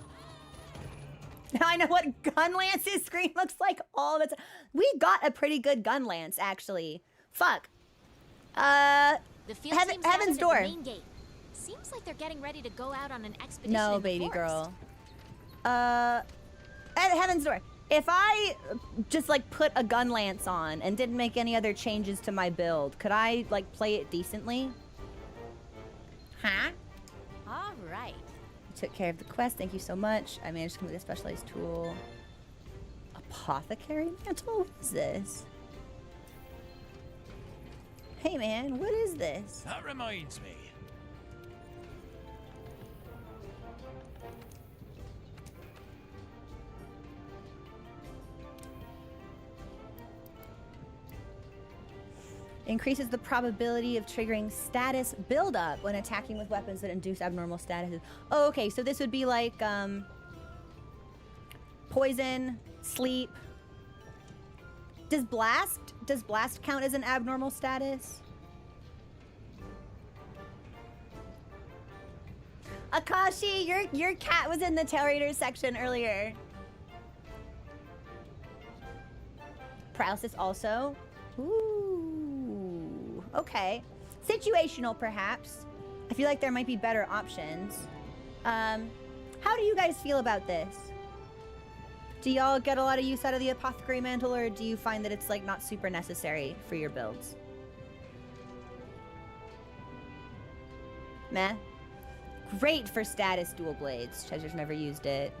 Now I know what Gunlance's screen looks like all the time. We got a pretty good Gunlance, actually. Fuck. The field team's Heaven's gathered Door. at the main gate. Seems like they're getting ready to go out on an expedition No, in the baby forest. girl. At Heaven's Door. If I just like put a Gunlance on and didn't make any other changes to my build, could I like play it decently? Huh? All right. You took care of the quest. Thank you so much. I managed to complete a specialized tool. Apothecary mantle? What is this? Hey man, what is this? That reminds me. Increases the probability of triggering status buildup when attacking with weapons that induce abnormal statuses. Oh, okay, so this would be like poison, sleep. Does blast count as an abnormal status? Akashi, your cat was in the Tail Raiders section earlier. Paralysis also. Ooh, okay. Situational, perhaps. I feel like there might be better options. How do you guys feel about this? Do y'all get a lot of use out of the Apothecary Mantle, or do you find that it's like not super necessary for your builds? Meh. Great for status dual blades. Chezer's never used it.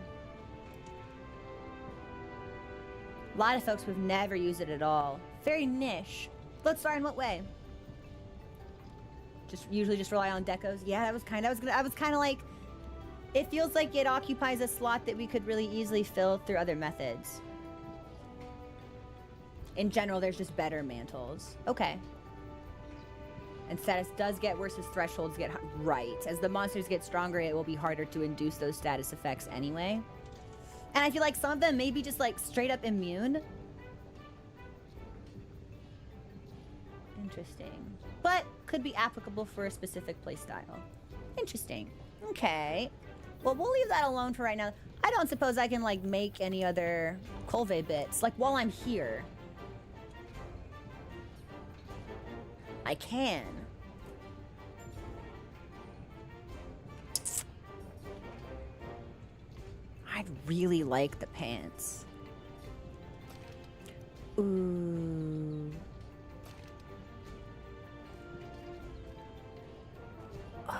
A lot of folks who've never used it at all. Very niche. Bloodstar in what way? Just usually just rely on decos. Yeah, I was kind of like, it feels like it occupies a slot that we could really easily fill through other methods. In general, there's just better mantles. Okay. And status does get worse as thresholds get right. As the monsters get stronger, it will be harder to induce those status effects anyway. And I feel like some of them may be just like straight up immune. Interesting. But could be applicable for a specific playstyle. Interesting. Okay. Well, we'll leave that alone for right now. I don't suppose I can like make any other Colve bits like while I'm here. I can. I'd really like the pants. Ooh. Oh.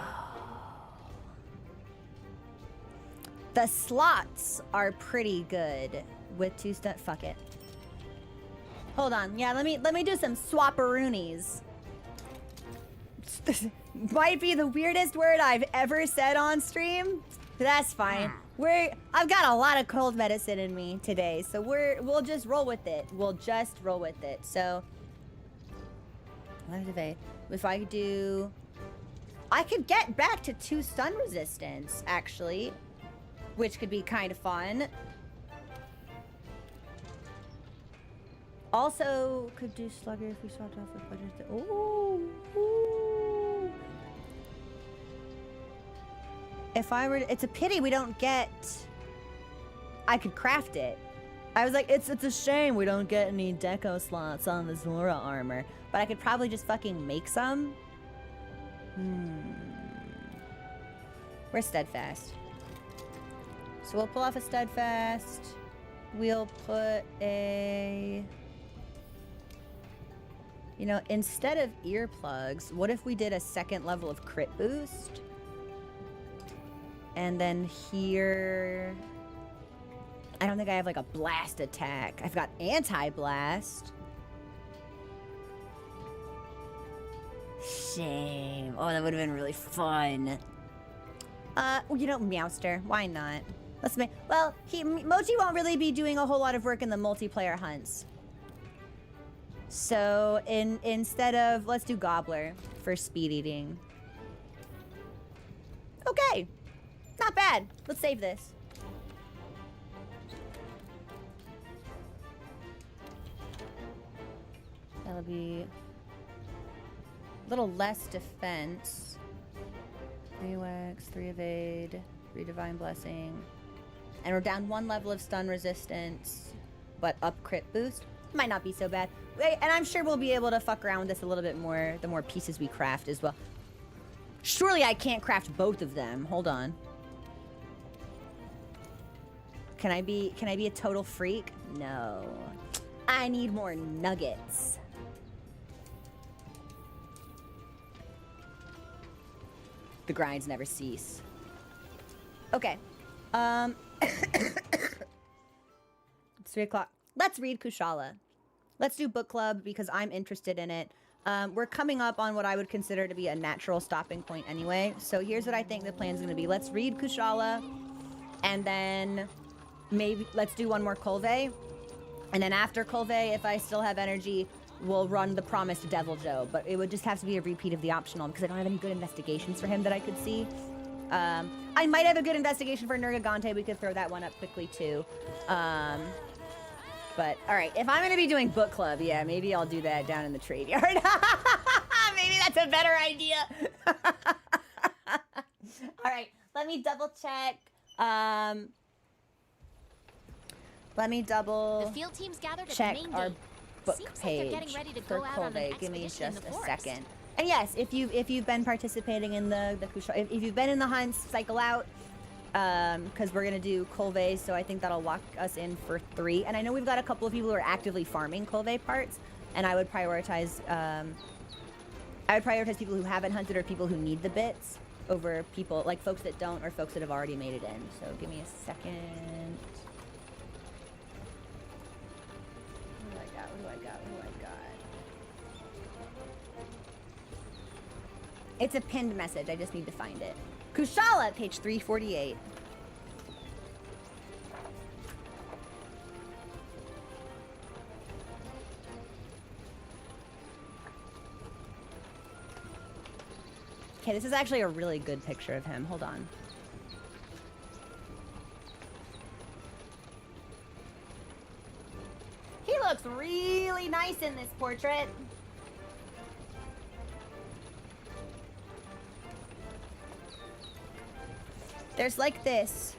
The slots are pretty good with two stuff. Fuck it. Hold on. Yeah, let me do some swapperoonies. Might be the weirdest word I've ever said on stream. That's fine. I've got a lot of cold medicine in me today, so we'll just roll with it. We'll just roll with it. So, if I do, I could get back to 2 stun resistance actually, which could be kind of fun. Also, could do Slugger if we swapped off with budget. Ooh. If I were, it's a pity we don't get. I could craft it. I was like, it's a shame we don't get any deco slots on the Zora armor, but I could probably just fucking make some. We're steadfast, so we'll pull off a steadfast. We'll put a. You know, instead of earplugs, what if we did a 2nd level of crit boost? And then here, I don't think I have like a blast attack. I've got anti-blast. Shame. Oh, that would have been really fun. You know, Meowster. Why not? Let's make. Well, Mochi won't really be doing a whole lot of work in the multiplayer hunts. So instead of, let's do Gobbler for speed eating. Okay. Not bad. Let's save this. That'll be a little less defense. 3 wax, 3 evade, 3 divine blessing. And we're down 1 level of stun resistance, but up crit boost. Might not be so bad. And I'm sure we'll be able to fuck around with this a little bit more the more pieces we craft as well. Surely I can't craft both of them. Hold on. Can I be a total freak? No. I need more nuggets. The grinds never cease. Okay. It's 3 o'clock. Let's read Kushala. Let's do book club because I'm interested in it. We're coming up on what I would consider to be a natural stopping point anyway. So here's what I think the plan's going to be. Let's read Kushala, and then maybe let's do one more Colve. And then after Colve, if I still have energy, we'll run the promised Devil Joe. But it would just have to be a repeat of the optional because I don't have any good investigations for him that I could see. I might have a good investigation for Nergigante. We could throw that one up quickly too. But, all right, if I'm going to be doing book club, yeah, maybe I'll do that down in the trade yard. Maybe that's a better idea. All right, let me double check. Let me double The field team's gathered check at the main our gate. book Seems like page they're getting ready to for go out on an Colve. Give me expedition in just the a forest. second. And yes, if you've been participating in the Kushala, if you've been in the hunts, cycle out. Because we're gonna do Colve, so I think that'll lock us in for 3. And I know we've got a couple of people who are actively farming Colve parts, and I would prioritize people who haven't hunted or people who need the bits. over people, like folks that don't or folks that have already made it in. So give me a second. What do I got? What do I got? What do I got? It's a pinned message. I just need to find it. Kushala, page 348. Okay, this is actually a really good picture of him. Hold on. He looks really nice in this portrait. There's like this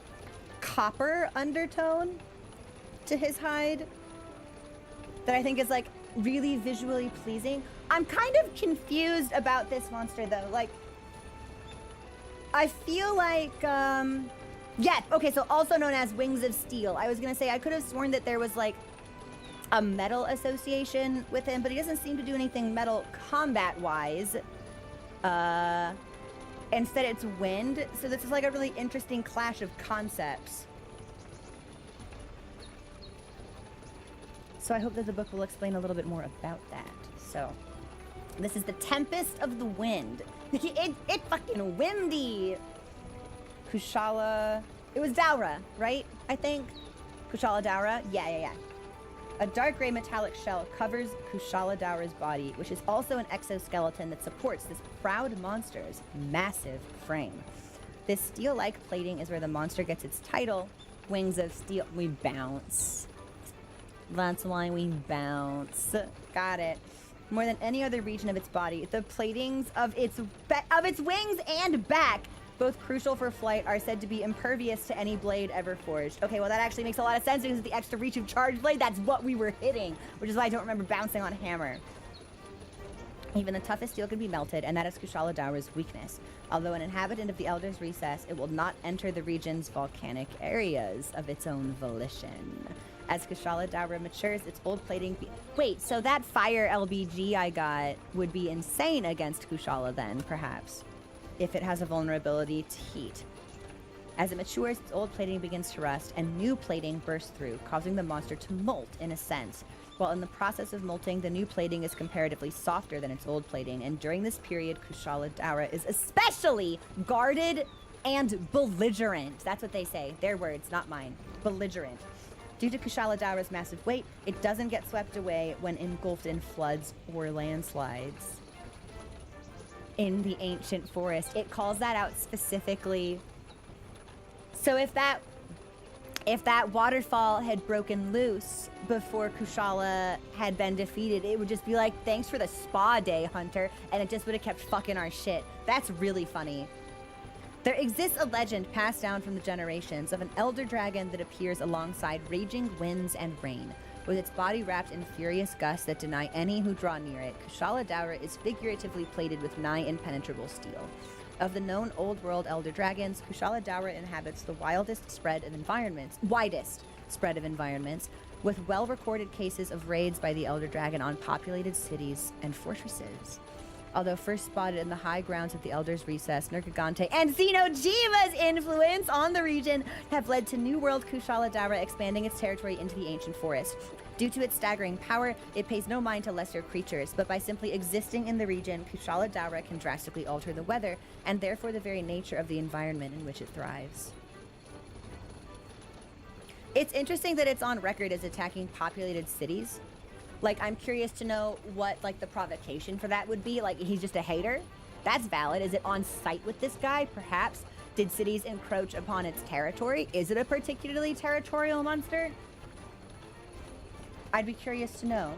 copper undertone to his hide that I think is like really visually pleasing. I'm kind of confused about this monster though. Like, I feel like, yeah, okay, so also known as Wings of Steel. I was gonna say, I could have sworn that there was like a metal association with him, but he doesn't seem to do anything metal combat-wise. Instead it's wind, so this is like a really interesting clash of concepts. So I hope that the book will explain a little bit more about that. So, this is the Tempest of the Wind. it fucking windy. Kushala, it was Daura, right? I think. Kushala Daura? Yeah. A dark gray metallic shell covers Kushala Daura's body, which is also an exoskeleton that supports this proud monster's massive frame. This steel-like plating is where the monster gets its title, Wings of Steel. We bounce. That's why we bounce. Got it. More than any other region of its body, the platings of its wings and back, both crucial for flight, are said to be impervious to any blade ever forged. Okay, well that actually makes a lot of sense because of the extra reach of charged blade. That's what we were hitting, which is why I don't remember bouncing on hammer. Even the toughest steel can be melted, and that is Kushala Daura's weakness. Although an inhabitant of the Elder's Recess, it will not enter the region's volcanic areas of its own volition. As Kushala Daura matures, its old plating... Wait, so that fire LBG I got would be insane against Kushala then, perhaps, if it has a vulnerability to heat. As it matures, its old plating begins to rust, and new plating bursts through, causing the monster to molt, in a sense. While in the process of molting, the new plating is comparatively softer than its old plating, and during this period, Kushala Daura is especially guarded and belligerent. That's what they say. Their words, not mine. Belligerent. Due to Kushala Daura's massive weight, it doesn't get swept away when engulfed in floods or landslides. In the ancient forest, it calls that out specifically. So if that waterfall had broken loose before Kushala had been defeated, it would just be like, thanks for the spa day, Hunter, and it just would have kept fucking our shit. That's really funny. There exists a legend passed down from the generations of an elder dragon that appears alongside raging winds and rain. With its body wrapped in furious gusts that deny any who draw near it, Kushala Daura is figuratively plated with nigh impenetrable steel. Of the known old world elder dragons, Kushala Daura inhabits the widest spread of environments, with well-recorded cases of raids by the elder dragon on populated cities and fortresses. Although first spotted in the high grounds of the Elder's Recess, Nergigante and Xeno'jiiva's influence on the region have led to New World Kushala Daura expanding its territory into the ancient forest. Due to its staggering power, it pays no mind to lesser creatures, but by simply existing in the region, Kushala Daura can drastically alter the weather, and therefore the very nature of the environment in which it thrives. It's interesting that it's on record as attacking populated cities. Like, I'm curious to know what, like, the provocation for that would be. Like, he's just a hater? That's valid. Is it on site with this guy? Perhaps. Did cities encroach upon its territory? Is it a particularly territorial monster? I'd be curious to know.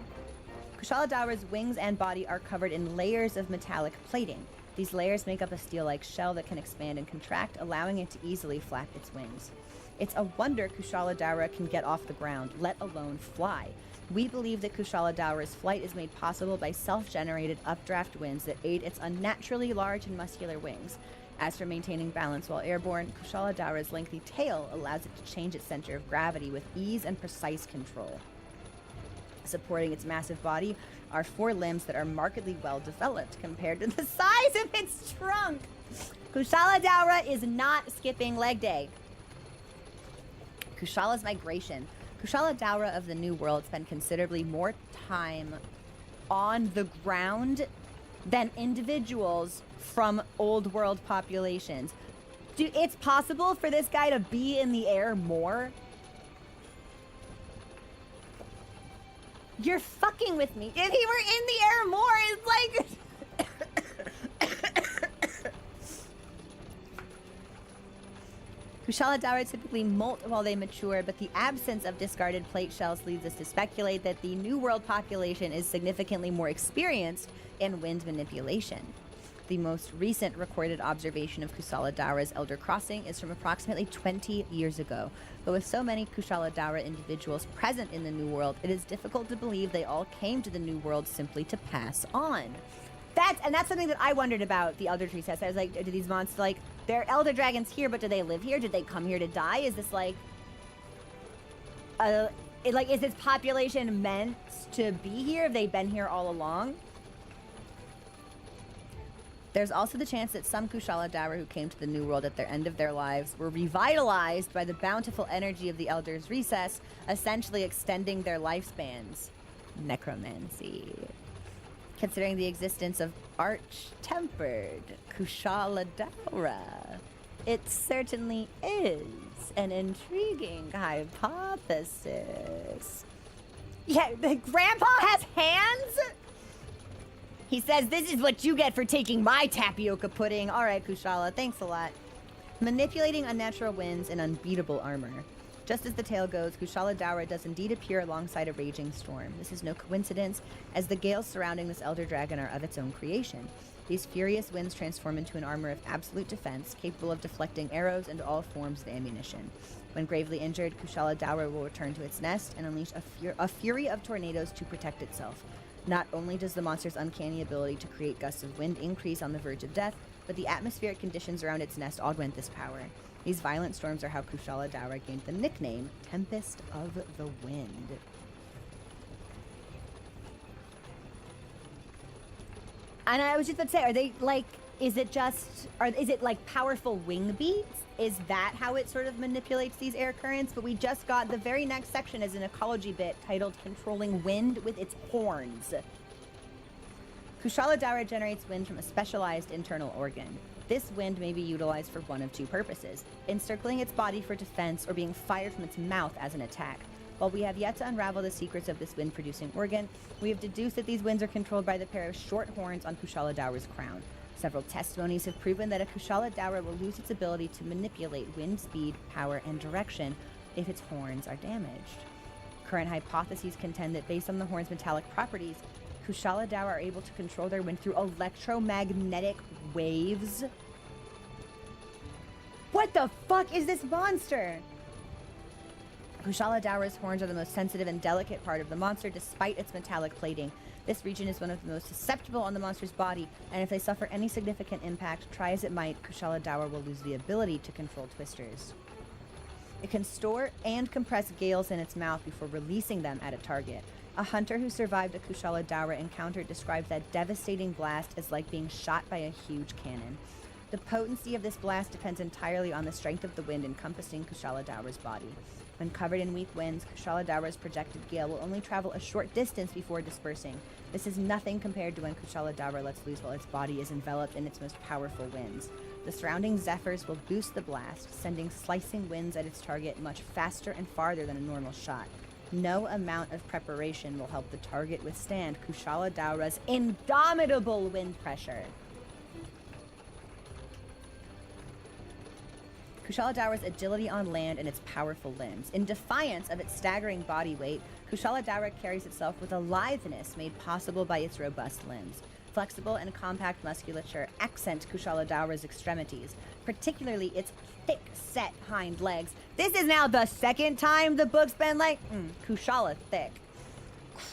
Kushala Daura's wings and body are covered in layers of metallic plating. These layers make up a steel-like shell that can expand and contract, allowing it to easily flap its wings. It's a wonder Kushala Daura can get off the ground, let alone fly. We believe that Kushala Daura's flight is made possible by self-generated updraft winds that aid its unnaturally large and muscular wings. As for maintaining balance while airborne, Kushala Daura's lengthy tail allows it to change its center of gravity with ease and precise control. Supporting its massive body are 4 limbs that are markedly well developed compared to the size of its trunk. Kushala Daora is not skipping leg day. Kushala's migration. Kushala Daora of the New World spend considerably more time on the ground than individuals from Old World populations. Dude, it's possible for this guy to be in the air more? You're fucking with me. If he were in the air more, it's like... Kushala Daora typically molt while they mature, but the absence of discarded plate shells leads us to speculate that the New World population is significantly more experienced in wind manipulation. The most recent recorded observation of Kushala Daora's Elder Crossing is from approximately 20 years ago. But with so many Kushala Daora individuals present in the New World, it is difficult to believe they all came to the New World simply to pass on. That's something that I wondered about the Elder Tree test. I was like, do these monsters, like, they're Elder Dragons here, but do they live here? Did they come here to die? Is this like, is this population meant to be here? Have they been here all along? There's also the chance that some Kushala Daora who came to the New World at their end of their lives were revitalized by the bountiful energy of the Elder's Recess, essentially extending their lifespans. Necromancy. Considering the existence of arch-tempered Kushala Daora, it certainly is an intriguing hypothesis. Yeah, the grandpa has hands? He says, this is what you get for taking my tapioca pudding. All right, Kushala, thanks a lot. Manipulating unnatural winds and unbeatable armor. Just as the tale goes, Kushala Daora does indeed appear alongside a raging storm. This is no coincidence, as the gales surrounding this Elder Dragon are of its own creation. These furious winds transform into an armor of absolute defense, capable of deflecting arrows and all forms of ammunition. When gravely injured, Kushala Daora will return to its nest and unleash a fury of tornadoes to protect itself. Not only does the monster's uncanny ability to create gusts of wind increase on the verge of death, but the atmospheric conditions around its nest augment this power. These violent storms are how Kushala Daora gained the nickname Tempest of the Wind. And I was just about to say, are they like, is it like powerful wing beats? Is that how it sort of manipulates these air currents? But we just got the very next section is an ecology bit titled Controlling Wind with its Horns. Kushala Daora generates wind from a specialized internal organ. This wind may be utilized for one of 2 purposes: encircling its body for defense or being fired from its mouth as an attack. While we have yet to unravel the secrets of this wind-producing organ, we have deduced that these winds are controlled by the pair of short horns on Kushala Daora's crown. Several testimonies have proven that a Kushala Daora will lose its ability to manipulate wind speed, power, and direction if its horns are damaged. Current hypotheses contend that based on the horn's metallic properties, Kushala Daora are able to control their wind through electromagnetic waves. What the fuck is this monster? Kushala Daora's horns are the most sensitive and delicate part of the monster, despite its metallic plating. This region is one of the most susceptible on the monster's body, and if they suffer any significant impact, try as it might, Kushala Daora will lose the ability to control twisters. It can store and compress gales in its mouth before releasing them at a target. A hunter who survived a Kushala Daora encounter described that devastating blast as like being shot by a huge cannon. The potency of this blast depends entirely on the strength of the wind encompassing Kushala Daora's body. When covered in weak winds, Kushala Daora's projected gale will only travel a short distance before dispersing. This is nothing compared to when Kushala Daora lets loose while its body is enveloped in its most powerful winds. The surrounding zephyrs will boost the blast, sending slicing winds at its target much faster and farther than a normal shot. No amount of preparation will help the target withstand Kushala Daora's indomitable wind pressure. Kushala Daora's agility on land and its powerful limbs. In defiance of its staggering body weight, Kushala Daora carries itself with a litheness made possible by its robust limbs. Flexible and compact musculature accent Kushala Daora's extremities, particularly its thick-set hind legs. This is now the second time the book's been like, Kushala thick.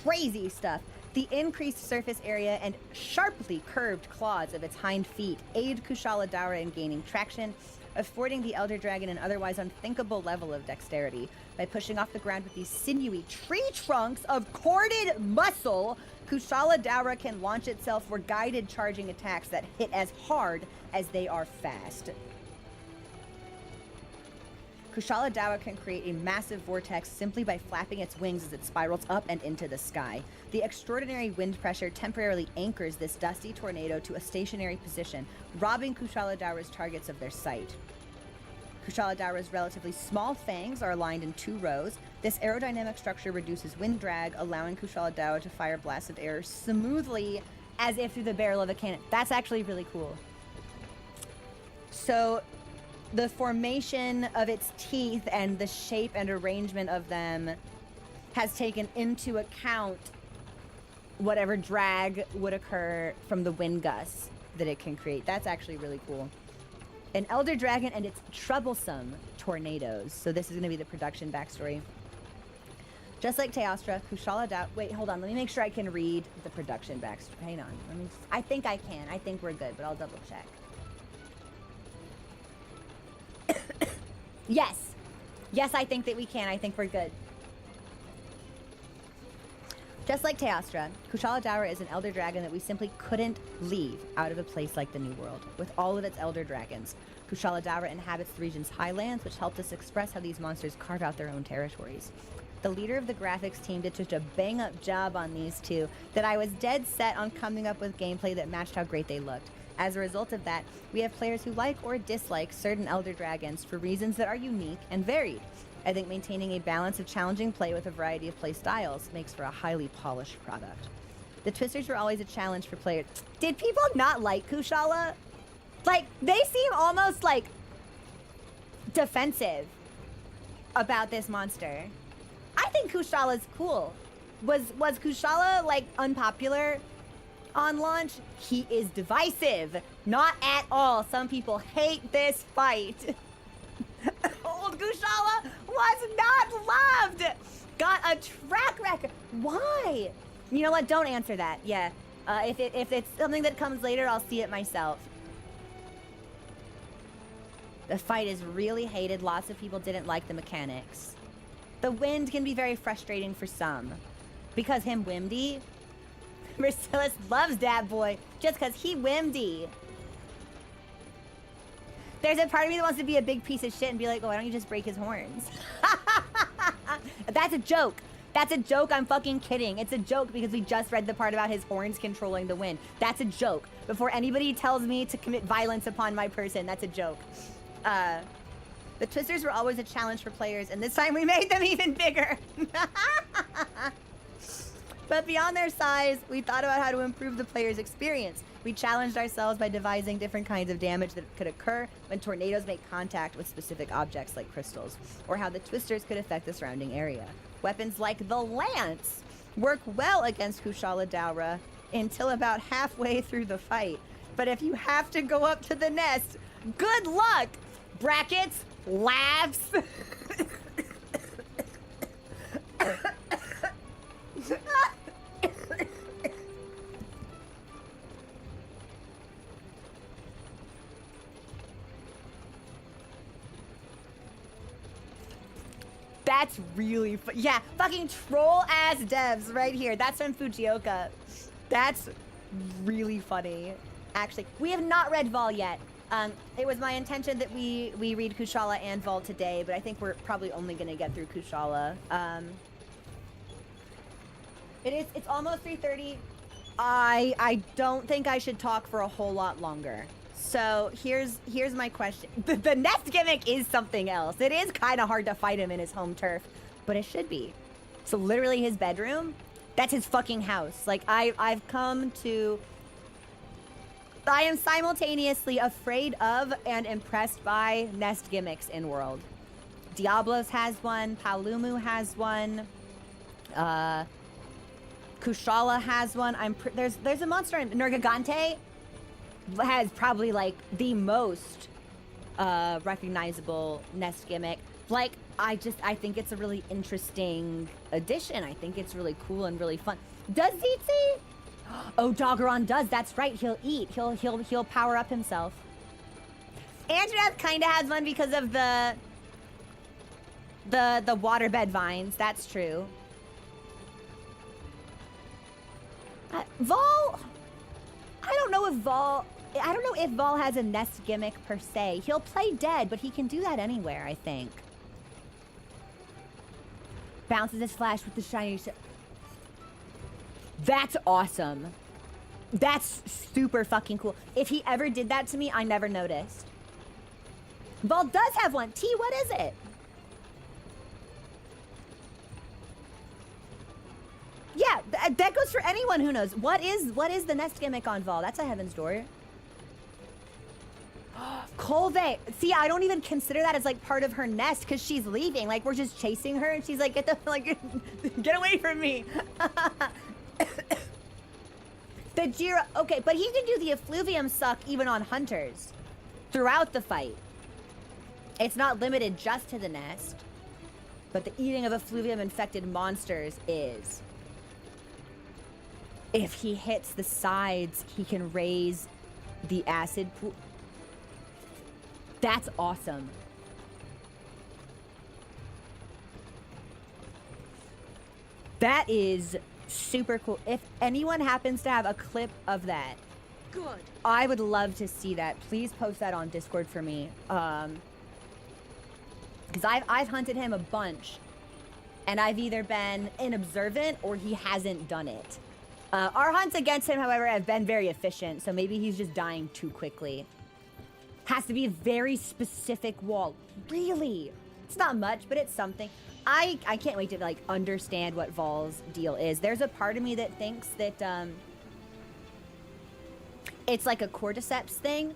Crazy stuff. The increased surface area and sharply curved claws of its hind feet aid Kushala Daora in gaining traction, affording the Elder Dragon an otherwise unthinkable level of dexterity. By pushing off the ground with these sinewy tree trunks of corded muscle, Kushala Daora can launch itself for guided charging attacks that hit as hard as they are fast. Kushala Daora can create a massive vortex simply by flapping its wings as it spirals up and into the sky. The extraordinary wind pressure temporarily anchors this dusty tornado to a stationary position, robbing Kushala Daora's targets of their sight. Kushala Daora's relatively small fangs are aligned in 2 rows. This aerodynamic structure reduces wind drag, allowing Kushala Daora to fire blasts of air smoothly as if through the barrel of a cannon. That's actually really cool. So the formation of its teeth and the shape and arrangement of them has taken into account whatever drag would occur from the wind gusts that it can create. That's actually really cool. An Elder Dragon and its troublesome tornadoes. So this is going to be the production backstory. Just like Teostra, Kushala Daora... Wait, hold on. Let me make sure I can read the production backstory. Hang on. I think I can. I think we're good, but I'll double check. Yes. Yes, I think that we can. I think we're good. Just like Teostra, Kushala Daora is an Elder Dragon that we simply couldn't leave out of a place like the New World. With all of its Elder Dragons, Kushala Daora inhabits the region's highlands, which helped us express how these monsters carve out their own territories. The leader of the graphics team did such a bang-up job on these two that I was dead set on coming up with gameplay that matched how great they looked. As a result of that, we have players who like or dislike certain Elder Dragons for reasons that are unique and varied. I think maintaining a balance of challenging play with a variety of play styles makes for a highly polished product. The Twisters were always a challenge for players. Did people not like Kushala? Like, they seem almost, like, defensive about this monster. I think Kushala's cool. Was Kushala, like, unpopular on launch? He is divisive. Not at all. Some people hate this fight. Old Kushala was not loved. Got a track record. Why? You know what? Don't answer that. Yeah. If it's something that comes later, I'll see it myself. The fight is really hated. Lots of people didn't like the mechanics. The wind can be very frustrating for some. Because him Wimdy. Merciless loves that boy just because he Wimdy. There's a part of me that wants to be a big piece of shit and be like, oh, why don't you just break his horns? That's a joke. That's a joke. I'm fucking kidding. It's a joke because we just read the part about his horns controlling the wind. That's a joke. Before anybody tells me to commit violence upon my person, that's a joke. The Twisters were always a challenge for players, and this time we made them even bigger. But beyond their size, we thought about how to improve the player's experience. We challenged ourselves by devising different kinds of damage that could occur when tornadoes make contact with specific objects like crystals, or how the Twisters could affect the surrounding area. Weapons like the lance work well against Kushala Daora until about halfway through the fight. But if you have to go up to the nest, good luck! Brackets, laughs. That's really yeah, fucking troll-ass devs right here. That's from Fujioka. That's really funny. Actually, we have not read Vol yet. It was my intention that we read Kushala and Vol today, but I think we're probably only gonna get through Kushala. It's almost 3:30. I don't think I should talk for a whole lot longer. So here's my question. The nest gimmick is something else. It is kind of hard to fight him in his home turf, but it should be. So literally his bedroom, that's his fucking house. Like I've come to... I am simultaneously afraid of and impressed by nest gimmicks in World. Diablos has one, Paolumu has one, Kushala has one. There's a monster in Nergigante has probably like the most recognizable nest gimmick. Like I think it's a really interesting addition. I think it's really cool and really fun. Does Zitzi? Oh, Doggeron does. That's right. He'll eat. He'll power up himself. Andreath kind of has one because of the waterbed vines. That's true. Vol, I don't know if Vol has a nest gimmick per se. He'll play dead, but he can do that anywhere, I think. Bounces his flash with the shiny. That's awesome. That's super fucking cool. If he ever did that to me, I never noticed. Vol does have one. T, what is it? Yeah, that goes for anyone who knows. What is the nest gimmick on Vol? That's a Heaven's Door. Colve. See, I don't even consider that as like part of her nest because she's leaving. Like we're just chasing her and she's like, get away from me. The Jira, okay, but he can do the effluvium suck even on hunters throughout the fight. It's not limited just to the nest, but the eating of effluvium infected monsters is. If he hits the sides, he can raise the acid pool. That's awesome. That is super cool. If anyone happens to have a clip of that, Good. I would love to see that. Please post that on Discord for me. Because I've hunted him a bunch, and I've either been inobservant or he hasn't done it. Our hunts against him, however, have been very efficient, so maybe he's just dying too quickly. Has to be a very specific wall. Really? It's not much, but it's something. I can't wait to like understand what Vol's deal is. There's a part of me that thinks that it's like a cordyceps thing,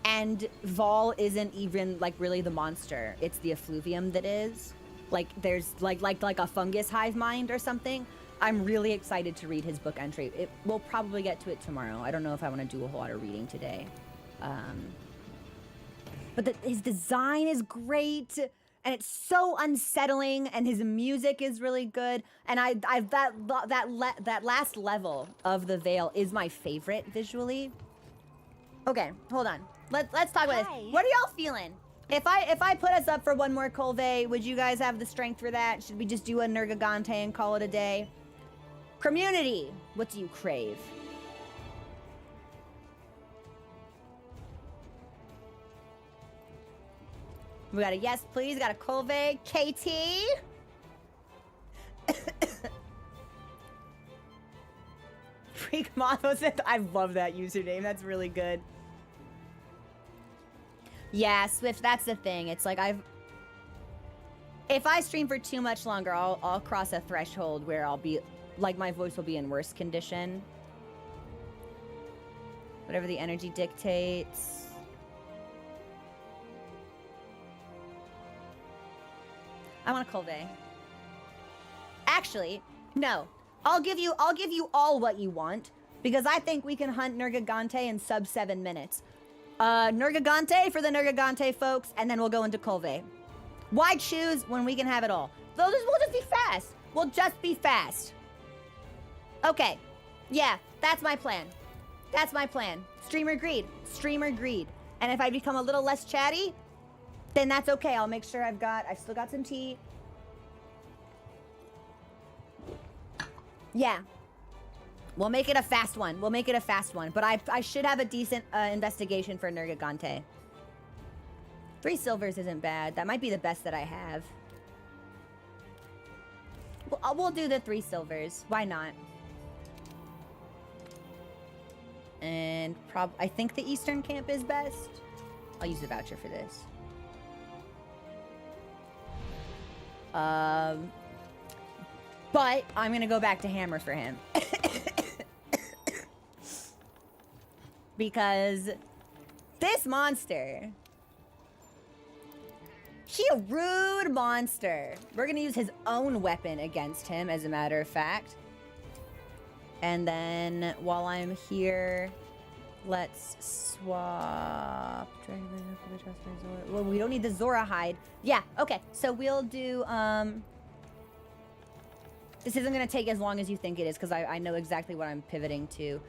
and Vol isn't even like really the monster. It's the effluvium that is. Like there's like a fungus hive mind or something. I'm really excited to read his book entry. We'll probably get to it tomorrow. I don't know if I want to do a whole lot of reading today. But his design is great, and it's so unsettling, and his music is really good. And that last level of the Veil is my favorite visually. Okay, hold on. Let's talk about this. What are y'all feeling? If I put us up for one more Colve, would you guys have the strength for that? Should we just do a Nergigante and call it a day? Community, what do you crave? We got a yes, please. Got a Colve. KT. Freak Moth said, I love that username. That's really good. Yeah, Swift, that's the thing. It's like if I stream for too much longer, I'll cross a threshold where I'll be like my voice will be in worse condition. Whatever the energy dictates. I want a Colve. Actually, no. I'll give you all what you want because I think we can hunt Nergigante in sub 7 minutes. Nergigante for the Nergigante folks, and then we'll go into Colve. Why choose when we can have it all? We'll just be fast. We'll just be fast. Okay. Yeah, that's my plan. That's my plan. Streamer greed. Streamer greed. And if I become a little less chatty, then that's okay. I'll make sure I've still got some tea. Yeah. We'll make it a fast one. We'll make it a fast one. But I should have a decent investigation for Nergigante. 3 silvers isn't bad. That might be the best that I have. We'll do the 3 silvers. Why not? And I think the Eastern camp is best. I'll use the voucher for this. But I'm gonna go back to Hammer for him. Because this monster, he a rude monster. We're gonna use his own weapon against him, as a matter of fact. And then while I'm here, let's swap. Well, we don't need the Zora hide. Yeah, okay. So we'll do, this isn't gonna take as long as you think it is because I know exactly what I'm pivoting to.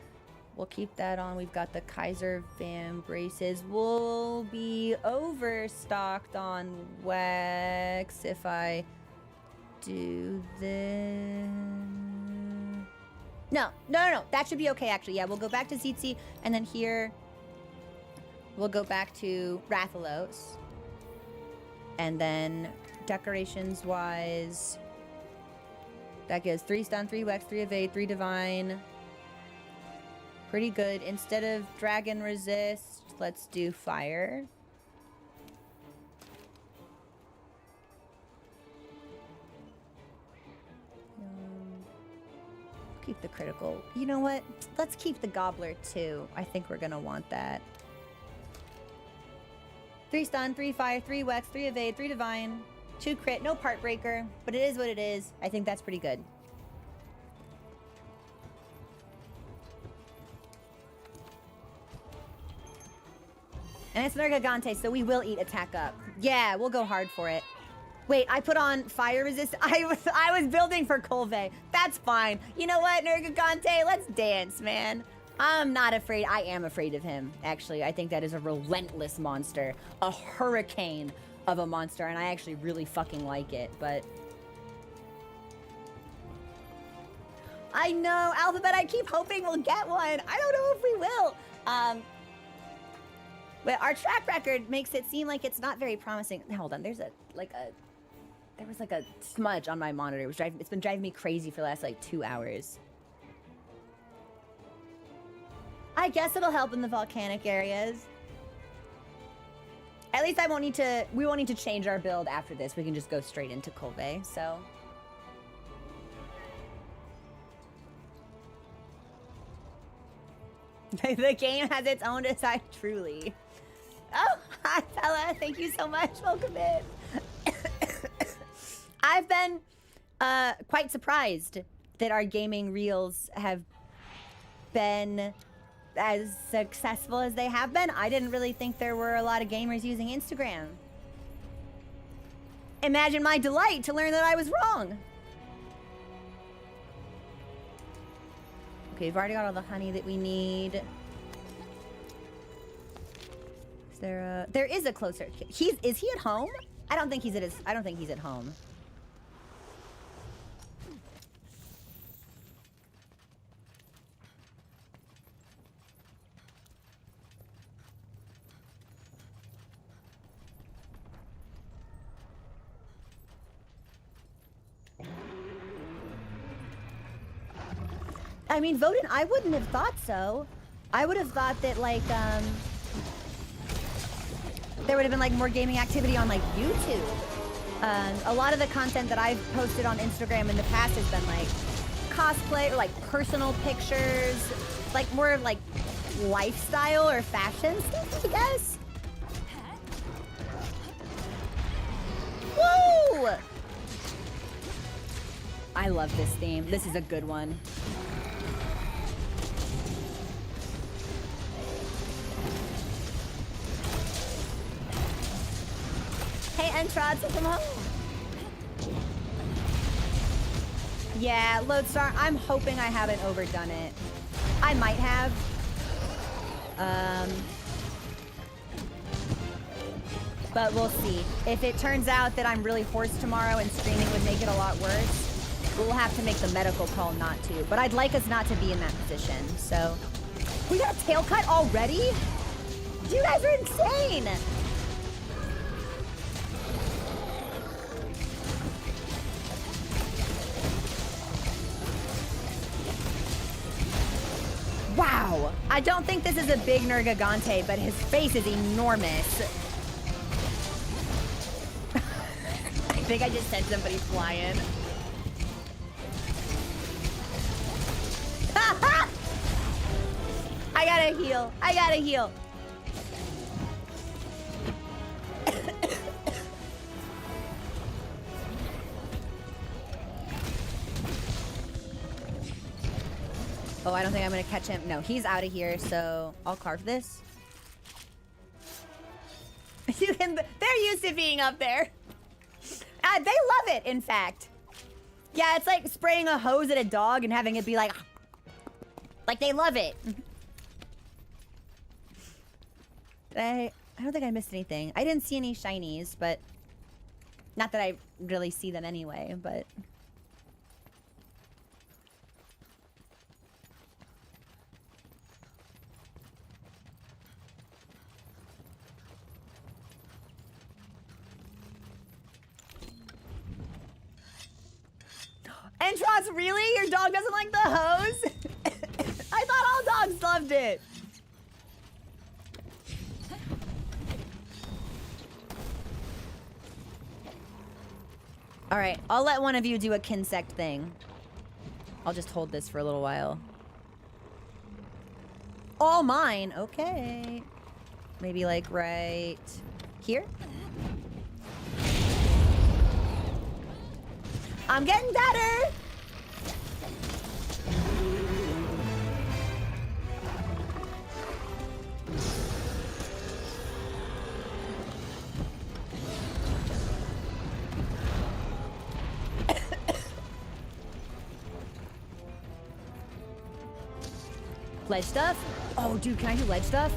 We'll keep that on. We've got the Kaiser Van braces. We'll be overstocked on wax if I do this. No. That should be okay, actually. Yeah, we'll go back to Zitzi, and then here we'll go back to Rathalos. And then decorations-wise, that gives 3 stun, 3 wax, 3 evade, 3 divine. Pretty good. Instead of dragon resist, let's do fire. Keep the critical. You know what? Let's keep the gobbler too. I think we're gonna want that. 3 stun, 3 fire, 3 wax, 3 evade, 3 divine, 2 crit, no part breaker, but it is what it is. I think that's pretty good. And it's Nergigante, so we will eat attack up. Yeah, we'll go hard for it. Wait, I put on fire resist. I was building for Colve. That's fine. You know what, Nergigante? Let's dance, man. I'm not afraid. I am afraid of him, actually. I think that is a relentless monster. A hurricane of a monster, and I actually really fucking like it, but... I know, Alphabet, I keep hoping we'll get one. I don't know if we will. But our track record makes it seem like it's not very promising. Hold on, there was like a smudge on my monitor. It's been driving me crazy for the last like 2 hours. I guess it'll help in the volcanic areas. At least we won't need to change our build after this. We can just go straight into Colve, so. The game has its own design, truly. Oh, hi, fella. Thank you so much. Welcome in. I've been quite surprised that our gaming reels have been as successful as they have been. I didn't really think there were a lot of gamers using Instagram. Imagine my delight to learn that I was wrong. Okay, we've already got all the honey that we need. Is there a... There is a closer... Is he at home? I don't think he's at home. I mean, Voden, I wouldn't have thought so. I would have thought that, like, there would have been, like, more gaming activity on, like, YouTube. A lot of the content that I've posted on Instagram in the past has been, like, cosplay or, like, personal pictures. Like, more of, like, lifestyle or fashion stuff, I guess. Woo! I love this theme. This is a good one. Hey, Entrod, welcome home. Yeah, Lodestar, I'm hoping I haven't overdone it. I might have. But we'll see. If it turns out that I'm really hoarse tomorrow and streaming would make it a lot worse, we'll have to make the medical call not to. But I'd like us not to be in that position, so. We got a tail cut already? You guys are insane! Wow! I don't think this is a big Nergigante, but his face is enormous. I think I just sent somebody flying. I gotta heal. I gotta heal. Oh, I don't think I'm gonna catch him. No, he's out of here, so I'll carve this. They're used to being up there. They love it, in fact. Yeah, it's like spraying a hose at a dog and having it be like they love it. I don't think I missed anything. I didn't see any shinies, but not that I really see them anyway, but Entrox, really? Your dog doesn't like the hose? I thought all dogs loved it. All right, I'll let one of you do a Kinsect thing. I'll just hold this for a little while. All mine, okay. Maybe like right here? I'm getting better. Ledge stuff? Oh, dude, can I do ledge stuff?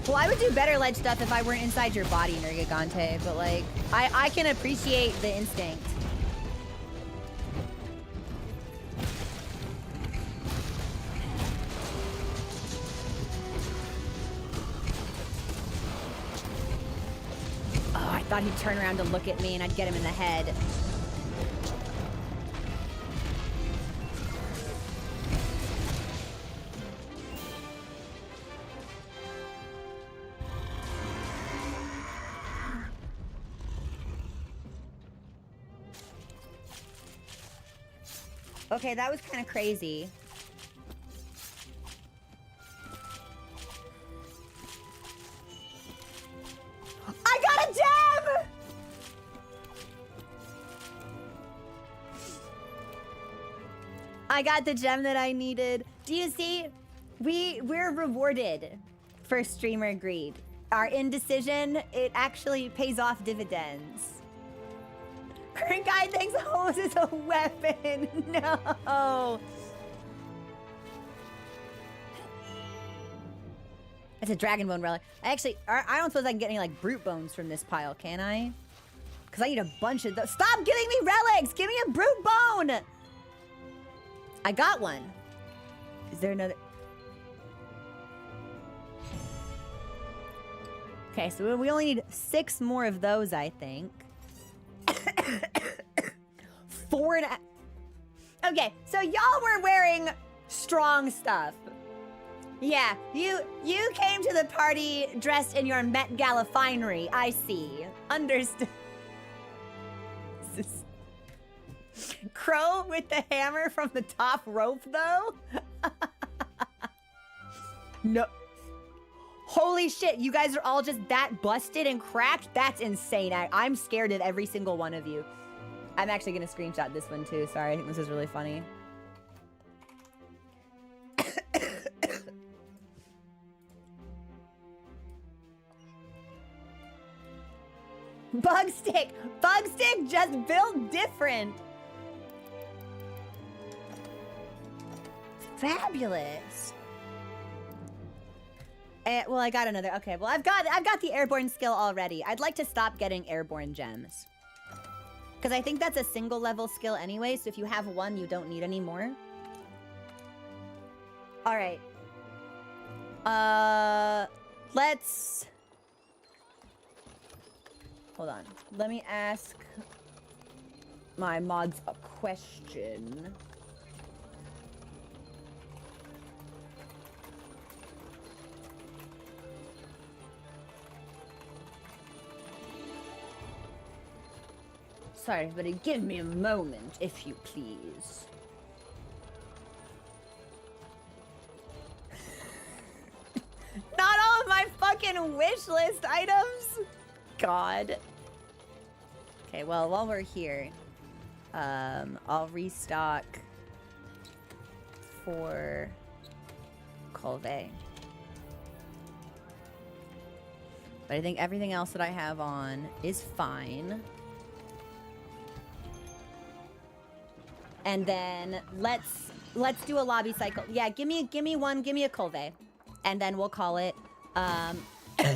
Well, I would do better ledge stuff if I weren't inside your body, Nergigante, but like, I can appreciate the instinct. Oh, I thought he'd turn around to look at me and I'd get him in the head. Okay, that was kind of crazy. I got a gem! I got the gem that I needed. Do you see? We're rewarded for streamer greed. Our indecision, it actually pays off dividends. Current guy thinks hose is a weapon. No. It's a dragon bone relic. I don't suppose I can get any like brute bones from this pile, can I? Because I need a bunch of those. Stop giving me relics! Give me a brute bone! I got one. Is there another? Okay, so we only need 6 more of those, I think. 4 and a... Okay, so y'all were wearing strong stuff. Yeah, you came to the party dressed in your Met Gala finery. I see. Understood. Crow with the hammer from the top rope, though? No. Holy shit, you guys are all just that busted and cracked? That's insane. I'm scared of every single one of you. I'm actually going to screenshot this one too. Sorry, I think this is really funny. Bugstick! Bugstick just built different! Fabulous! Well, I got another. Okay, well, I've got the airborne skill already. I'd like to stop getting airborne gems. Because I think that's a single level skill anyway, so if you have one, you don't need any more. Alright. Let's... Hold on. Let me ask my mods a question. Sorry, but give me a moment, if you please. Not all of my fucking wish list items! God. Okay, well, while we're here, I'll restock for Colvey. But I think everything else that I have on is fine. And then let's let's do a lobby cycle. Yeah, give me a Colve, and then we'll call it.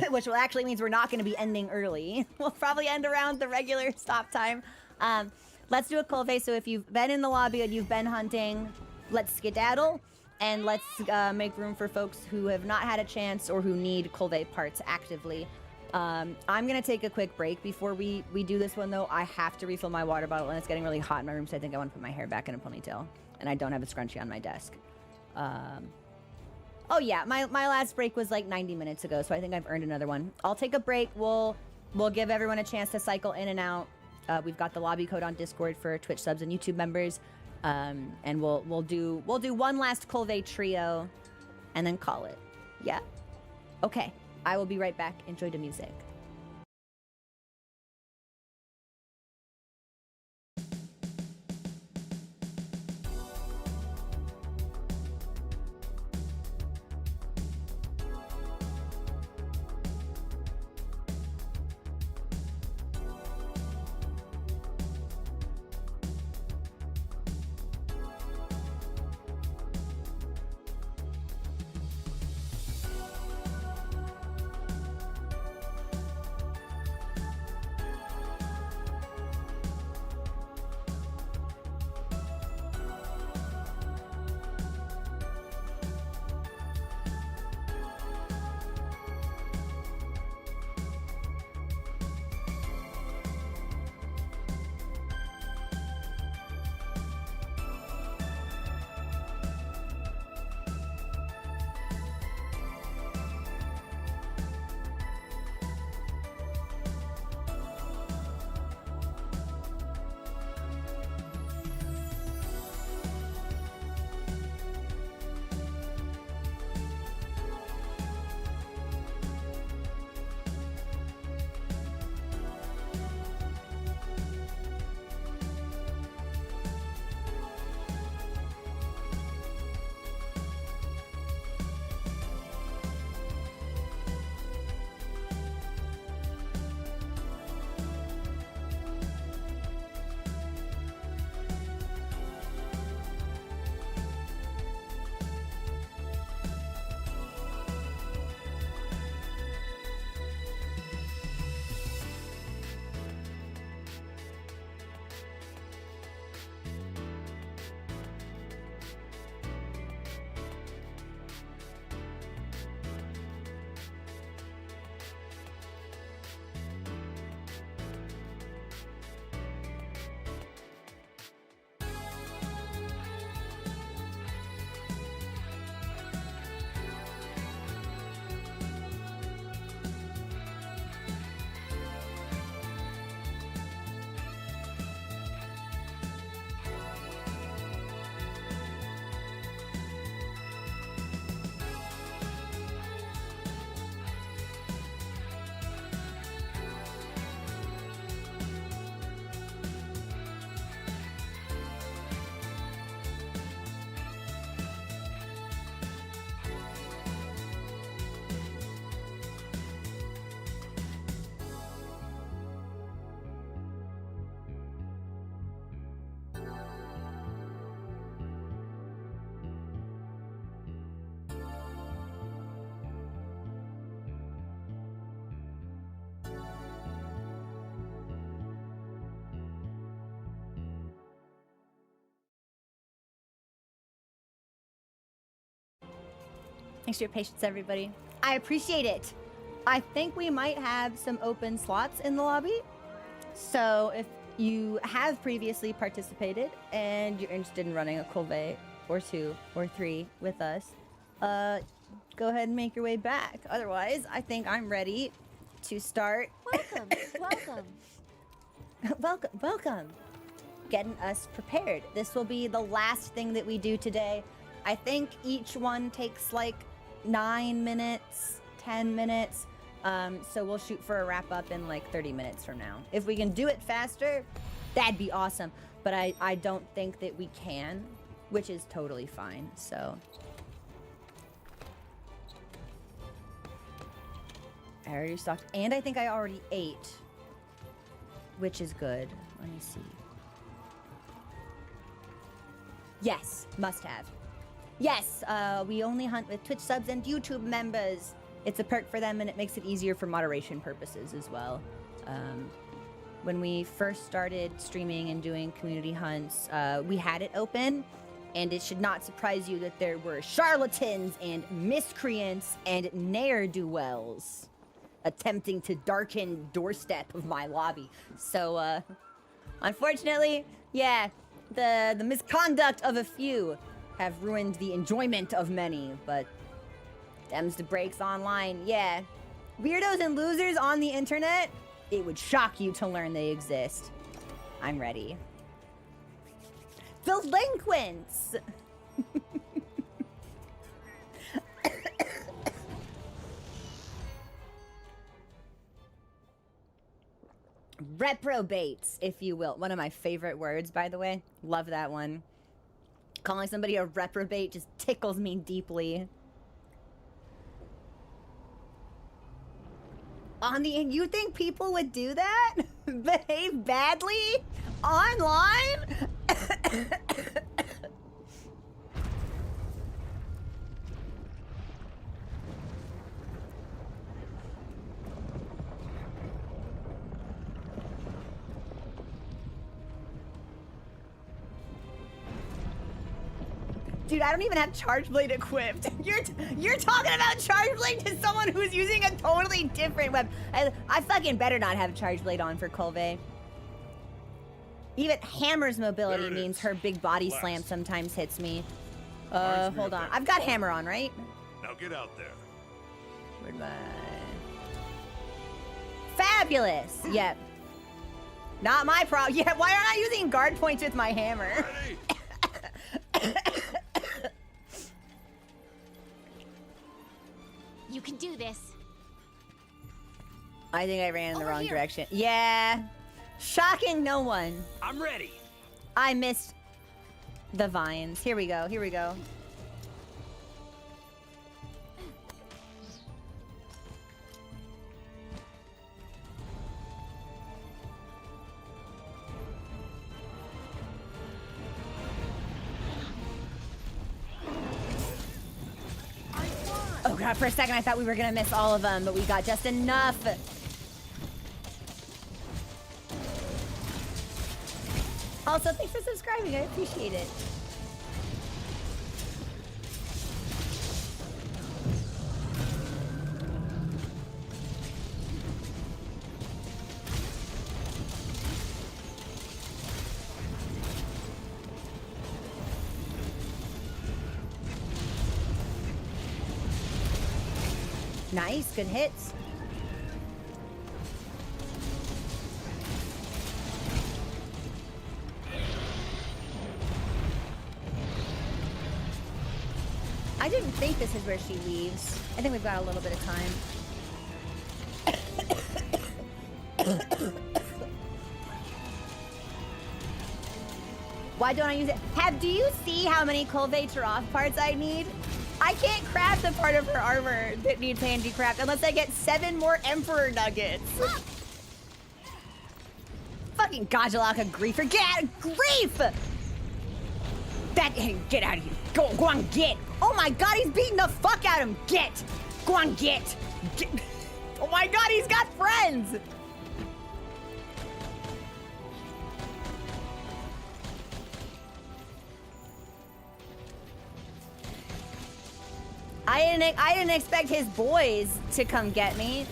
Which will actually means we're not going to be ending early. We'll probably end around the regular stop time. Let's do a Colve. So if you've been in the lobby and you've been hunting, let's skedaddle. And let's make room for folks who have not had a chance or who need Colve parts actively. I'm going to take a quick break before we do this one, though. I have to refill my water bottle, and it's getting really hot in my room, so I think I want to put my hair back in a ponytail. And I don't have a scrunchie on my desk. Oh, yeah, my last break was like 90 minutes ago, so I think I've earned another one. I'll take a break. We'll give everyone a chance to cycle in and out. We've got the lobby code on Discord for Twitch subs and YouTube members. And we'll do one last Colve trio and then call it. Yeah? Okay. I will be right back. Enjoy the music. Thanks for your patience, everybody. I appreciate it. I think we might have some open slots in the lobby. So if you have previously participated and you're interested in running a Colve or 2 or 3 with us, go ahead and make your way back. Otherwise, I think I'm ready to start. Welcome. Getting us prepared. This will be the last thing that we do today. I think each one takes like 9 minutes, 10 minutes. So we'll shoot for a wrap up in like 30 minutes from now. If we can do it faster, that'd be awesome. But I don't think that we can, which is totally fine. So I already stocked, and I think I already ate, which is good. Let me see. Yes, must have. Yes, we only hunt with Twitch subs and YouTube members. It's a perk for them, and it makes it easier for moderation purposes as well. When we first started streaming and doing community hunts, we had it open, and it should not surprise you that there were charlatans and miscreants and ne'er-do-wells attempting to darken doorstep of my lobby. So, unfortunately, yeah, the misconduct of a few have ruined the enjoyment of many, but them's the breaks online, yeah. Weirdos and losers on the internet, it would shock you to learn they exist. I'm ready. Delinquents! Reprobates, if you will. One of my favorite words, by the way. Love that one. Calling somebody a reprobate just tickles me deeply. You think people would do that? Behave badly? Online? Dude, I don't even have Charge Blade equipped. You're talking about Charge Blade to someone who's using a totally different weapon. I fucking better not have Charge Blade on for Kolve. Even Hammer's mobility means her big body slam sometimes hits me. Hold on. I've got Hammer on, right? Now get out there. Where'd my... Fabulous! Yep. Not my problem. Yeah, why aren't I using guard points with my hammer? Ready? You can do this. I think I ran in the Over wrong here. direction. Yeah. Shocking no one. I'm ready. I missed the vines. Here we go. Here we go. Oh god, for a second I thought we were gonna miss all of them, but we got just enough. Also, thanks for subscribing. I appreciate it. Nice, good hits. I didn't think this is where she leaves. I think we've got a little bit of time. Why don't I use it? Do you see how many Kolve Taroth parts I need? I can't craft the part of her armor that needs handicraft unless I get 7 more Emperor Nuggets. Fucking Gajalaka Griefer. Get out of Grief! Get out of here. Go on, get. Oh my god, he's beating the fuck out of him. Get. Go on, get. Oh my god, he's got friends. I didn't expect his boys to come get me.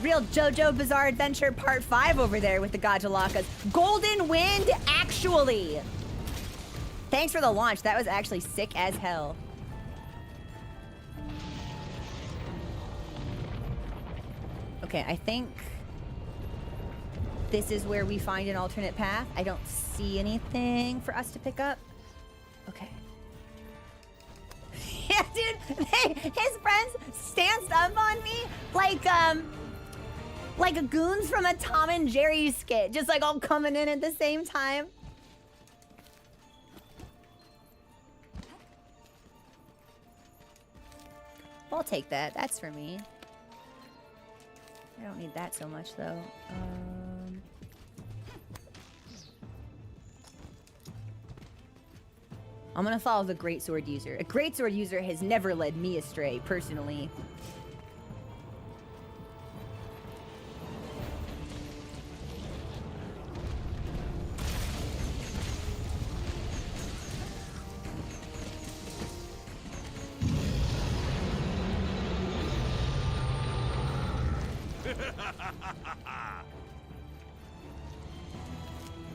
Real JoJo Bizarre Adventure Part 5 over there with the Gajalakas. Golden Wind, actually. Thanks for the launch. That was actually sick as hell. Okay, I think this is where we find an alternate path. I don't see anything for us to pick up. Okay. Yeah, dude, his friends stanced up on me like a goons from a Tom and Jerry skit, just like all coming in at the same time. I'll take that. That's for me. I don't need that so much though. I'm gonna follow the greatsword user. A greatsword user has never led me astray, personally.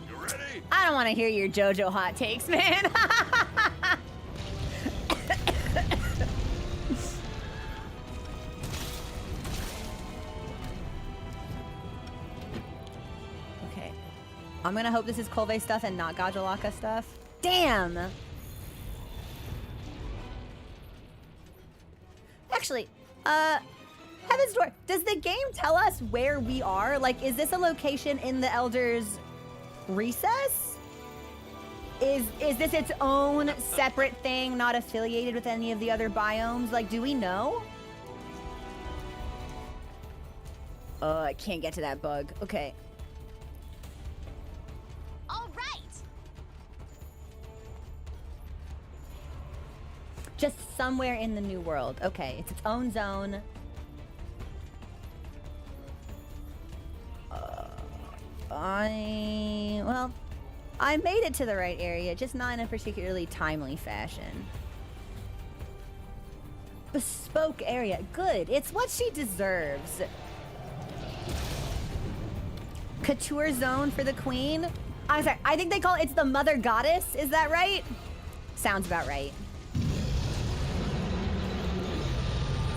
You ready? I don't want to hear your JoJo hot takes, man. Okay. I'm gonna hope this is Kolve stuff and not Gajalaka stuff. Damn! Actually, Heaven's Door, does the game tell us where we are? Like, is this a location in the Elder's recess? Is this its own separate thing, not affiliated with any of the other biomes? Like, do we know? Oh, I can't get to that bug. Okay. All right. Just somewhere in the new world. Okay, it's its own zone. I made it to the right area, just not in a particularly timely fashion. Bespoke area. Good. It's what she deserves. Couture zone for the queen. I'm sorry. I think they call it's the mother goddess. Is that right? Sounds about right.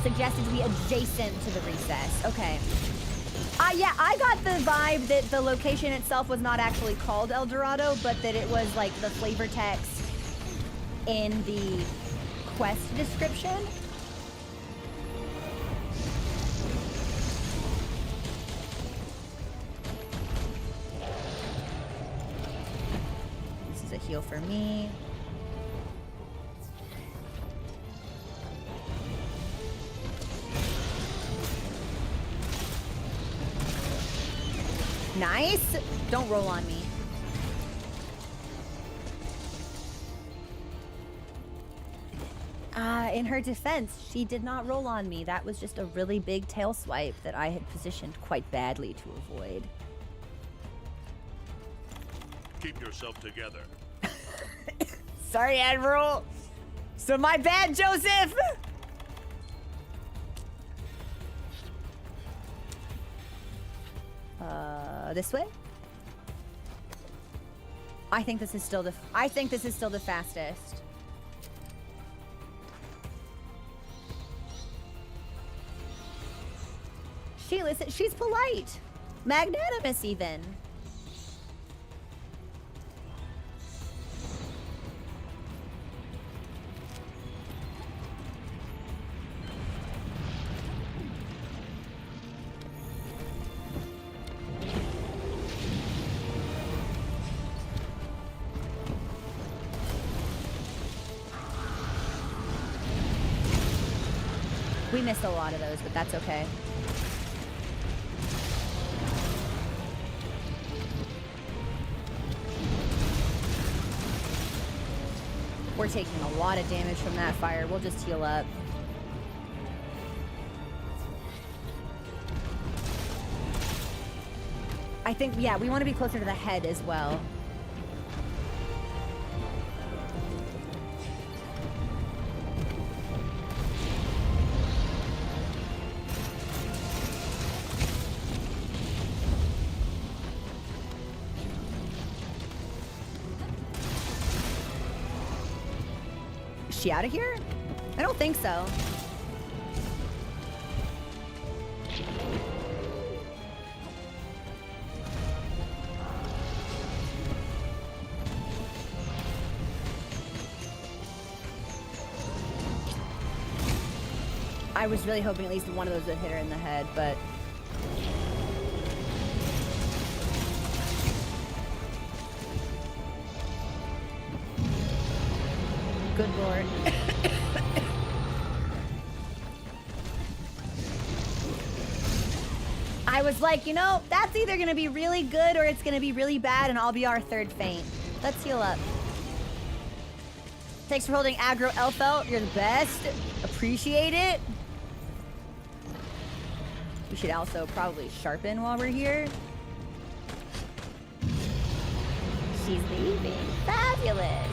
Suggested to be adjacent to the recess. Okay. Yeah, I got the vibe that the location itself was not actually called El Dorado, but that it was like the flavor text in the quest description. This is a heal for me. Nice. Don't roll on me. In her defense, she did not roll on me. That was just a really big tail swipe that I had positioned quite badly to avoid. Keep yourself together. Sorry, Admiral. So my bad, Joseph. This way? I think this is still the fastest. She's polite. Magnanimous even. We missed a lot of those, but that's okay. We're taking a lot of damage from that fire. We'll just heal up. I think, yeah, we want to be closer to the head as well. Is she out of here? I don't think so. I was really hoping at least one of those would hit her in the head, but... Good lord. I was like, you know, that's either gonna be really good or it's gonna be really bad and I'll be our third feint. Let's heal up. Thanks for holding aggro, Elfelt. You're the best. Appreciate it. We should also probably sharpen while we're here. She's leaving. Fabulous.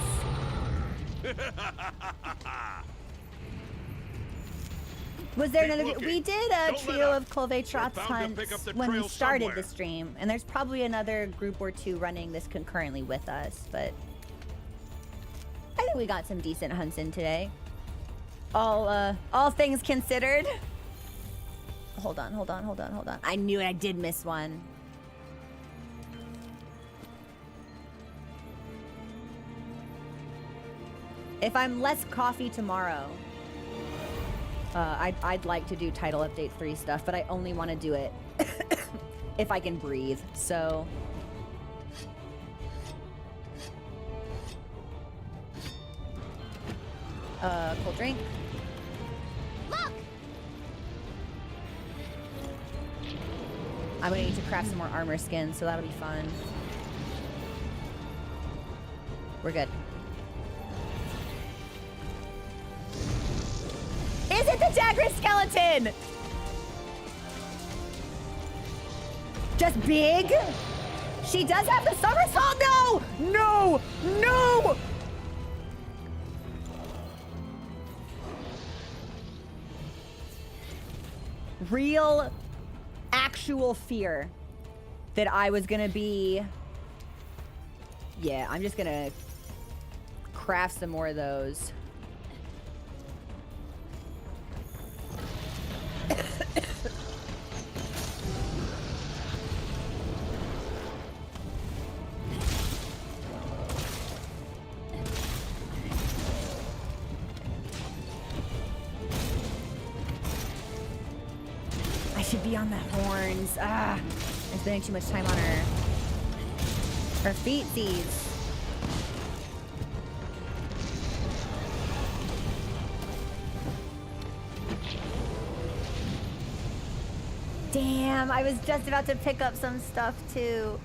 Was there Keep another? looking. We did a Don't let trio up. of Clove Trots We're bound to hunts pick up the when we trail started somewhere. the stream, and there's probably another group or two running this concurrently with us, but I think we got some decent hunts in today. All things considered. Hold on. I knew it. I did miss one. If I'm less coffee tomorrow, I'd like to do Title Update 3 stuff, but I only want to do it if I can breathe, so... cold drink. Look! I'm gonna need to craft some more armor skins, so that'll be fun. We're good. Is it the Dagger skeleton? Just big? She does have the somersault? No! No! No! Real, actual fear that I was gonna be... Yeah, I'm just gonna craft some more of those. I should be on the horns. Ah, I'm spending too much time on her feetsies. Damn, I was just about to pick up some stuff too.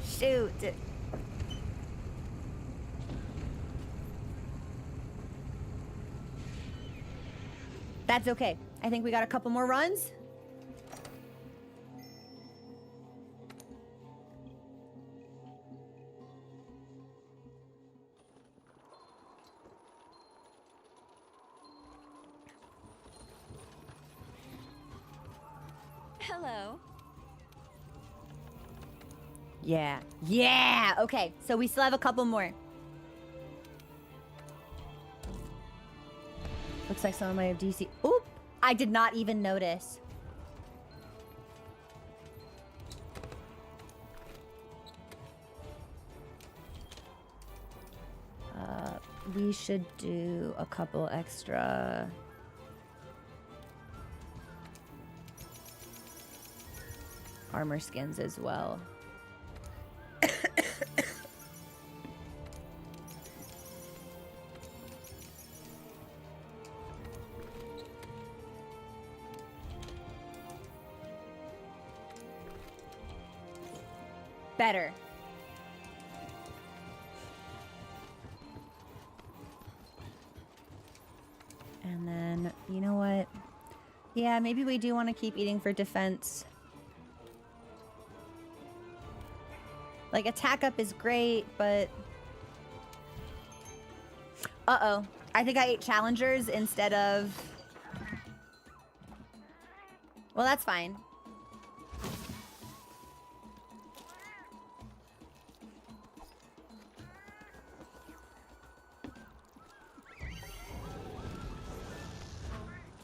Shoot. That's okay. I think we got a couple more runs. Hello. Yeah. Yeah! Okay, so we still have a couple more. Looks like someone might have DC. Oop! I did not even notice. We should do a couple extra... armor skins as well. Better. And then, you know what? Yeah, maybe we do want to keep eating for defense. Like, attack up is great, but... Uh-oh. I think I ate challengers instead of... Well, that's fine.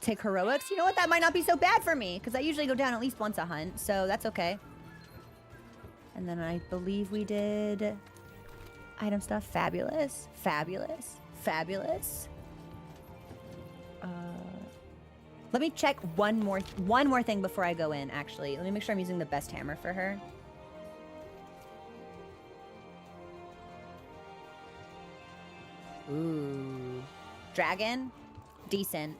Take heroics? You know what? That might not be so bad for me, because I usually go down at least once a hunt, so that's okay. And then I believe we did item stuff. Fabulous. Fabulous. Fabulous. Let me check one more thing before I go in, actually. Let me make sure I'm using the best hammer for her. Ooh. Dragon? Decent.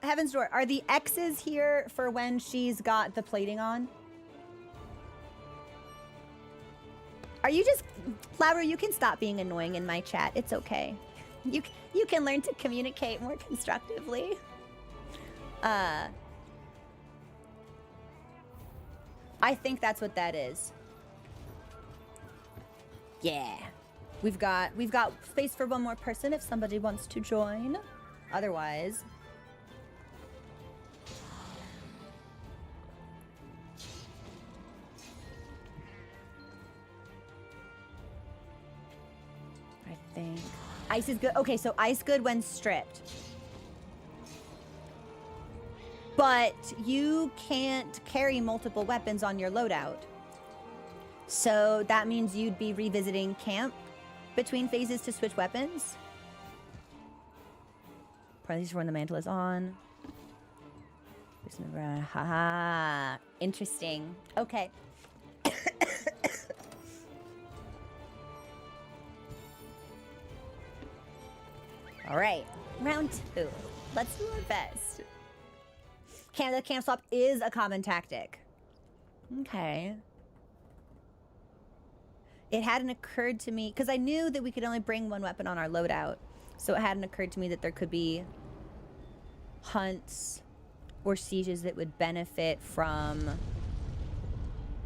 Heaven's Door, are the X's here for when she's got the plating on? Are you just... Flower, you can stop being annoying in my chat. It's okay. You can learn to communicate more constructively. I think that's what that is. Yeah. We've got space for one more person if somebody wants to join. Otherwise... I think... Ice is good. Okay, so ice good when stripped. But you can't carry multiple weapons on your loadout. So that means you'd be revisiting camp between phases to switch weapons. Parentheses for when the mantle is on. Haha. Interesting. Okay. All right. Round 2. Let's do our best. The camp swap is a common tactic. Okay. It hadn't occurred to me, because I knew that we could only bring one weapon on our loadout. So it hadn't occurred to me that there could be hunts or sieges that would benefit from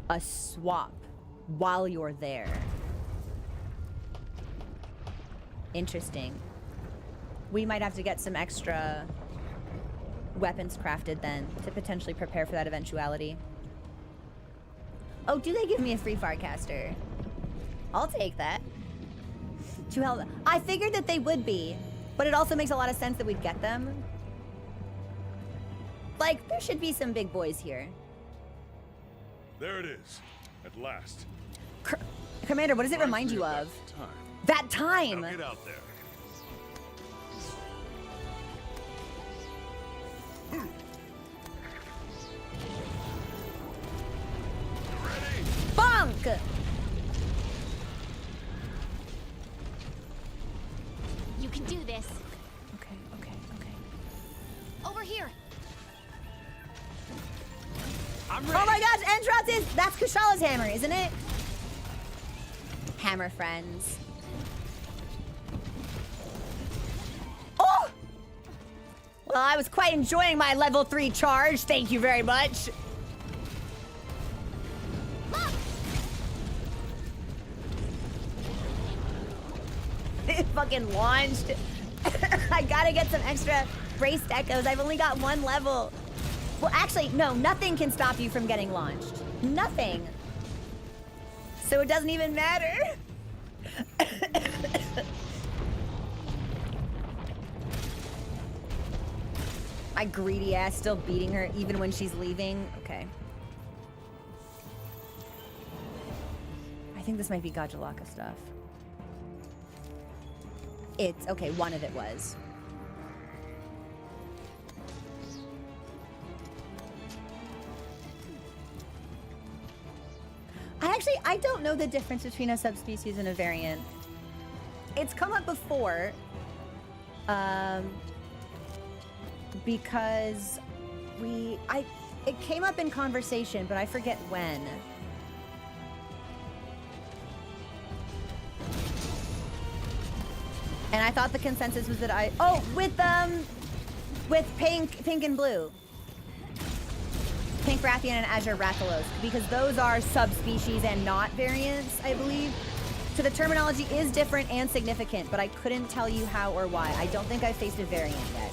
a swap while you're there. Interesting. We might have to get some extra weapons crafted then to potentially prepare for that eventuality. Oh, do they give me a free Farcaster? I'll take that. I figured that they would be, but it also makes a lot of sense that we'd get them. Like, there should be some big boys here. There it is. At last. Commander, what does it remind you of? That time! Now get out there. Ready? Bonk! You can do this. Okay. Over here. I'm ready. Oh my gosh, Entrance is... That's Kushala's hammer, isn't it? Hammer friends. Oh! Well, I was quite enjoying my level 3 charge. Thank you very much. Look! It fucking launched. I gotta get some extra braced echoes. I've only got 1 level. Well, actually, no, nothing can stop you from getting launched. Nothing. So it doesn't even matter. My greedy ass still beating her even when she's leaving. Okay. I think this might be Gajalaka stuff. It's okay, one of it was. I don't know the difference between a subspecies and a variant. It's come up before. Because it came up in conversation, but I forget when. And I thought the consensus was that with pink and blue. Pink Rathian and Azure Rathalos, because those are subspecies and not variants, I believe. So the terminology is different and significant, but I couldn't tell you how or why. I don't think I've faced a variant yet.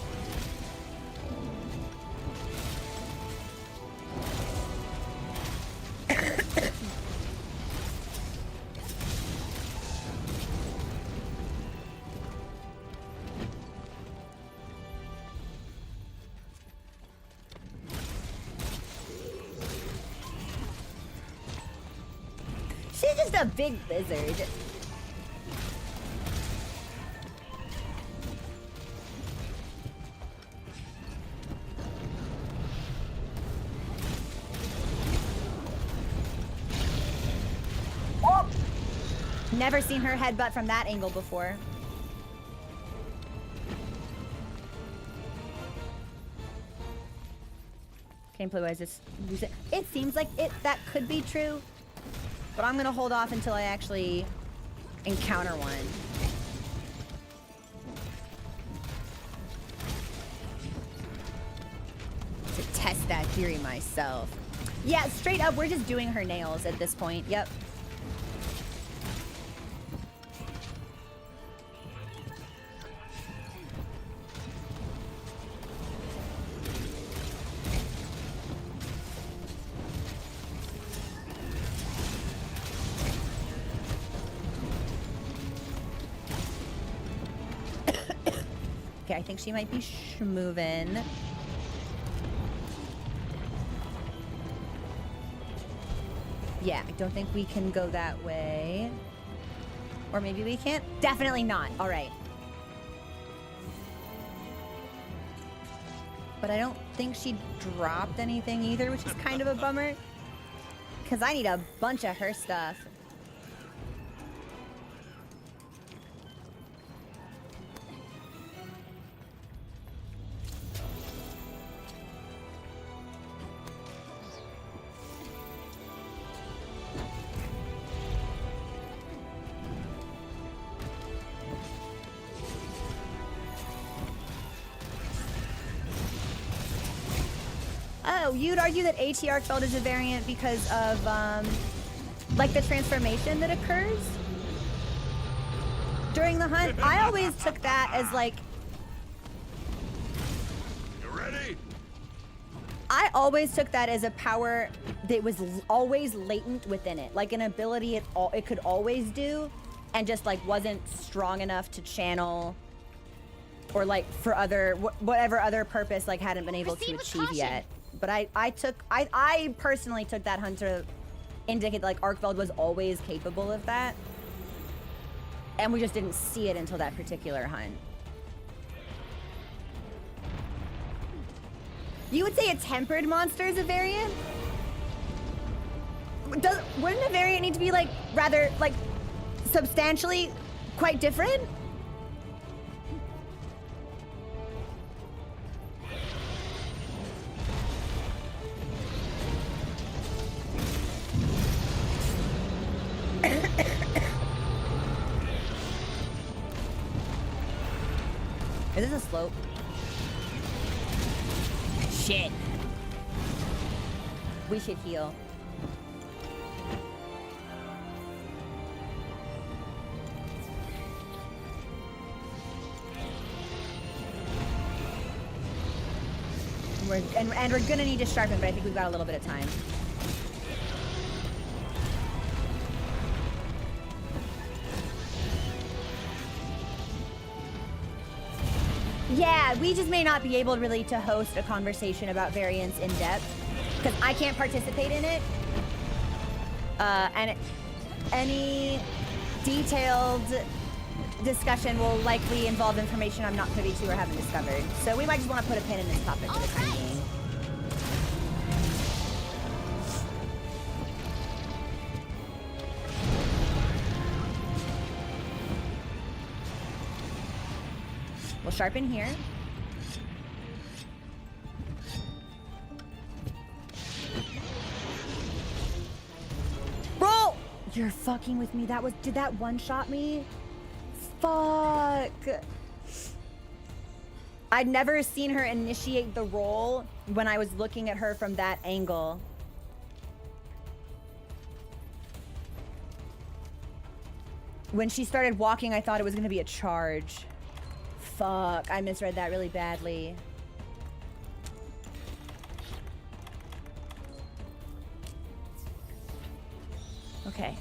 She's just a big lizard. Oh! Never seen her headbutt from that angle before. Gameplay wise, it seems like that could be true. but I'm gonna hold off until I actually encounter one. To test that theory myself. Yeah, straight up, we're just doing her nails at this point. Yep. Okay, I think she might be moving. Yeah, I don't think we can go that way. Or maybe we can't. Definitely not. All right. But I don't think she dropped anything either, which is kind of a bummer. Because I need a bunch of her stuff. Oh, you'd argue that ATR felt as a variant because of, like, the transformation that occurs during the hunt? I always took that as, like... You ready? I always took that as a power that was always latent within it. Like, an ability it could always do, and just, like, wasn't strong enough to channel... Or, like, for other... whatever other purpose, like, hadn't been able Proceed to with achieve caution. yet. But I personally took that hunt to indicate that, like, Arkveld was always capable of that. And we just didn't see it until that particular hunt. You would say a tempered monster is a variant? Wouldn't a variant need to be, like, rather, like, substantially quite different? Is this a slope? Shit. We should heal. And we're gonna need to sharpen, but I think we've got a little bit of time. Yeah, we just may not be able really to host a conversation about variants in depth because I can't participate in it. And any detailed discussion will likely involve information I'm not privy to or haven't discovered. So we might just want to put a pin in this topic for the time being. We'll sharpen here. Bro! You're fucking with me. Did that one-shot me? Fuck. I'd never seen her initiate the roll when I was looking at her from that angle. When she started walking, I thought it was gonna be a charge. Fuck, I misread that really badly. Okay.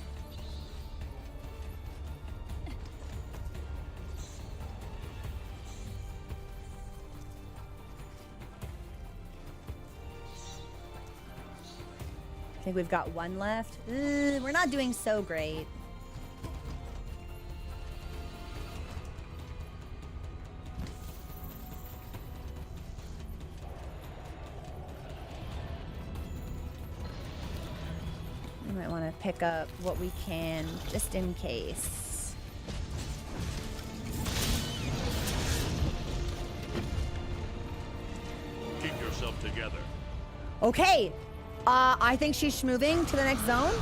I think we've got one left. We're not doing so great. We might want to pick up what we can just in case. Keep yourself together. Okay. I think she's moving to the next zone.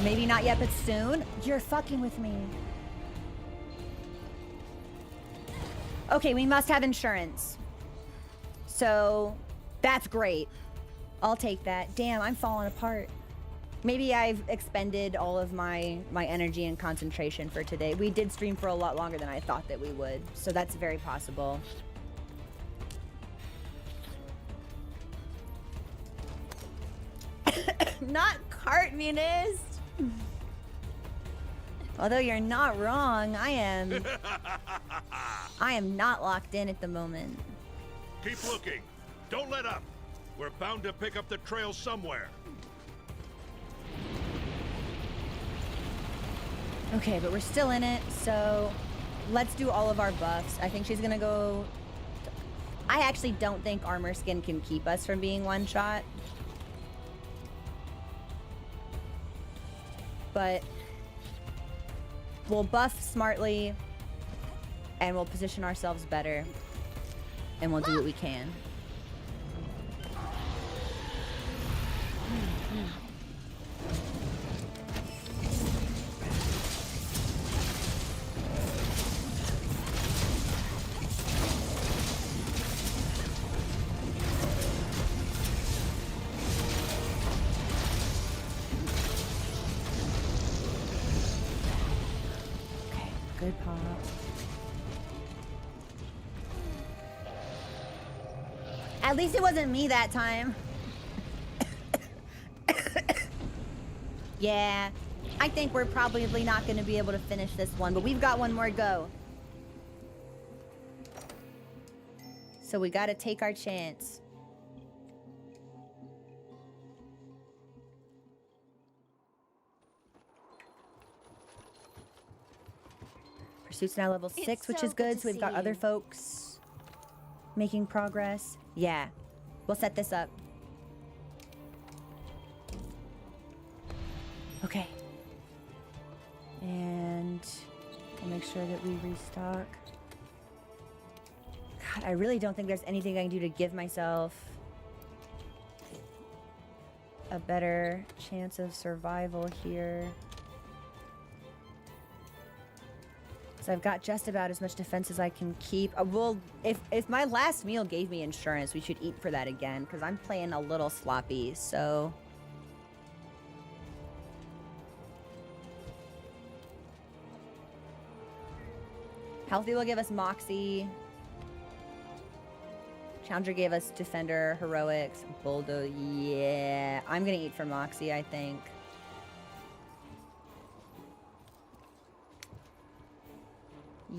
Maybe not yet, but soon. You're fucking with me. Okay, we must have insurance. So, that's great. I'll take that. Damn, I'm falling apart. Maybe I've expended all of my energy and concentration for today. We did stream for a lot longer than I thought that we would, so that's very possible. Not cartoonist. Although you're not wrong, I am not locked in at the moment. Keep looking. Don't let up. We're bound to pick up the trail somewhere. Okay, but we're still in it, so let's do all of our buffs. I think she's gonna go... I actually don't think armor skin can keep us from being one shot. But we'll buff smartly and we'll position ourselves better and we'll do what we can. Good pop. At least it wasn't me that time. Yeah, I think we're probably not going to be able to finish this one, but we've got one more go. So we got to take our chance. Pursuit's now level 6, It's which so is good good. to So we've see got other you. folks making progress. Yeah, we'll set this up. Okay. And we'll make sure that we restock. God, I really don't think there's anything I can do to give myself a better chance of survival here. So I've got just about as much defense as I can keep. Well, if my last meal gave me insurance, we should eat for that again, because I'm playing a little sloppy, so... Healthy will give us Moxie. Challenger gave us Defender, Heroics, Bulldoze. Yeah, I'm gonna eat for Moxie, I think.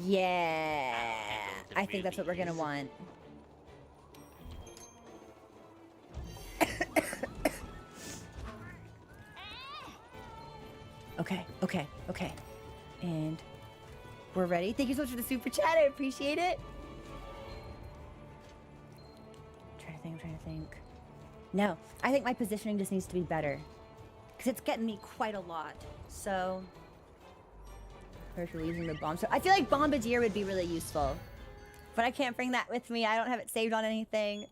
Yeah, I think that's what we're gonna want. Okay. And we're ready. Thank you so much for the super chat. I appreciate it. I'm trying to think. No, I think my positioning just needs to be better. Because it's getting me quite a lot. So... Partially using the bomb. So I feel like Bombardier would be really useful. But I can't bring that with me. I don't have it saved on anything.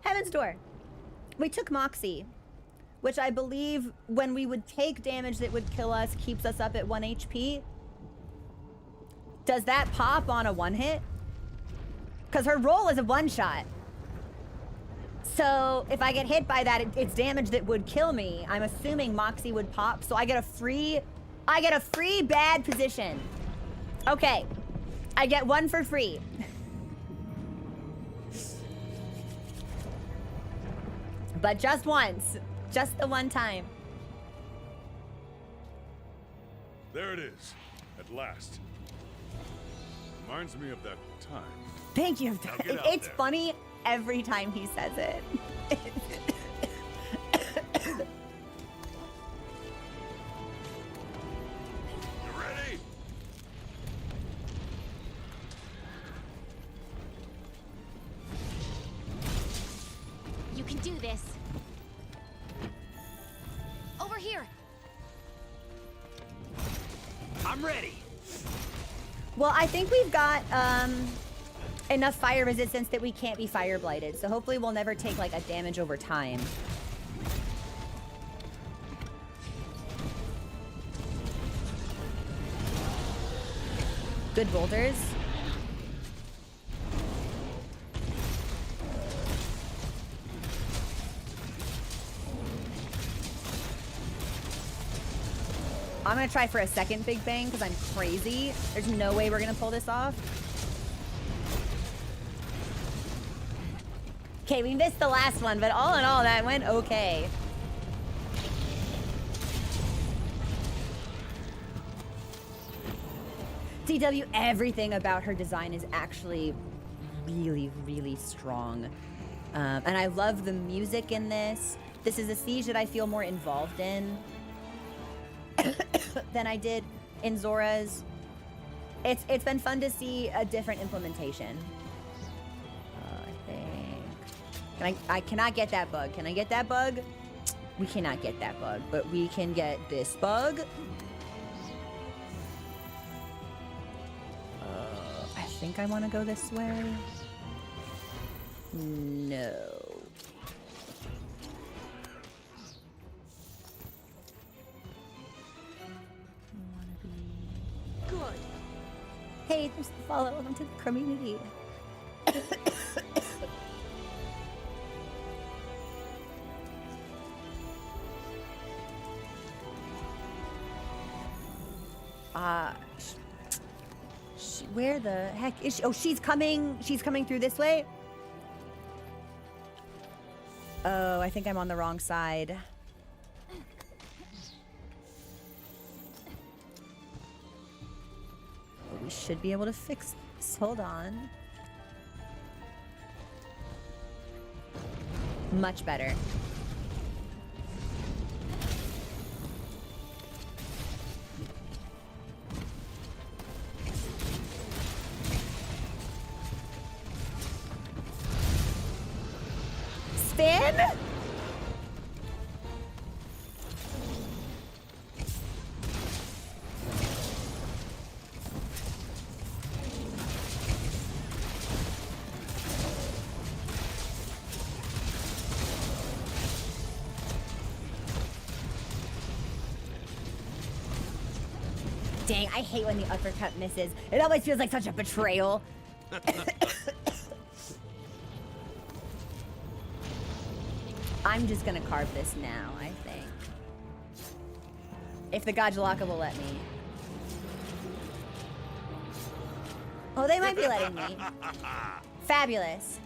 Heaven's Door. We took Moxie, which I believe when we would take damage that would kill us keeps us up at 1 HP. Does that pop on a one hit? Because her roll is a one shot. So if I get hit by that, it's damage that would kill me. I'm assuming Moxie would pop, so I get a free bad position. Okay, I get one for free. But just once, just the one time. There it is, at last. Reminds me of that time. Thank you. Now get out It's there. funny every time he says it. You ready? You can do this. Over here. I'm ready. Well, I think we've got enough fire resistance that we can't be fire blighted. So hopefully we'll never take like a damage over time. Good boulders. I'm gonna try for a second Big Bang because I'm crazy. There's no way we're gonna pull this off. Okay, we missed the last one, but all in all, that went okay. DW, everything about her design is actually really, really strong. And I love the music in this. This is a siege that I feel more involved in than I did in Zora's. It's been fun to see a different implementation. I think. I cannot get that bug. Can I get that bug? We cannot get that bug, but we can get this bug. I think I want to go this way. No. Good. Hey, thanks for the follow. Welcome to the community. Where the heck is she? Oh, she's coming. She's coming through this way. Oh, I think I'm on the wrong side. Oh, we should be able to fix this. Hold on. Much better. Spin? Dang, I hate when the uppercut misses. It always feels like such a betrayal. I'm just gonna carve this now, I think. If the Gajalaka will let me. Oh, they might be letting me. Fabulous.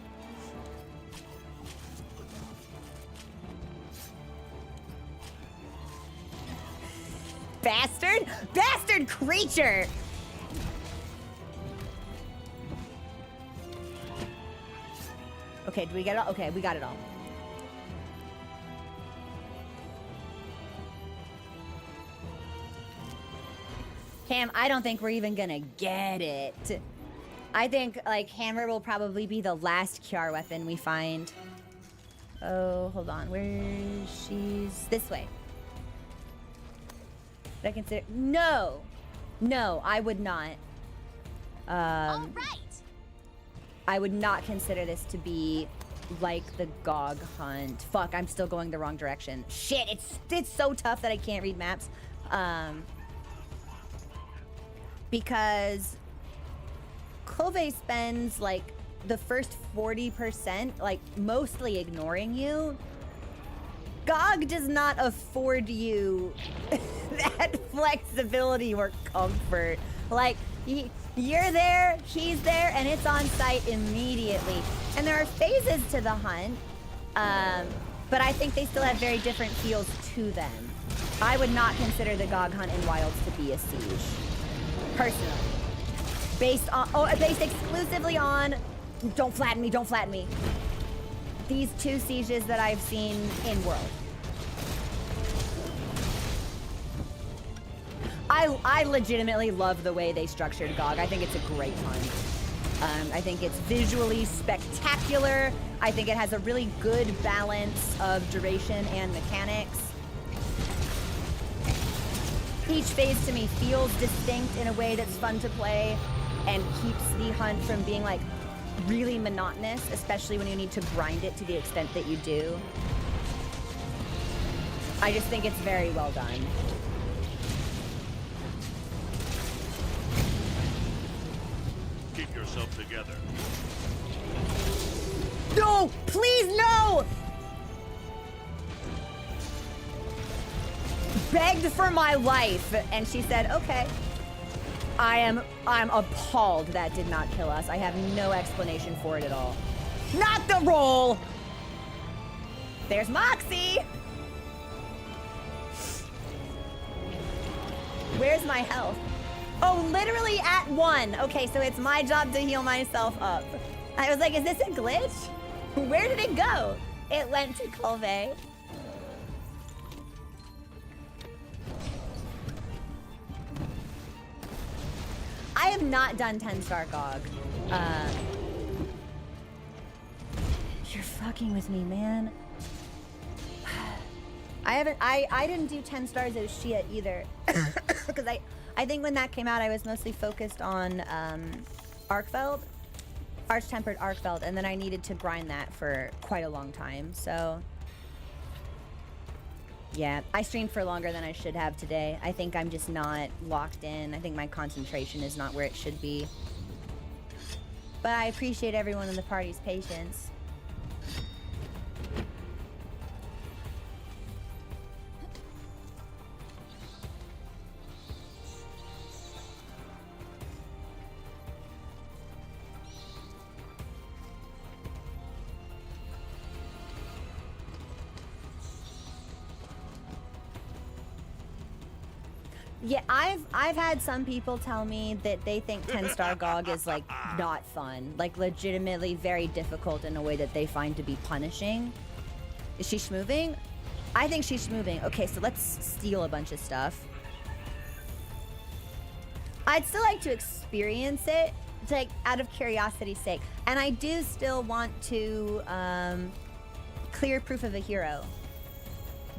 Bastard! Bastard creature! Okay, do we get it all? Okay, we got it all. Cam, I don't think we're even gonna get it. I think, like, Hammer will probably be the last Kiar weapon we find. Oh, hold on. She's this way. Did I consider? No! No, I would not. All right. I would not consider this to be like the Gog Hunt. Fuck, I'm still going the wrong direction. Shit, it's so tough that I can't read maps. Because Clove spends like the first 40% like mostly ignoring you. Gog does not afford you that flexibility or comfort. Like, you're there, he's there, and it's on site immediately. And there are phases to the hunt, but I think they still have very different feels to them. I would not consider the Gog Hunt in Wilds to be a siege, personally. Based exclusively on, don't flatten me, don't flatten me. These two sieges that I've seen in World. I legitimately love the way they structured GOG. I think it's a great hunt. I think it's visually spectacular. I think it has a really good balance of duration and mechanics. Each phase to me feels distinct in a way that's fun to play and keeps the hunt from being like really monotonous, especially when you need to grind it to the extent that you do. I just think it's very well done. Keep yourself together. No! Please, no! Begged for my life, and she said, okay. I'm appalled that did not kill us. I have no explanation for it at all. Not the roll! There's Moxie! Where's my health? Oh, literally at 1. Okay, so it's my job to heal myself up. I was like, is this a glitch? Where did it go? It went to Colvey. I have not done 10-star GOG. You're fucking with me, man. I didn't do 10 stars of Shia either. Because I think when that came out, I was mostly focused on Arkfeld. Arch-Tempered Arkfeld, and then I needed to grind that for quite a long time, so... Yeah, I streamed for longer than I should have today. I think I'm just not locked in. I think my concentration is not where it should be. But I appreciate everyone in the party's patience. Yeah, I've had some people tell me that they think 10-star GOG is like not fun, like legitimately very difficult in a way that they find to be punishing. Is she schmoving? I think she's schmoving. Okay, so let's steal a bunch of stuff. I'd still like to experience it, like out of curiosity's sake, and I do still want to clear proof of a hero.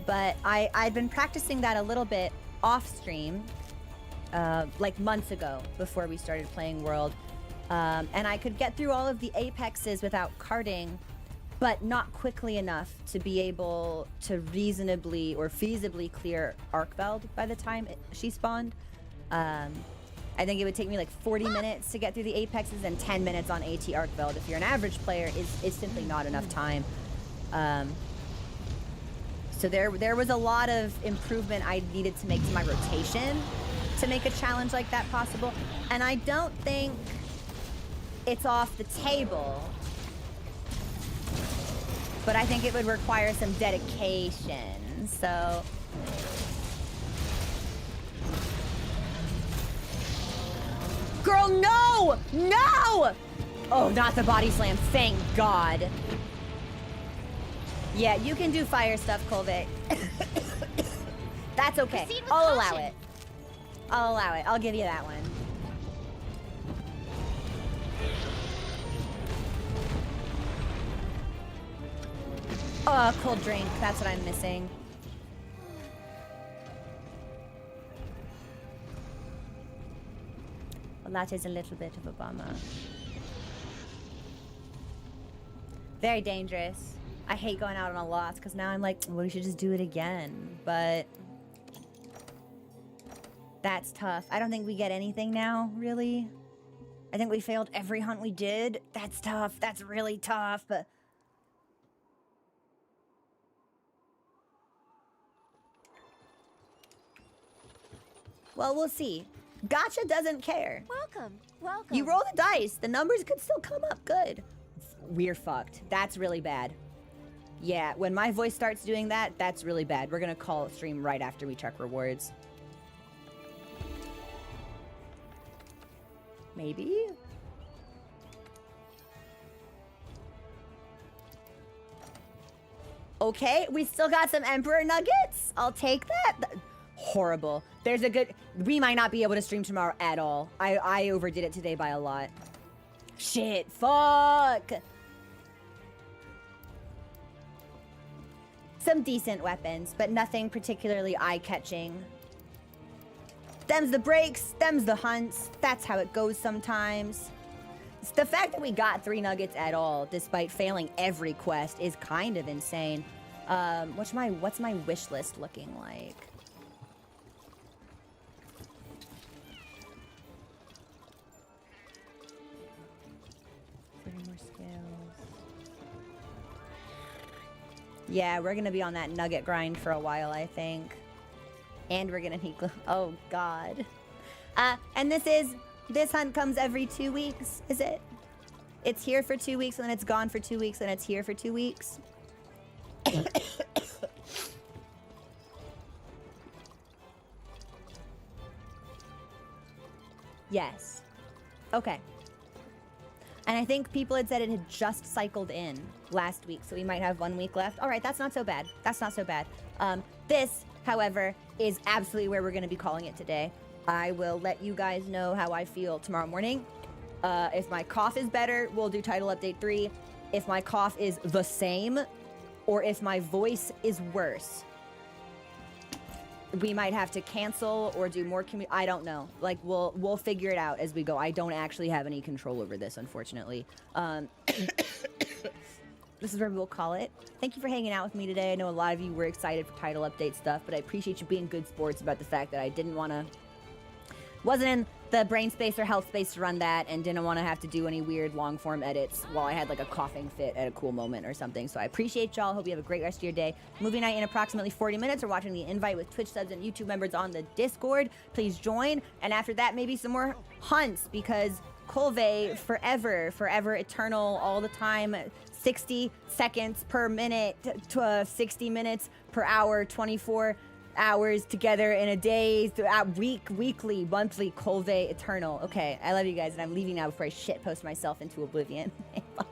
But I'd been practicing that a little bit off stream, like months ago before we started playing World, and I could get through all of the apexes without carding, but not quickly enough to be able to reasonably or feasibly clear Arkfeld by the time she spawned. I think it would take me like 40 minutes to get through the apexes and 10 minutes on AT Arkfeld. If you're an average player, is simply not enough time. So there was a lot of improvement I needed to make to my rotation to make a challenge like that possible. And I don't think it's off the table, but I think it would require some dedication. So girl, no! No! Oh, not the body slam, thank God. Yeah, you can do fire stuff, Colvey. That's okay. I'll allow it. I'll allow it. I'll give you that one. Oh, cold drink. That's what I'm missing. Well, that is a little bit of a bummer. Very dangerous. I hate going out on a loss because now I'm like, well, we should just do it again. But that's tough. I don't think we get anything now, really. I think we failed every hunt we did. That's tough. That's really tough. But well, we'll see. Gotcha doesn't care. Welcome. Welcome. You roll the dice. The numbers could still come up good. We're fucked. That's really bad. Yeah, when my voice starts doing that, that's really bad. We're gonna call stream right after we check rewards. Maybe? Okay, we still got some Emperor Nuggets. I'll take that. Horrible. There's a good... We might not be able to stream tomorrow at all. I overdid it today by a lot. Shit, fuck! Some decent weapons, but nothing particularly eye-catching. Them's the breaks, them's the hunts. That's how it goes sometimes. The fact that we got 3 nuggets at all, despite failing every quest, is kind of insane. What's my wish list looking like? More scales. Yeah, we're gonna be on that nugget grind for a while, I think. And we're gonna need oh god. And this hunt comes every 2 weeks, is it? It's here for 2 weeks, and then it's gone for 2 weeks, and it's here for 2 weeks. Yes. Okay. And I think people had said it had just cycled in last week, so we might have 1 week left. All right, that's not so bad. That's not so bad. This, however, is absolutely where we're going to be calling it today. I will let you guys know how I feel tomorrow morning. If my cough is better, we'll do title update 3. If my cough is the same, or if my voice is worse, we might have to cancel or do more I don't know. Like, we'll figure it out as we go. I don't actually have any control over this, unfortunately. This is where we'll call it. Thank you for hanging out with me today. I know a lot of you were excited for title update stuff, but I appreciate you being good sports about the fact that I wasn't in the brain space or health space to run that, and didn't want to have to do any weird long form edits while I had like a coughing fit at a cool moment or something. So I appreciate y'all. Hope you have a great rest of your day. Movie night in approximately 40 minutes. We're watching the invite with Twitch subs and YouTube members on the Discord. Please join. And after that, maybe some more hunts, because Colve forever, eternal, all the time, 60 seconds per minute to 60 minutes per hour, 24 hours together in a day, weekly, monthly, Colve eternal. Okay, I love you guys, and I'm leaving now before I shit post myself into oblivion. Bye.